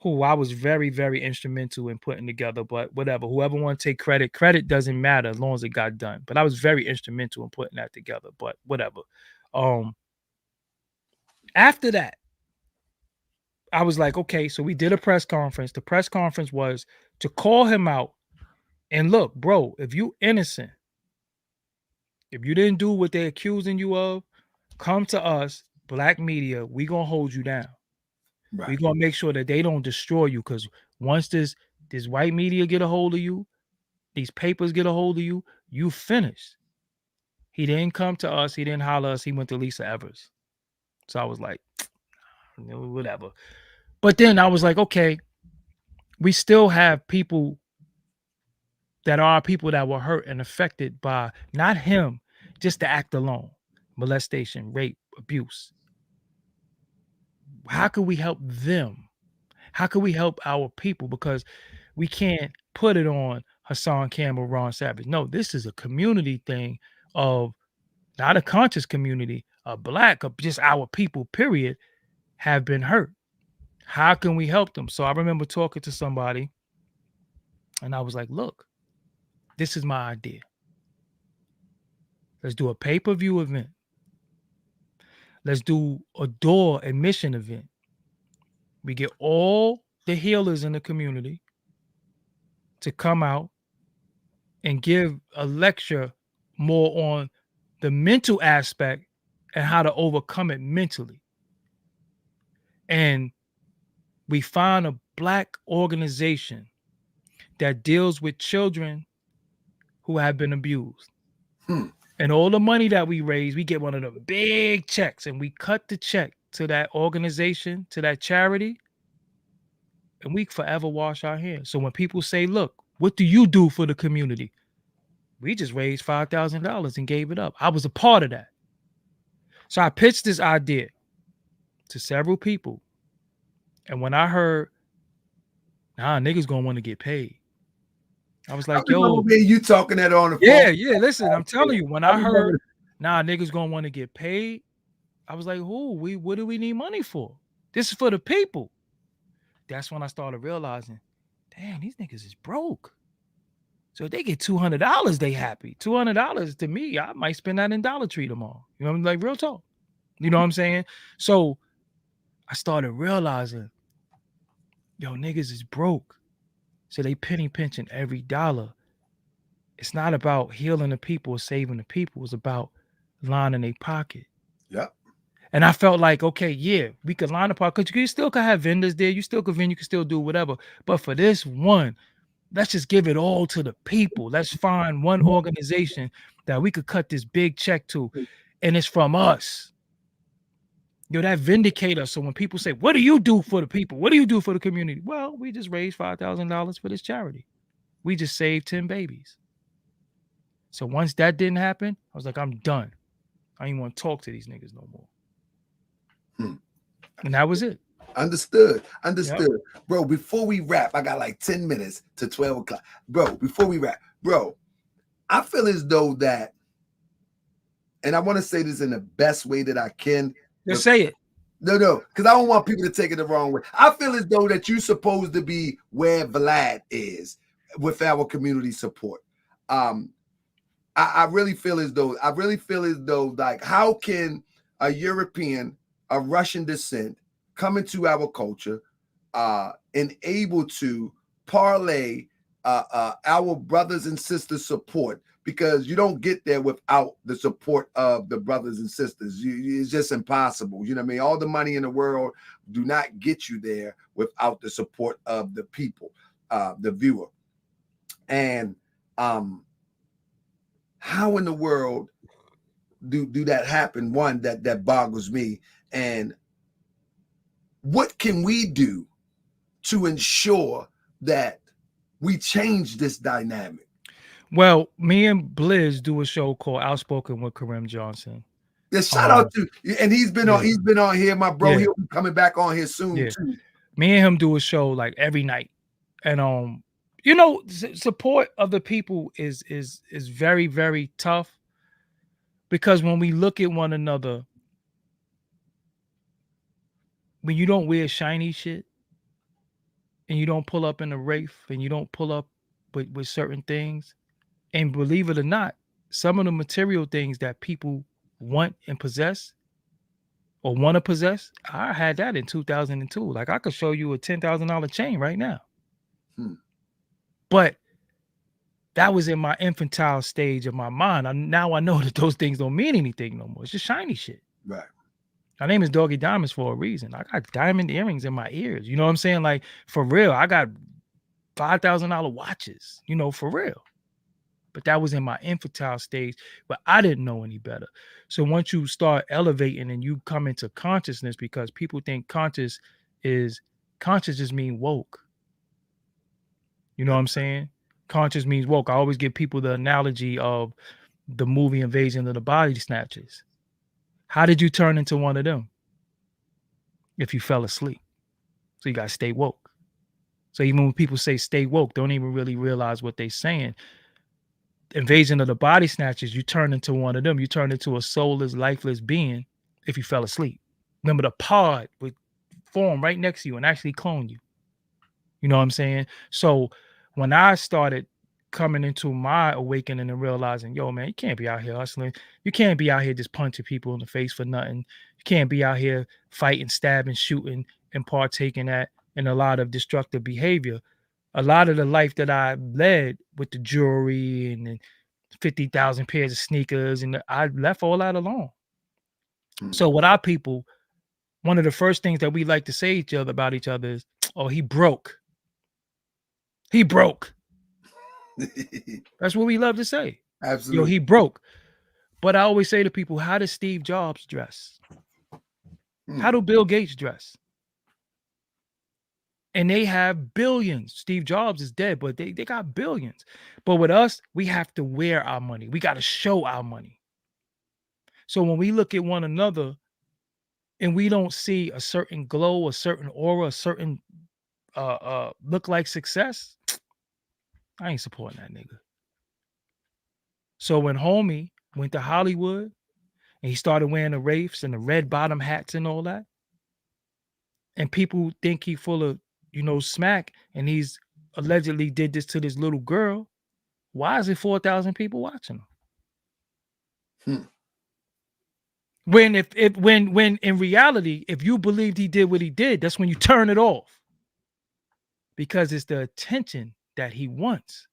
Speaker 2: who I was very, very instrumental in putting together, but whatever, whoever want to take credit doesn't matter as long as it got done. But I was very instrumental in putting that together, but whatever. After that, I was like, okay, so we did a press conference. The press conference was to call him out and look, bro, if you innocent, if you didn't do what they're accusing you of, come to us, black media, we gonna hold you down. Right. We're gonna make sure that they don't destroy you, because once this white media get a hold of you, these papers get a hold of you, you finished. He didn't come to us, he didn't holler us, he went to Lisa Evers. So I was like, whatever. But then I was like, okay, we still have people that are people that were hurt and affected by not him, just the act alone, molestation, rape, abuse. How can we help them? How can we help our people? Because we can't put it on Hassan Campbell, Ron Savage. No, this is a community thing of not a conscious community, a black, of just our people, period, have been hurt. How can we help them? So I remember talking to somebody and I was like, look, this is my idea. Let's do a pay-per-view event. Let's do a door admission event. We get all the healers in the community to come out and give a lecture more on the mental aspect and how to overcome it mentally. And we find a black organization that deals with children who have been abused.
Speaker 1: Hmm.
Speaker 2: And all the money that we raise, we get one of the big checks and we cut the check to that organization, to that charity, and we forever wash our hands. So when people say, look, what do you do for the community? We just raised $5,000 and gave it up. I was a part of that. So I pitched this idea to several people. And when I heard, nah, niggas gonna want to get paid, I was like, yo,
Speaker 1: you talking that on the
Speaker 2: yeah,
Speaker 1: phone?
Speaker 2: listen, I'm telling you, when I heard, nah, niggas gonna want to get paid, I was like, what do we need money for? This is for the people. That's when I started realizing, damn, these niggas is broke. So if they get $200, they happy. $200 to me, I might spend that in Dollar Tree tomorrow. You know what I mean? Like real talk. You know what I'm saying? So I started realizing, yo, niggas is broke. So they penny pinching every dollar. It's not about healing the people or saving the people. It's about lining their pocket.
Speaker 1: Yep.
Speaker 2: And I felt like, okay, yeah, we could line the pocket. Because you still could have vendors there. You still could vend. You can still do whatever. But for this one, let's just give it all to the people. Let's find one organization that we could cut this big check to. And it's from us. Yo, that vindicate us. So when people say, what do you do for the people? What do you do for the community? Well, we just raised $5,000 for this charity. We just saved 10 babies. So once that didn't happen, I was like, I'm done. I ain't want to talk to these niggas no more. And that was it.
Speaker 1: Understood. Yep. Bro, before we wrap, I got like 10 minutes to 12 o'clock. Bro, before we wrap, bro, I feel as though that, and I want to say this in the best way that I can.
Speaker 2: Just say it.
Speaker 1: No, because I don't want people to take it the wrong way. I feel as though that you're supposed to be where Vlad is with our community support. I really feel as though like, how can a European, a Russian descent come into our culture and able to parlay our brothers and sisters support, because you don't get there without the support of the brothers and sisters. It's just impossible. You know what I mean? All the money in the world do not get you there without the support of the people, the viewer. And how in the world do that happen? One, that boggles me. And what can we do to ensure that we change this dynamic?
Speaker 2: Well, me and Blizz do a show called Outspoken with Kareem Johnson.
Speaker 1: Yeah, shout out to, and he's been on here, my bro. He'll be coming back on here soon too.
Speaker 2: Me and him do a show like every night. And you know, support of the people is very, very tough, because when we look at one another, when you don't wear shiny shit and you don't pull up in a Wraith and you don't pull up with certain things, and believe it or not, some of the material things that people want and possess or want to possess, I had that in 2002. Like, I could show you a $10,000 chain right now. But that was in my infantile stage of my mind. Now I know that those things don't mean anything no more. It's just shiny shit.
Speaker 1: Right.
Speaker 2: My name is Doggie Diamonds for a reason. I got diamond earrings in my ears. You know what I'm saying? Like, for real, I got $5,000 watches, you know, for real. But that was in my infantile stage, but I didn't know any better. So once you start elevating and you come into consciousness, because people think conscious just mean woke. You know what I'm saying? Conscious means woke. I always give people the analogy of the movie Invasion of the Body Snatchers. How did you turn into one of them? If you fell asleep. So you got to stay woke. So even when people say stay woke, don't even really realize what they're saying. Invasion of the Body Snatchers, you turn into one of them. You turn into a soulless, lifeless being if you fell asleep. Remember, the pod would form right next to you and actually clone you. You know what I'm saying? So when I started coming into my awakening and realizing, yo, man, you can't be out here hustling. You can't be out here just punching people in the face for nothing. You can't be out here fighting, stabbing, shooting, and partaking in a lot of destructive behavior. A lot of the life that I led with the jewelry and 50,000 pairs of sneakers, and I left all that alone. So with our people, one of the first things that we like to say about each other is, oh, he broke. He broke. That's what we love to say.
Speaker 1: Absolutely.
Speaker 2: Yo, he broke. But I always say to people, how does Steve Jobs dress? How do Bill Gates dress? And they have billions. Steve Jobs is dead, but they got billions. But with us, we have to wear our money. We got to show our money. So when we look at one another and we don't see a certain glow, a certain aura, a certain look like success, I ain't supporting that nigga. So when homie went to Hollywood and he started wearing the wraiths and the red bottom hats and all that, and people think he full of, smack, and he's allegedly did this to this little girl, why is it 4,000 people watching him? When when in reality, if you believed he did what he did, that's when you turn it off. Because it's the attention that he wants.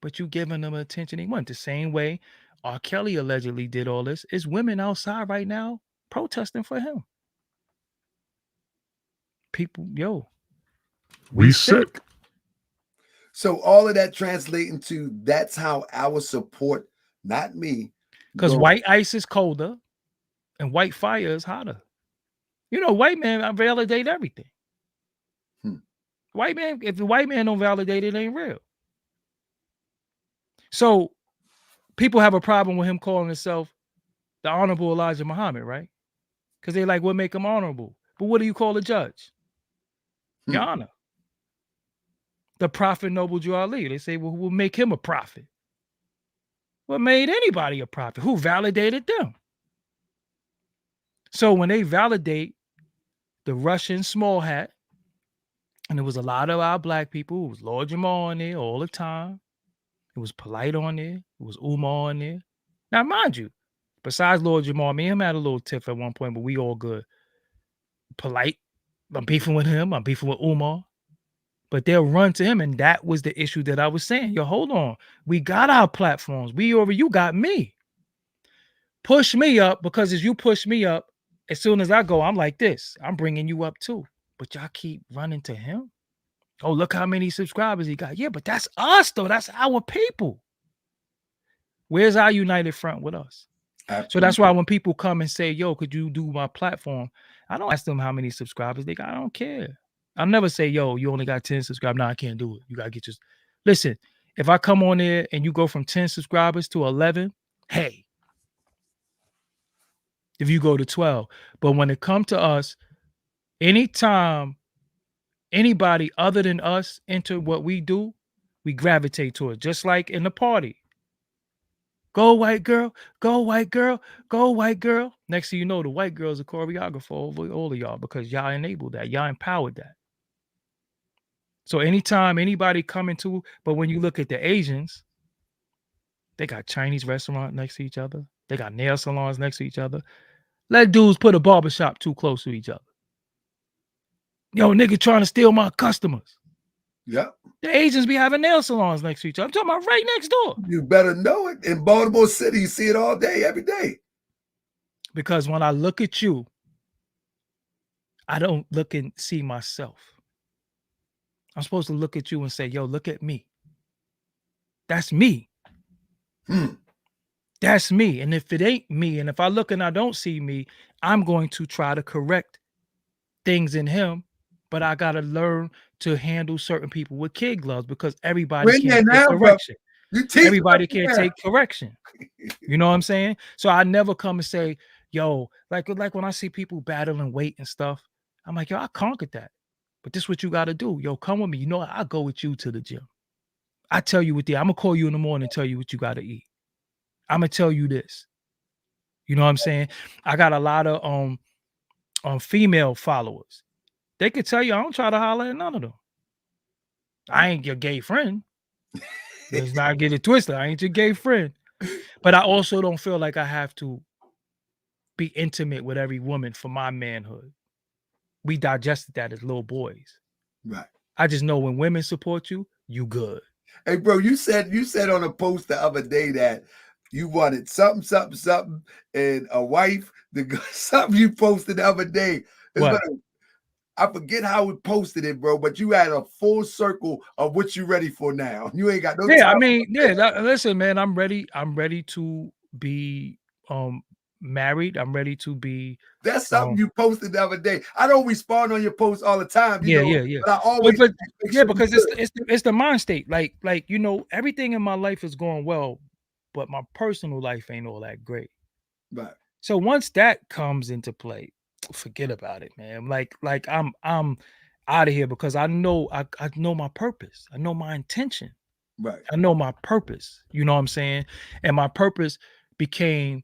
Speaker 2: But you giving him attention he wants. The same way R. Kelly allegedly did all this. Is women outside right now protesting for him. People,
Speaker 3: we sick.
Speaker 1: So all of that translating to that's how our support, not me.
Speaker 2: Because white ice is colder and white fire is hotter. White men validate everything. White man, if the white man don't validate it, ain't real. So people have a problem with him calling himself the Honorable Elijah Muhammad, right? Because they like, what make him honorable? But what do you call a judge? Your Honor. The Prophet Noble Drew Ali. They say, well, who will make him a prophet? What made anybody a prophet? Who validated them? So when they validate the Russian small hat, and there was a lot of our black people, it was Lord Jamal on there all the time. It was Polite on there. It was Umar on there. Now, mind you, besides Lord Jamal, me and him had a little tiff at one point, but we all good. Polite, I'm beefing with him. I'm beefing with Umar. But they'll run to him, and that was the issue that I was saying. Yo, hold on. We got our platforms. You got me. Push me up, because as you push me up, as soon as I go, I'm like this. I'm bringing you up too. But y'all keep running to him. Oh, look how many subscribers he got. Yeah, but that's us, though. That's our people. Where's our united front with us? Absolutely. So that's why when people come and say, yo, could you do my platform? I don't ask them how many subscribers they got. I don't care. I'll never say, yo, you only got 10 subscribers. No, I can't do it. You got to get listen, if I come on there and you go from 10 subscribers to 11, hey. If you go to 12. But when it comes to us, anytime anybody other than us enter what we do, we gravitate to it. Just like in the party. Go white girl, go white girl, go white girl. Next thing you know, the white girl's a choreographer over all of y'all because y'all enabled that. Y'all empowered that. So anytime anybody coming to, but when you look at the Asians, they got Chinese restaurants next to each other. They got nail salons next to each other. Let dudes put a barbershop too close to each other. Yo, nigga trying to steal my customers.
Speaker 1: Yep.
Speaker 2: The Asians be having nail salons next to each other. I'm talking about right next door.
Speaker 1: You better know it. In Baltimore City, you see it all day, every day.
Speaker 2: Because when I look at you, I don't look and see myself. I'm supposed to look at you and say, yo, look at me. That's me. That's me. And if it ain't me, and if I look and I don't see me, I'm going to try to correct things in him. But I got to learn to handle certain people with kid gloves because everybody can't take correction. Everybody can't take correction. You know what I'm saying? So I never come and say, yo, like when I see people battling weight and stuff, I'm like, yo, I conquered that. But this is what you got to do. Yo, come with me. You know, I'll go with you to the gym. I tell you I'm going to call you in the morning and tell you what you got to eat. I'm going to tell you this. You know what I'm saying? I got a lot of female followers. They could tell you I don't try to holler at none of them. I ain't your gay friend. Let's not get it twisted. I ain't your gay friend. But I also don't feel like I have to be intimate with every woman for my manhood. We digested that as little boys.
Speaker 1: Right.
Speaker 2: I just know when women support you, you good.
Speaker 1: Hey, bro, you said on a post the other day that you wanted something, and a wife. Something you posted the other day. I forget how we posted it, bro, but you had a full circle of what you ready for now. You ain't got no
Speaker 2: Yeah,
Speaker 1: time.
Speaker 2: I mean, listen, man, I'm ready to be married. I'm ready to be
Speaker 1: That's something you posted the other day. I don't respond on your posts all the time, you know,
Speaker 2: yeah.
Speaker 1: but I always
Speaker 2: But
Speaker 1: make
Speaker 2: yeah,
Speaker 1: sure
Speaker 2: because it's the mind state. Like you know, everything in my life is going well, but my personal life ain't all that great.
Speaker 1: Right.
Speaker 2: So once that comes into play, forget about it, man. Like I'm out of here because I know I know my purpose. I know my intention.
Speaker 1: Right.
Speaker 2: I know my purpose. You know what I'm saying? And my purpose became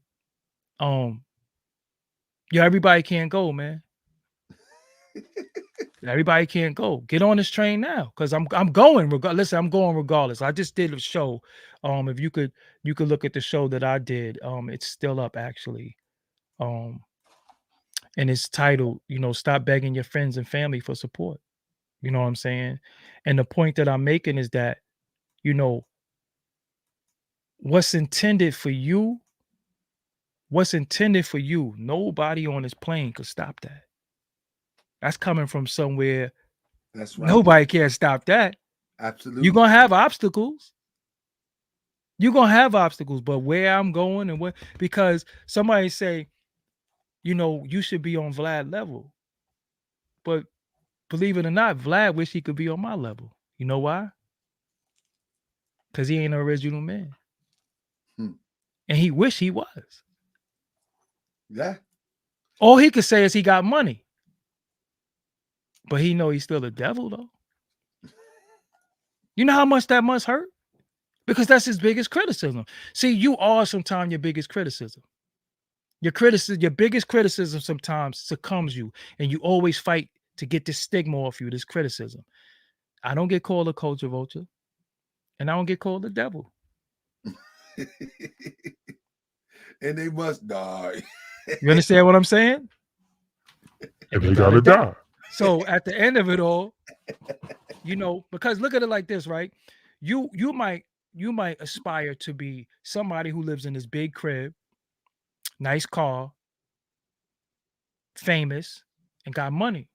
Speaker 2: yeah, everybody can't go, man. Everybody can't go. Get on this train now, because I'm going. Listen, I'm going regardless. I just did a show. If you could look at the show that I did. It's still up actually. And it's titled, you know, "Stop Begging Your Friends and Family for Support." You know what I'm saying? And the point that I'm making is that, you know, what's intended for you, nobody on this plane could stop that. That's coming from somewhere.
Speaker 1: That's right.
Speaker 2: Nobody can stop that.
Speaker 1: Absolutely.
Speaker 2: You're gonna have obstacles. But where I'm going and what, because somebody say, you know, you should be on Vlad level. But believe it or not, Vlad wish he could be on my level. You know why? Because he ain't an original man. And he wish he was.
Speaker 1: Yeah.
Speaker 2: All he could say is he got money. But he know he's still a devil though. You know how much that must hurt? Because that's his biggest criticism. See, you are sometimes your biggest criticism. Your biggest criticism sometimes succumbs you, and you always fight to get this stigma off you, this criticism. I don't get called a culture vulture, and I don't get called the devil.
Speaker 1: And they must die.
Speaker 2: You understand what I'm saying?
Speaker 3: And they gotta die.
Speaker 2: So at the end of it all, you know, because look at it like this, right? You might aspire to be somebody who lives in this big crib, nice car, famous, and got money.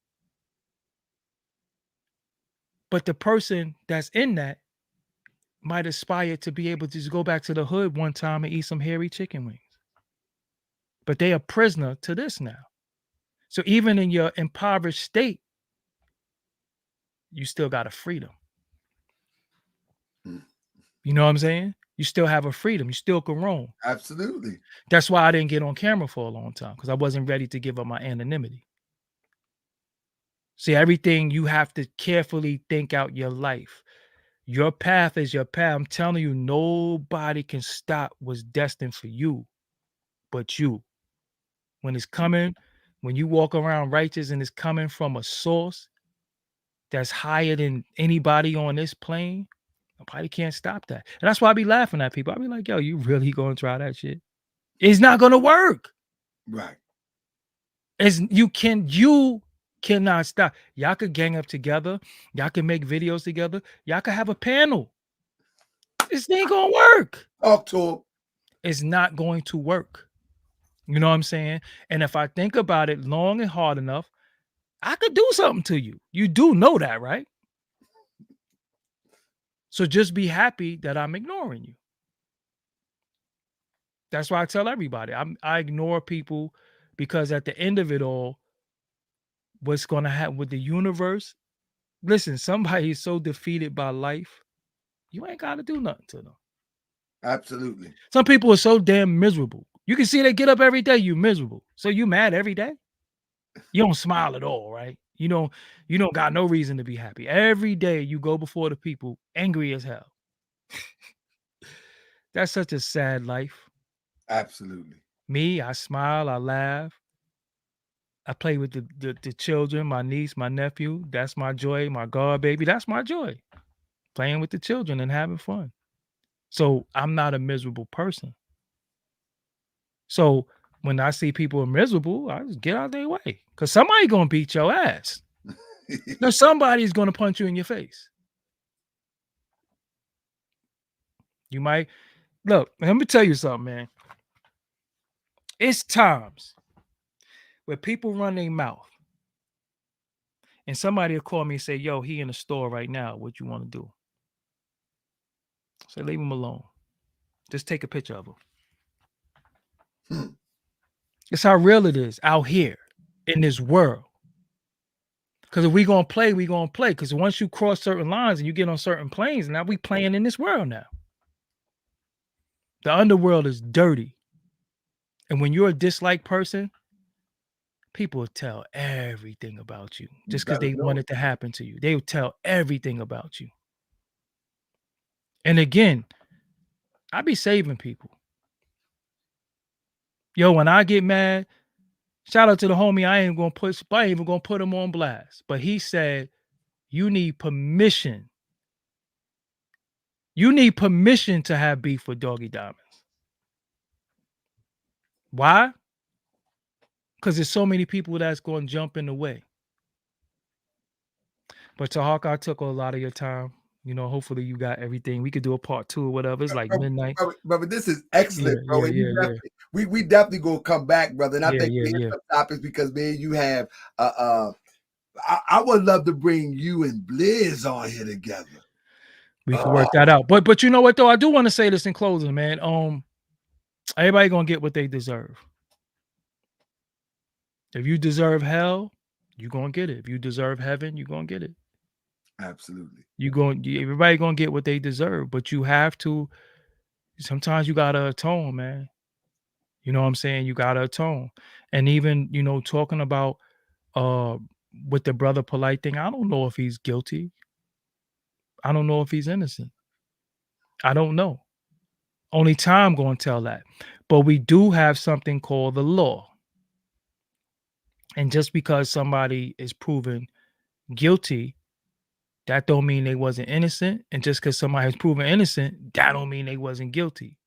Speaker 2: But the person that's in that might aspire to be able to just go back to the hood one time and eat some hairy chicken wings. But they are prisoner to this now. So even in your impoverished state, you still got a freedom. You know what I'm saying? You still have a freedom. You still can roam.
Speaker 1: Absolutely.
Speaker 2: That's why I didn't get on camera for a long time, because I wasn't ready to give up my anonymity. See, everything you have to carefully think out your life. Your path is your path. I'm telling you, nobody can stop what's destined for you but you. When it's coming, when you walk around righteous and it's coming from a source that's higher than anybody on this plane, nobody can't stop that. And that's why I be laughing at people. I be like, yo, you really gonna try that shit? It's not gonna work.
Speaker 1: Right.
Speaker 2: You cannot stop. Y'all could gang up together. Y'all can make videos together. Y'all could have a panel. This ain't gonna work.
Speaker 1: Talk to him.
Speaker 2: It's not going to work. You know what I'm saying? And if I think about it long and hard enough, I could do something to you. You do know that, right? So just be happy that I'm ignoring you. That's why I tell everybody I ignore people, because at the end of it all, what's going to happen with the universe? Listen, somebody is so defeated by life, you ain't got to do nothing to them.
Speaker 1: Absolutely.
Speaker 2: Some people are so damn miserable. You can see they get up every day, you miserable. So you mad every day? You don't smile at all, right? You don't got no reason to be happy. Every day you go before the people angry as hell. That's such a sad life.
Speaker 1: Absolutely.
Speaker 2: Me, I smile, I laugh. I play with the children, my niece, my nephew. That's my joy, my God baby. That's my joy. Playing with the children and having fun. So I'm not a miserable person. So when I see people are miserable, I just get out of their way. Because somebody's going to beat your ass. No, somebody's going to punch you in your face. You might. Look, let me tell you something, man. It's times where people run their mouth and somebody will call me and say, yo, he in the store right now. What you want to do? Say, leave him alone. Just take a picture of him. It's how real it is out here in this world. Because if we gonna play, we gonna play. Because once you cross certain lines and you get on certain planes, now we playing in this world now. The underworld is dirty. And when you're a disliked person, people will tell everything about you just because they want it to happen to you. They will tell everything about you. And again, I be saving people. Yo, when I get mad, shout out to the homie. I ain't even gonna put him on blast. But he said, you need permission. You need permission to have beef with Doggie Diamonds. Why? Because there's so many people that's going to jump in the way. But Tahawk, I took a lot of your time. You know, hopefully you got everything. We could do a part 2 or whatever. It's like midnight.
Speaker 1: Brother, this is excellent,
Speaker 2: Yeah,
Speaker 1: bro.
Speaker 2: yeah,
Speaker 1: We definitely gonna come back, brother. And I think we hit some topics because, man, you have I would love to bring you and Blizz on here together.
Speaker 2: We can work that out. But you know what though? I do want to say this in closing, man. Everybody gonna get what they deserve. If you deserve hell, you're gonna get it. If you deserve heaven, you're gonna get it.
Speaker 1: Absolutely.
Speaker 2: Everybody gonna get what they deserve, but you have to. Sometimes you gotta atone, man. You know what I'm saying? You gotta atone. And even, you know, talking about with the brother Polite thing, I don't know if he's guilty. I don't know if he's innocent. I don't know. Only time gonna tell that. But we do have something called the law. And just because somebody is proven guilty, that don't mean they wasn't innocent. And just because somebody is proven innocent, that don't mean they wasn't guilty.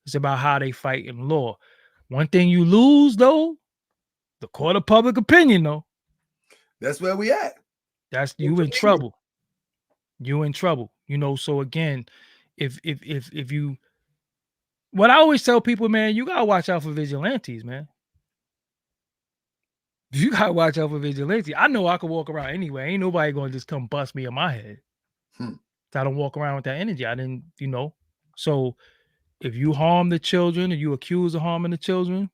Speaker 2: It's about how they fight in law. One thing you lose, though, the court of public opinion, though.
Speaker 1: That's where we at.
Speaker 2: That's you in trouble. You in trouble. You know, so again, if you, what I always tell people, man, you gotta watch out for vigilantes, man. You gotta watch out for vigilantes. I know I could walk around anyway. Ain't nobody gonna just come bust me in my head. So I don't walk around with that energy. I didn't, you know. So if you harm the children or you accuse of harming the children,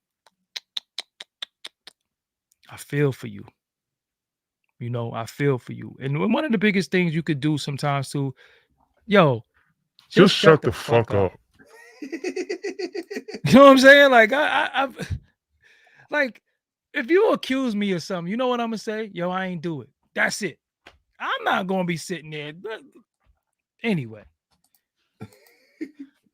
Speaker 2: I feel for you. You know, I feel for you. And one of the biggest things you could do sometimes too, yo,
Speaker 3: just shut the fuck up.
Speaker 2: You know what I'm saying? Like I like, if you accuse me of something, you know what I'm gonna say? Yo, I ain't do it. That's it. I'm not gonna be sitting there. Anyway.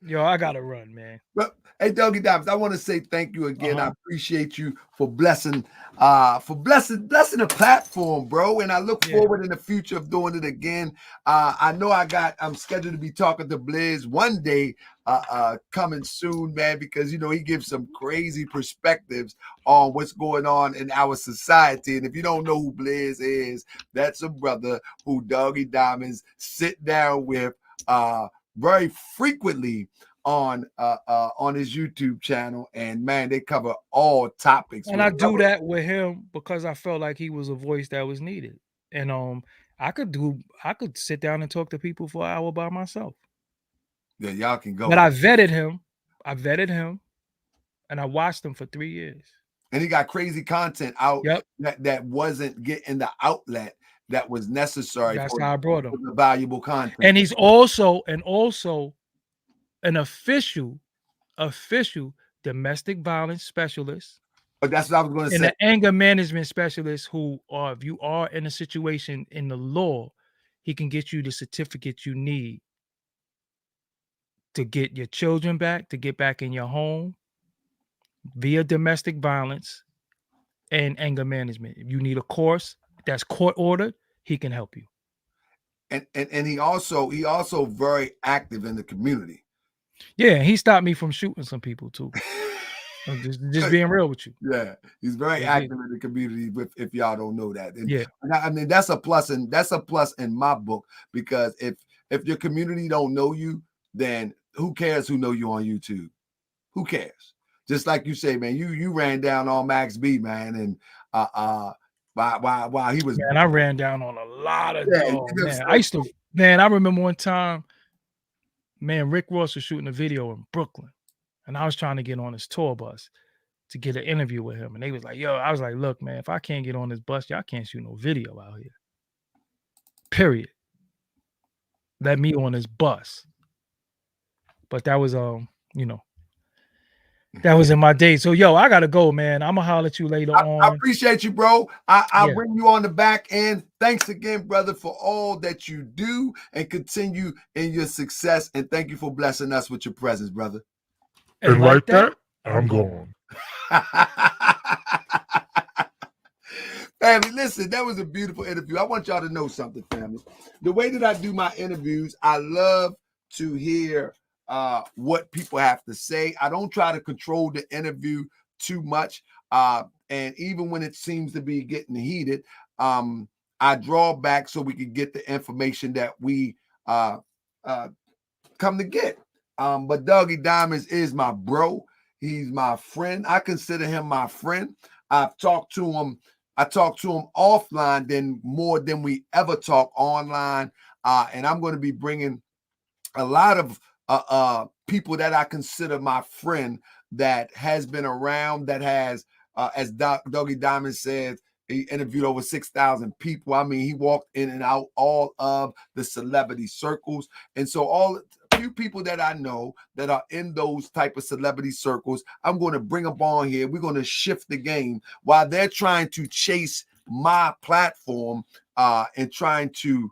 Speaker 2: Yo, I gotta run, man.
Speaker 1: But hey, Doggie Diamonds, I want to say thank you again. I appreciate you for blessing the platform, bro. And I look forward in the future of doing it again. I know I'm scheduled to be talking to Blizz one day coming soon, man, because you know he gives some crazy perspectives on what's going on in our society. And if you don't know who Blizz is, that's a brother who Doggie Diamonds sit down with very frequently on his YouTube channel, and man, they cover all topics.
Speaker 2: And I do that with him because I felt like he was a voice that was needed. And I could sit down and talk to people for an hour by myself.
Speaker 1: Yeah, y'all can go.
Speaker 2: But I vetted him, and I watched him for 3 years.
Speaker 1: And he got crazy content out that wasn't getting the outlet that was necessary.
Speaker 2: That's how I brought him.
Speaker 1: The valuable content.
Speaker 2: And he's also an official domestic violence specialist.
Speaker 1: But that's what I was going to say.
Speaker 2: And an anger management specialist who, if you are in a situation in the law, he can get you the certificate you need to get your children back, to get back in your home via domestic violence and anger management. If you need a course that's court ordered, he can help you.
Speaker 1: And he also very active in the community.
Speaker 2: Yeah, he stopped me from shooting some people too. just being real with you.
Speaker 1: Yeah, he's very active in the community. If y'all don't know that, and
Speaker 2: yeah,
Speaker 1: I mean that's a plus, and that's a plus in my book, because if your community don't know you, then who cares who know you on YouTube? Who cares? Just like you say, man, you ran down on Max B, man, and while he was.
Speaker 2: Man, I ran down on a lot of man. I used to,
Speaker 1: so
Speaker 2: man. I remember one time, man, Rick Ross was shooting a video in Brooklyn, and I was trying to get on his tour bus to get an interview with him, and they was like, "Yo," I was like, "Look, man, if I can't get on this bus, y'all can't shoot no video out here. Period. Let me on this bus." But that was you know, that was in my day. So yo, I gotta go, man. I'm gonna holler at you later on.
Speaker 1: I appreciate you, bro. I'll
Speaker 2: Yeah.
Speaker 1: bring you on the back end. Thanks again, brother, for all that you do and continue in your success. And thank you for blessing us with your presence, brother.
Speaker 3: And like that, I'm gone.
Speaker 1: Family, listen, that was a beautiful interview. I want y'all to know something, family. The way that I do my interviews, I love to hear what people have to say. I don't try to control the interview too much. And even when it seems to be getting heated, I draw back so we can get the information that we come to get. But Doggie Diamonds is my bro. He's my friend. I consider him my friend. I talk to him offline than more than we ever talk online. And I'm going to be bringing a lot of people that I consider my friend that has been around, that has, as Doggie Diamond said, he interviewed over 6,000 people. I mean, he walked in and out all of the celebrity circles. And so few people that I know that are in those type of celebrity circles, I'm going to bring up on here. We're going to shift the game while they're trying to chase my platform and trying to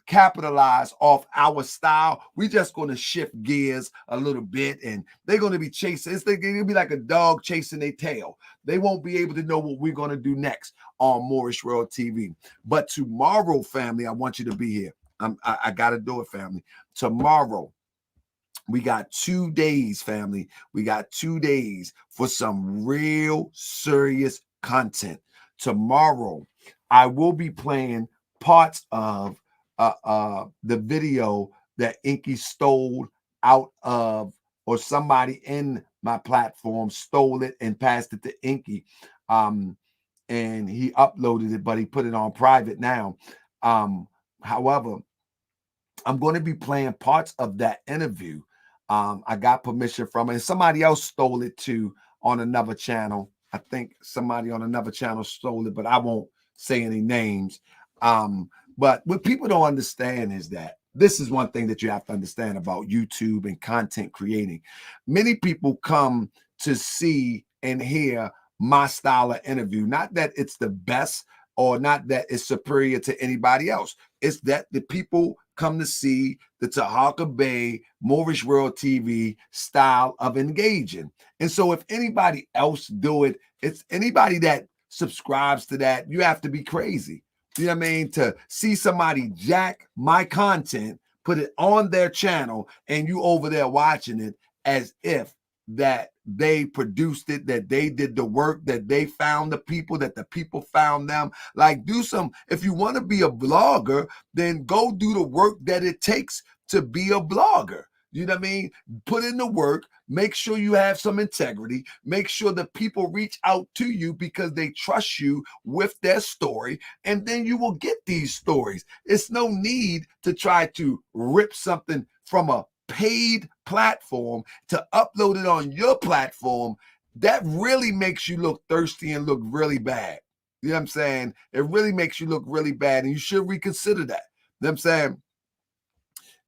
Speaker 1: capitalize off our style. We're just going to shift gears a little bit, and they're going to be chasing. It's going to be like a dog chasing their tail. They won't be able to know what we're going to do next on Moorish World TV. But tomorrow, family, I want you to be here. I got to do it, family. Tomorrow, we got 2 days, family. We got 2 days for some real serious content. Tomorrow, I will be playing parts of the video that Inky stole out of, or somebody in my platform stole it and passed it to Inky. And he uploaded it, but he put it on private now. However, I'm going to be playing parts of that interview. I got permission from it. And somebody else stole it too on another channel. I think somebody on another channel stole it, but I won't say any names. But what people don't understand is that this is one thing that you have to understand about YouTube and content creating. Many people come to see and hear my style of interview. Not that it's the best or not that it's superior to anybody else. It's that the people come to see the Tahaka Bay Moorish World TV style of engaging. And so if anybody else do it, it's anybody that subscribes to that, you have to be crazy. You know what I mean? To see somebody jack my content, put it on their channel, and you over there watching it as if that they produced it, that they did the work, that they found the people, that the people found them. Like, do some, if you want to be a blogger, then go do the work that it takes to be a blogger. You know what I mean? Put in the work, make sure you have some integrity, make sure that people reach out to you because they trust you with their story, and then you will get these stories. It's no need to try to rip something from a paid platform to upload it on your platform. That really makes you look thirsty and look really bad. You know what I'm saying? It really makes you look really bad, and you should reconsider that. You know what I'm saying?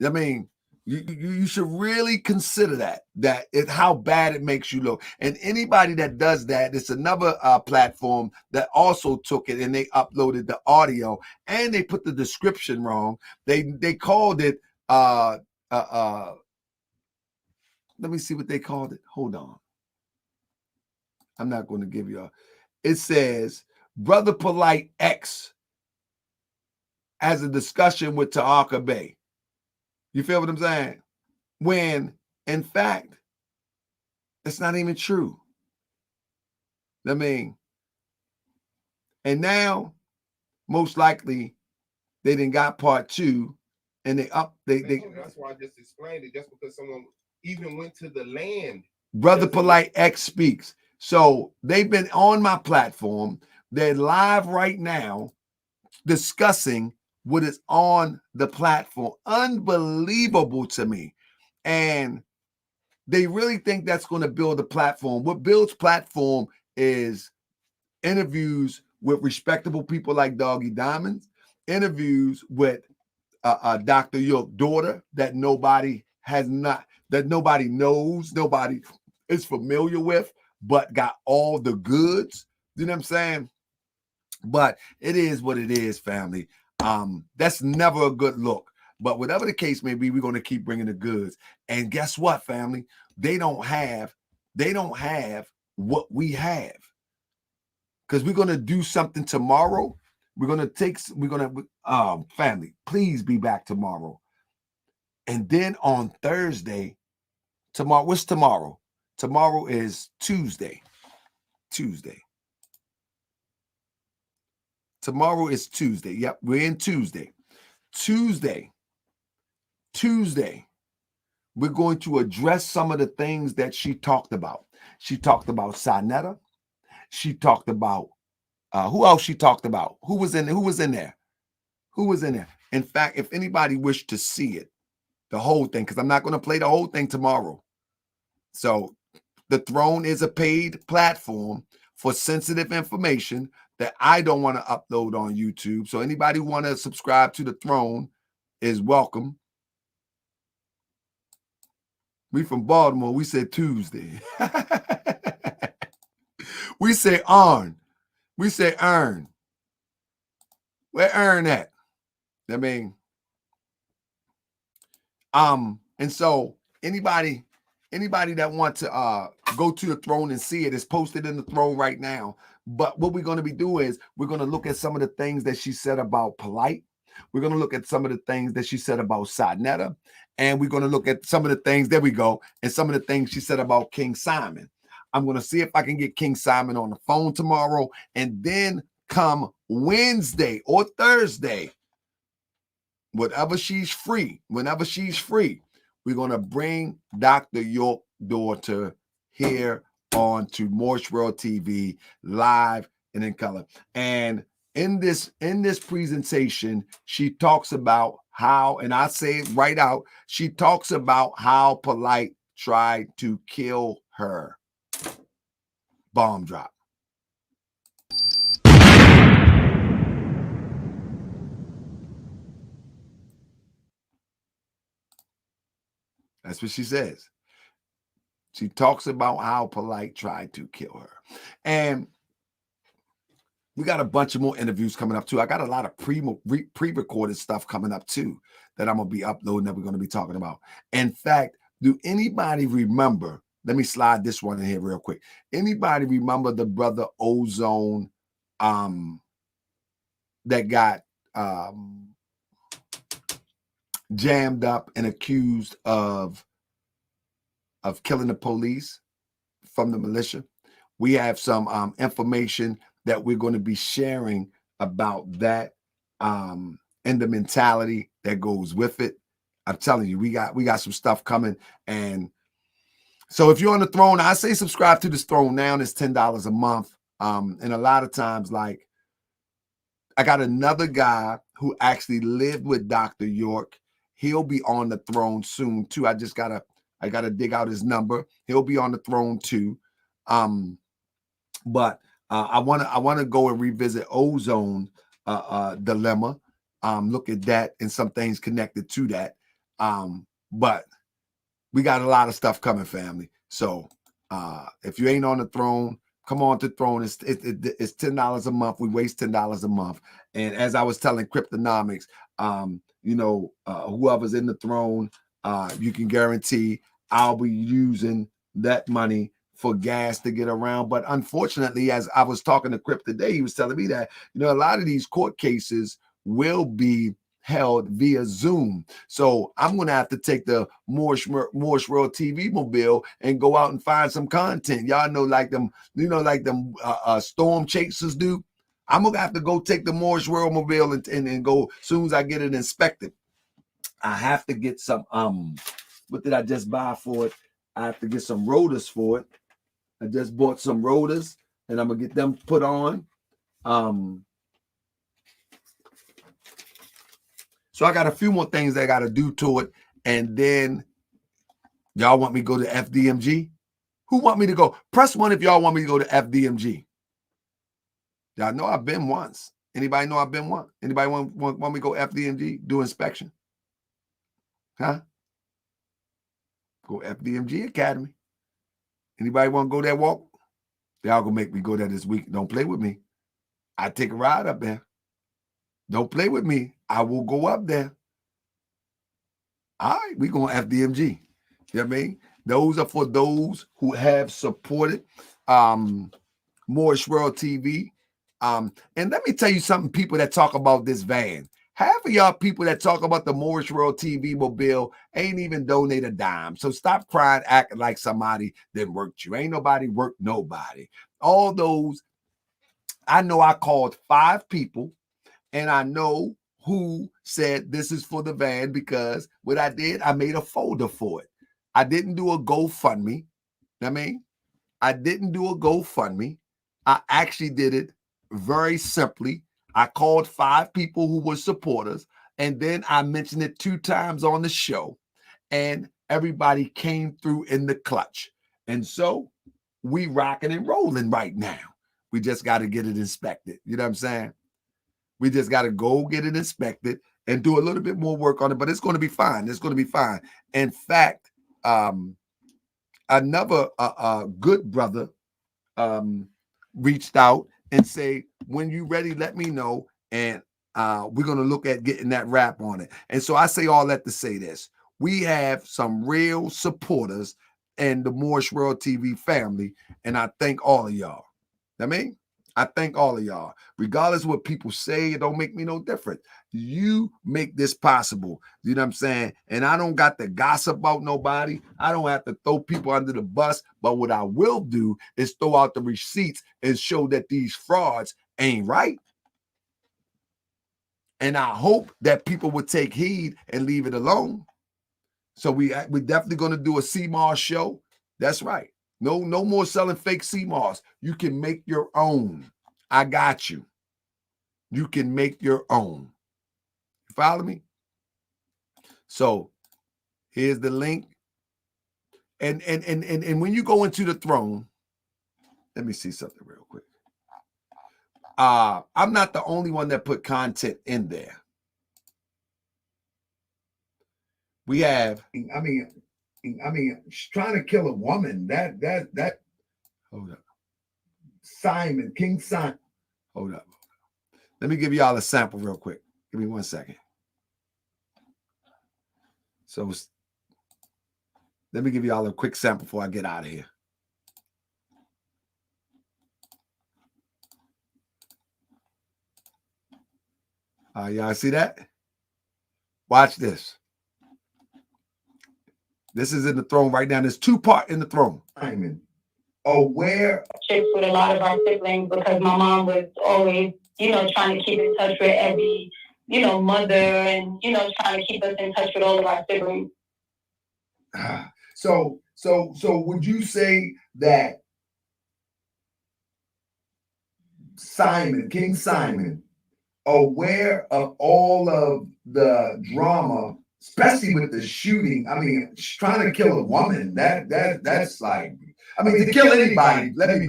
Speaker 1: I mean, you should really consider that how bad it makes you look. And anybody that does that, it's another platform that also took it and they uploaded the audio and they put the description wrong. They called it let me see what they called it. Hold on. I'm not going to give you it says Brother Polite X has a discussion with Tahaka Bay. You feel what I'm saying? When, in fact, it's not even true. I mean, and now, most likely, they didn't got part 2, and they.
Speaker 4: That's why I just explained it. Just because someone even went to the land.
Speaker 1: Brother Polite X speaks. So they've been on my platform. They're live right now discussing what is on the platform. Unbelievable to me. And they really think that's going to build a platform. What builds platform is interviews with respectable people like Doggie Diamonds, interviews with Dr. York's daughter that nobody knows, nobody is familiar with, but got all the goods. You know what I'm saying? But it is what it is, family. That's never a good look. But whatever the case may be, we're going to keep bringing the goods. And guess what, family? They don't have what we have. Because we're going to do something tomorrow. Family, please be back tomorrow. And then on Thursday, what's tomorrow? Tomorrow is Tuesday. Tomorrow is Tuesday. Yep, we're in Tuesday. Tuesday, we're going to address some of the things that she talked about. She talked about Sinetta. She talked about who else she talked about? Who was in there? In fact, if anybody wished to see it, the whole thing, because I'm not going to play the whole thing tomorrow. So the Throne is a paid platform for sensitive information that I don't want to upload on YouTube. So anybody who want to subscribe to the Throne is welcome. We from Baltimore. We said Tuesday. We say on. We say earn. Where earn at? I mean, and so anybody that wants to go to the Throne and see it is posted in the Throne right now. But what we're going to be doing is we're going to look at some of the things that she said about Polite. We're going to look at some of the things that she said about Sinetta. And we're going to look at some of the things, there we go, and some of the things she said about King Simon. I'm going to see if I can get King Simon on the phone tomorrow. And then come Wednesday or Thursday, whenever she's free, we're going to bring Dr. York's daughter here on to Moorish World TV live and in color. And in this presentation, she talks about how, and I say it right out, she talks about how Polite tried to kill her. Bomb drop. That's what she says. She talks about how Polite tried to kill her. And we got a bunch of more interviews coming up too. I got a lot of pre-recorded stuff coming up too that I'm going to be uploading that we're going to be talking about. In fact, do anybody remember, let me slide this one in here real quick. Anybody remember the brother Ozone that got jammed up and accused of killing the police from the militia? We have some information that we're going to be sharing about that and the mentality that goes with it. I'm telling you, we got some stuff coming. And so if you're on the Throne, I say subscribe to this Throne now. It's $10 a month. And a lot of times, like, I got another guy who actually lived with Dr. York. He'll be on the Throne soon too. I gotta dig out his number. He'll be on the Throne too. But I want to go and revisit Ozone dilemma. Look at that and some things connected to that. But we got a lot of stuff coming, family. So if you ain't on the Throne, come on to the Throne. It's $10 a month. We waste $10 a month. And as I was telling Cryptonomics, whoever's in the Throne, you can guarantee I'll be using that money for gas to get around. But unfortunately, as I was talking to Crip today, he was telling me that, a lot of these court cases will be held via Zoom. So I'm going to have to take the Moorish World TV mobile and go out and find some content. Y'all know, like them storm chasers do. I'm going to have to go take the Moorish World mobile and go as soon as I get it inspected. I have to get some, what did I just buy for it? I have to get some rotors for it. I just bought some rotors and I'm going to get them put on. So I got a few more things that I got to do to it, and then y'all want me to go to FDMG? Who want me to go? Press 1 if y'all want me to go to FDMG. Y'all know I've been once. Anybody know I've been once? Anybody want me to go FDMG, do inspection? Huh? Go FDMG Academy. Anybody want to go there walk? Y'all gonna make me go there this week. Don't play with me. I take a ride up there. Don't play with me. I will go up there. All right, we going FDMG. You know what I mean? Those are for those who have supported Moorish World TV. And let me tell you something, people that talk about this van. Half of y'all people that talk about the Moorish World TV mobile ain't even donate a dime. So stop crying, acting like somebody that worked you. Ain't nobody worked nobody. All those, I know I called 5 people, and I know who said this is for the van, because what I did, I made a folder for it. I didn't do a GoFundMe. I mean, I didn't do a GoFundMe. I actually did it very simply. I called 5 people who were supporters, and then I mentioned it 2 times on the show, and everybody came through in the clutch. And so we rocking and rolling right now. We just got to get it inspected. You know what I'm saying? We just got to go get it inspected and do a little bit more work on it, but it's going to be fine. It's going to be fine. In fact, another good brother reached out and say, when you ready, let me know, and we're going to look at getting that wrap on it. And so I say all that to say this. We have some real supporters in the Moorish World TV family, and I thank all of y'all. I mean, I thank all of y'all. Regardless of what people say, it don't make me no difference. You make this possible. You know what I'm saying? And I don't got to gossip about nobody. I don't have to throw people under the bus. But what I will do is throw out the receipts and show that these frauds ain't right. And I hope that people would take heed and leave it alone. So we're definitely going to do a CMAR show. That's right. No more selling fake CMARs. You can make your own. I got you. You can make your own. You follow me? So here's the link. And when you go into the throne, let me see something real quick. I'm not the only one that put content in there. We have, I mean, trying to kill a woman, that hold up. Simon, King Simon. Hold up. Let me give y'all a sample real quick. Give me 1 second. So let me give y'all a quick sample before I get out of here. Y'all see that? Watch this. This is in the throne right now. There's 2 parts in the throne. Simon, aware
Speaker 5: with a lot of our siblings, because my mom was always, trying to keep in touch with every, mother, and, trying to keep us in touch with all of our siblings.
Speaker 1: So would you say that Simon, King Simon, aware of all of the drama, especially with the shooting? I mean, trying to kill a woman, that's like, I mean, to kill anybody, let me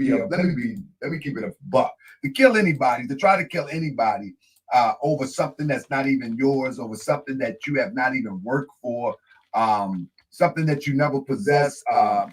Speaker 1: keep it a buck. To kill anybody, to try to kill anybody over something that's not even yours, over something that you have not even worked for, something that you never possessed,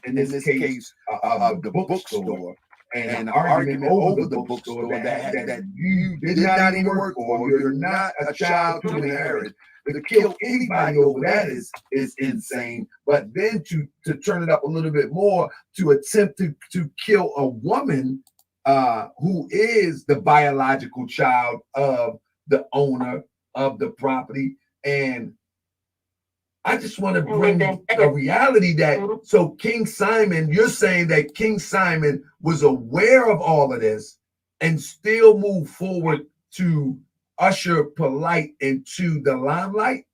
Speaker 1: in this case, the bookstore, and an argument over the bookstore that you did not even work for. You're not a child to inherit. To kill anybody over that is insane. But then to turn it up a little bit more, to attempt to kill a woman who is the biological child of the owner of the property. And I just want to bring a reality that, so King Simon, you're saying that King Simon was aware of all of this and still moved forward to usher Polite into the limelight?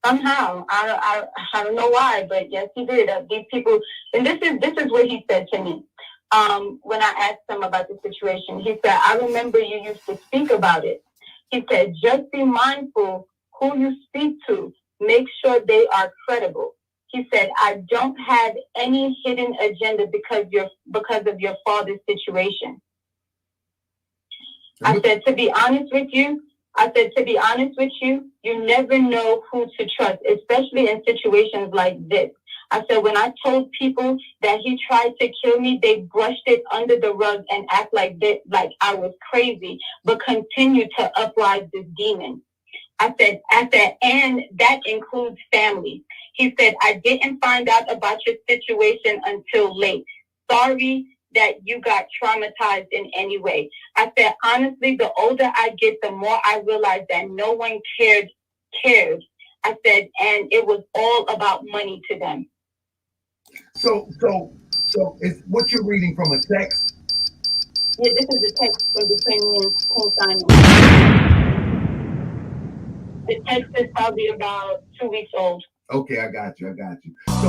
Speaker 5: Somehow, I don't know why, but yes, he did. These people, and this is what he said to me. when I asked him about the situation, he said, I remember you used to speak about it. He said, just be mindful who you speak to. Make sure they are credible. He said, I don't have any hidden agenda because of your father's situation. I said, to be honest with you, you never know who to trust, especially in situations like this. I said, when I told people that he tried to kill me, they brushed it under the rug and act like I was crazy, but continued to uprise this demon. I said, and that includes family. He said, I didn't find out about your situation until late. Sorry that you got traumatized in any way. I said, honestly, the older I get, the more I realize that no one cared. I said, and it was all about money to them.
Speaker 1: So is what you're reading from a text?
Speaker 5: Yeah, this is the text from between me and co-signing. The text is probably about 2 weeks old.
Speaker 1: Okay, I got you. So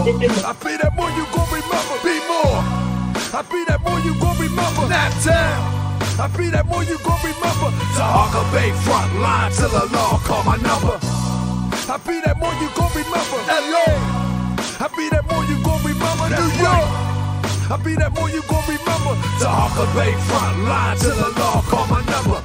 Speaker 6: I feel that more you gon' remember, be more. I feel that more you gon' remember, that town. I feel that more you gon' remember, Tahaka Bay front line till the law call my number. I feel that more you gon' remember, LA. I feel that more you gon' remember, New York. I feel that more you gon' remember, Tahaka Bay front line till the law call my number.